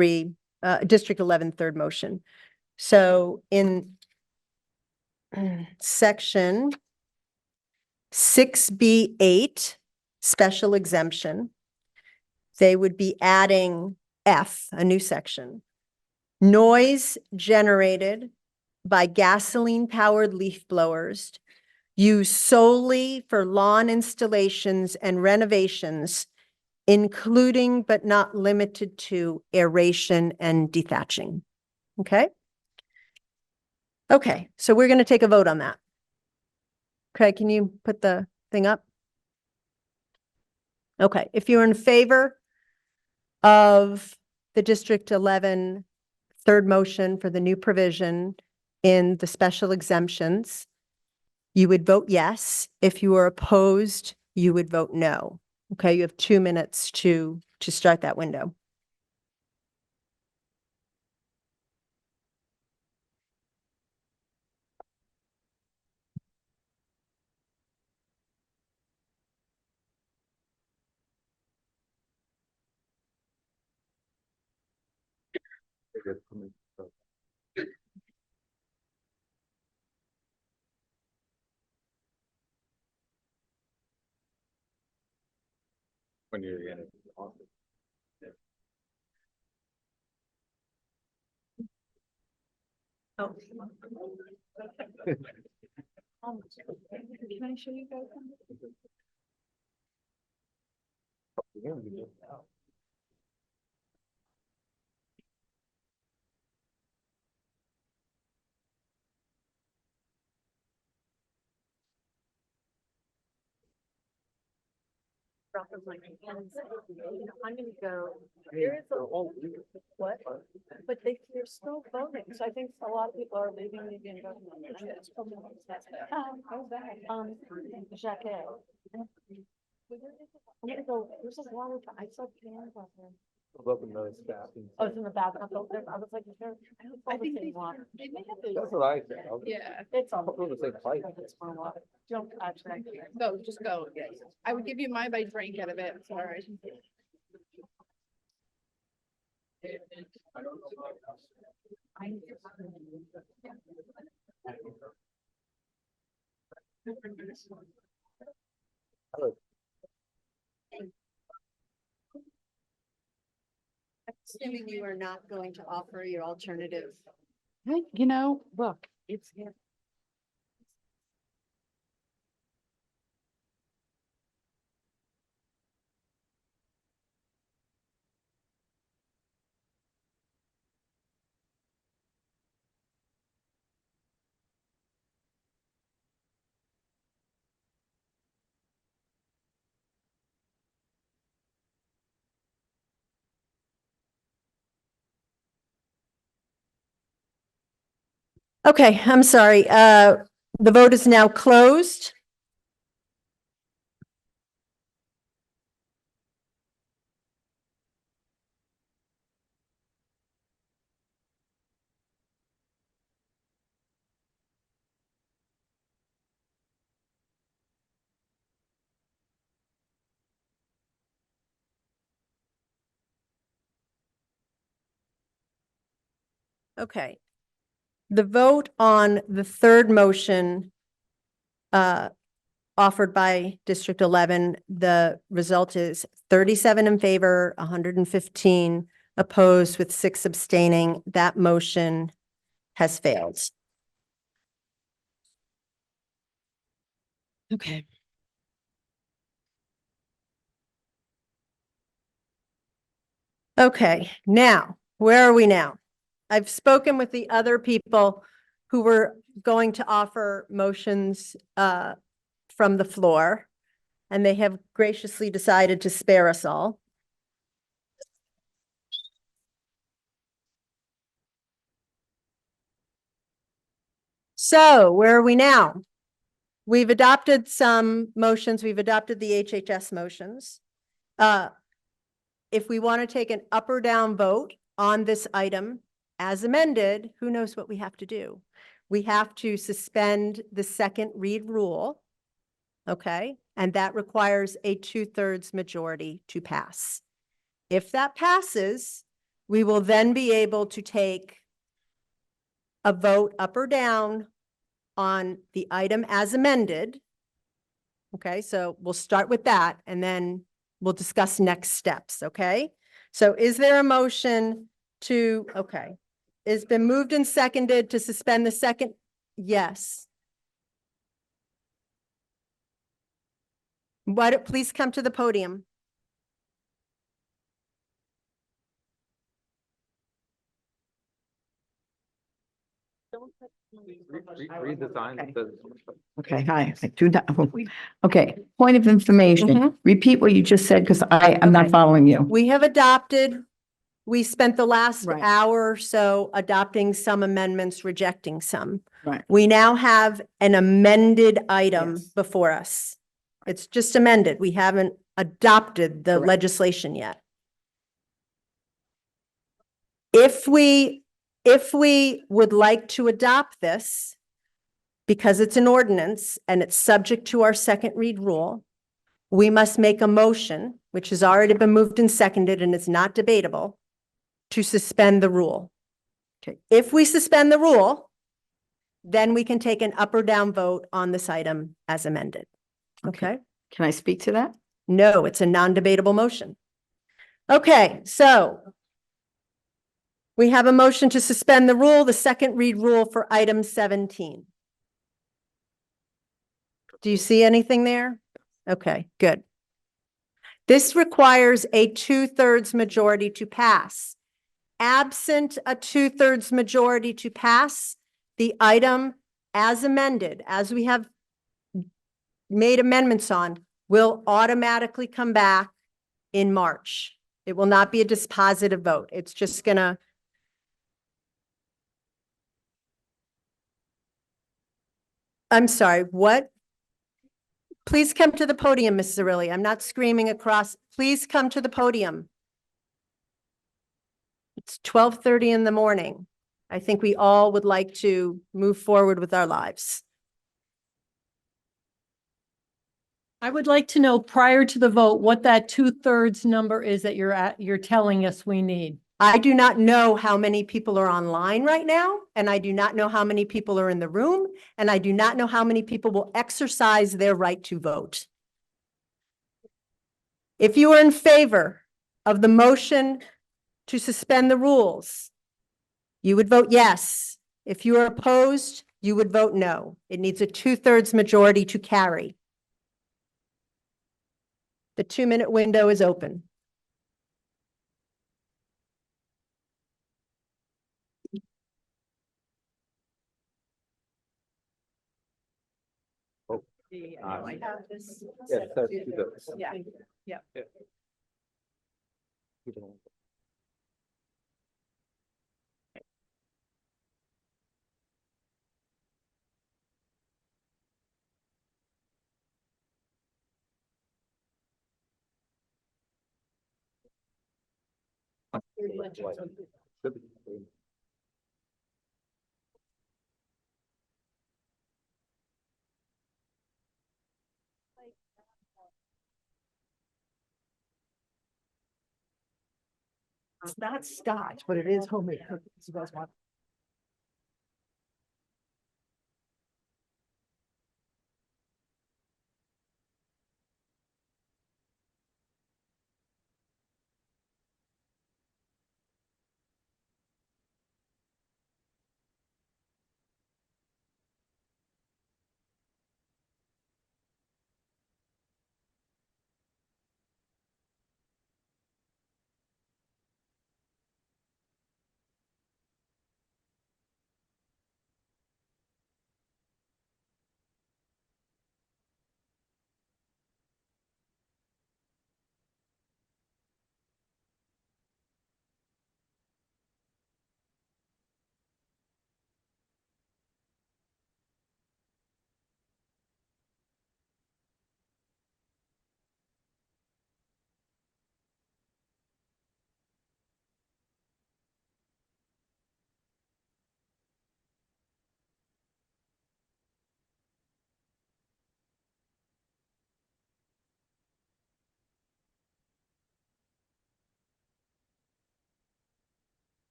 11 third motion. So in section 6B8, special exemption, they would be adding F, a new section. Noise generated by gasoline-powered leaf blowers used solely for lawn installations and renovations, including but not limited to aeration and dethatching. Okay? Okay, so we're going to take a vote on that. Craig, can you put the thing up? Okay, if you're in favor of the District 11 third motion for the new provision in the special exemptions, you would vote yes. If you are opposed, you would vote no. Okay, you have 2 minutes to start that window. When you're in it. Oh. Can I show you guys something? I'm gonna go. There is a what? But they're still voting, so I think a lot of people are leaving the government. Jacquet. I'm gonna go. There's a water. I saw cans out there. Oh, it's in the bathroom. I was like, I think they water. They may have the. That's what I said. Yeah. It's on the same pipe. Don't touch that. Go, just go. I would give you my bite drink out of it. Sorry. Assuming you are not going to offer your alternative. You know, look, it's here. Okay, I'm sorry. The vote is now closed. Okay. The vote on the third motion offered by District 11, the result is 37 in favor, 115 opposed with 6 abstaining. That motion has failed. Okay. Okay, now, where are we now? I've spoken with the other people who were going to offer motions from the floor, and they have graciously decided to spare us all. So where are we now? We've adopted some motions. We've adopted the HHS motions. If we want to take an up or down vote on this item as amended, who knows what we have to do? We have to suspend the second read rule. Okay, and that requires a 2/3 majority to pass. If that passes, we will then be able to take a vote up or down on the item as amended. Okay, so we'll start with that and then we'll discuss next steps, okay? So is there a motion to, okay, it's been moved and seconded to suspend the second? Yes. Why don't, please come to the podium. Okay, hi. I do not, okay, point of information. Repeat what you just said because I'm not following you. We have adopted, we spent the last Right. hour or so adopting some amendments, rejecting some. Right. We now have an amended item Yes. before us. It's just amended. We haven't adopted the Correct. legislation yet. If we would like to adopt this, because it's an ordinance and it's subject to our second read rule, we must make a motion, which has already been moved and seconded and it's not debatable, to suspend the rule. Okay. If we suspend the rule, then we can take an up or down vote on this item as amended. Okay? Can I speak to that? No, it's a non-debatable motion. Okay, so we have a motion to suspend the rule, the second read rule for item 17. Do you see anything there? Okay, good. This requires a 2/3 majority to pass. Absent a 2/3 majority to pass, the item as amended, as we have made amendments on, will automatically come back in March. It will not be a dispositive vote. It's just gonna. I'm sorry, what? Please come to the podium, Ms. Zarilli. I'm not screaming across. Please come to the podium. It's 12:30 in the morning. I think we all would like to move forward with our lives. I would like to know prior to the vote, what that 2/3 number is that you're telling us we need. I do not know how many people are online right now, and I do not know how many people are in the room, and I do not know how many people will exercise their right to vote. If you are in favor of the motion to suspend the rules, you would vote yes. If you are opposed, you would vote no. It needs a 2/3 majority to carry. The 2-minute window is open. Yeah. It's not scotch, but it is homemade cookies. You guys want?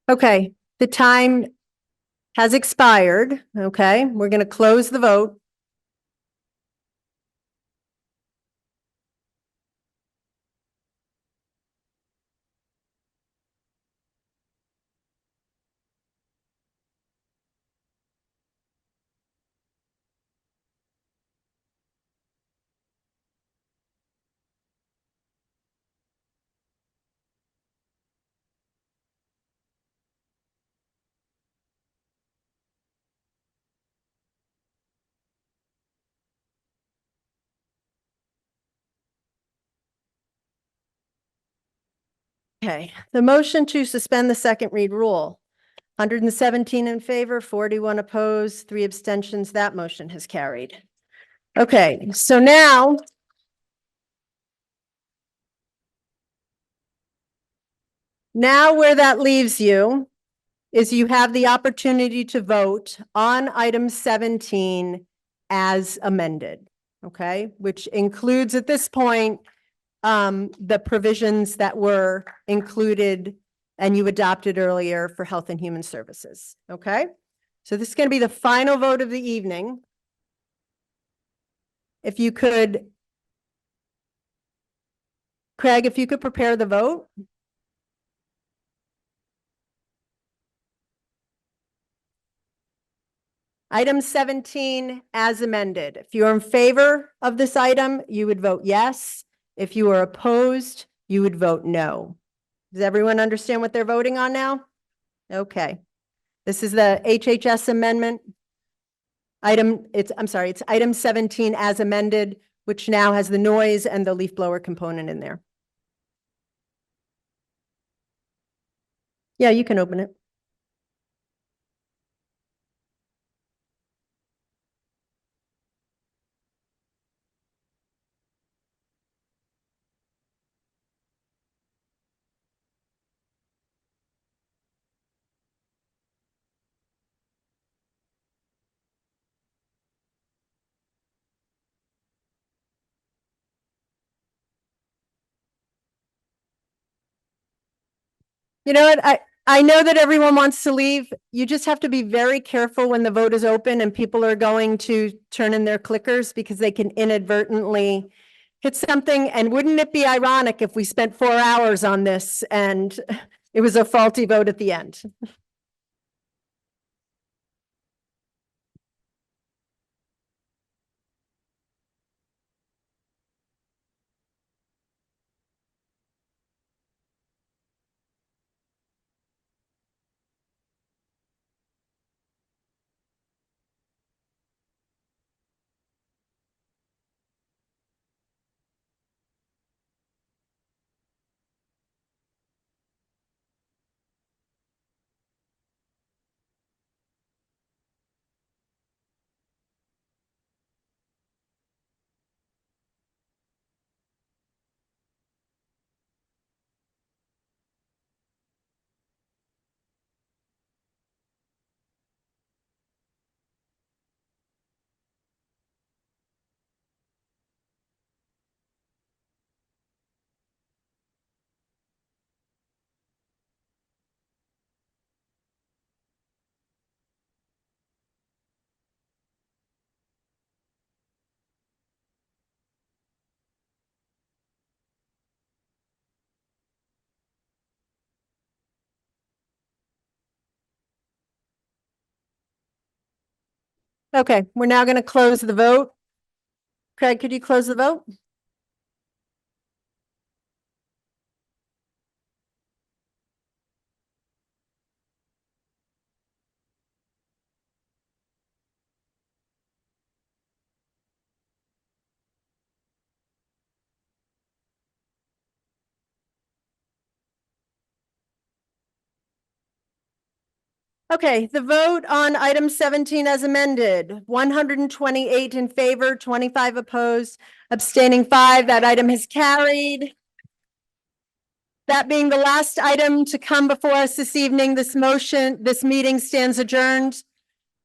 Okay, the time has expired. Okay, we're going to close the vote. Okay, the motion to suspend the second read rule. 117 in favor, 41 opposed, 3 abstentions. That motion has carried. Okay, so now where that leaves you is you have the opportunity to vote on item 17 as amended, okay? Which includes at this point the provisions that were included and you adopted earlier for Health and Human Services, okay? So this is going to be the final vote of the evening. If you could, Craig, if you could prepare the vote. Item 17 as amended. If you're in favor of this item, you would vote yes. If you are opposed, you would vote no. Does everyone understand what they're voting on now? Okay. This is the HHS amendment. It's item 17 as amended, which now has the noise and the leaf blower component in there. Yeah, you can open it. You know what? I know that everyone wants to leave. You just have to be very careful when the vote is open and people are going to turn in their clickers because they can inadvertently hit something. And wouldn't it be ironic if we spent 4 hours on this and it was a faulty vote at the end? Okay, we're now going to close the vote. Craig, could you close the vote? Okay, the vote on item 17 as amended, 128 in favor, 25 opposed, abstaining 5. That item has carried. That being the last item to come before us this evening, this meeting stands adjourned.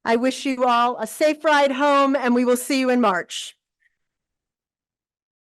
I wish you all a safe ride home, and we will see you in March.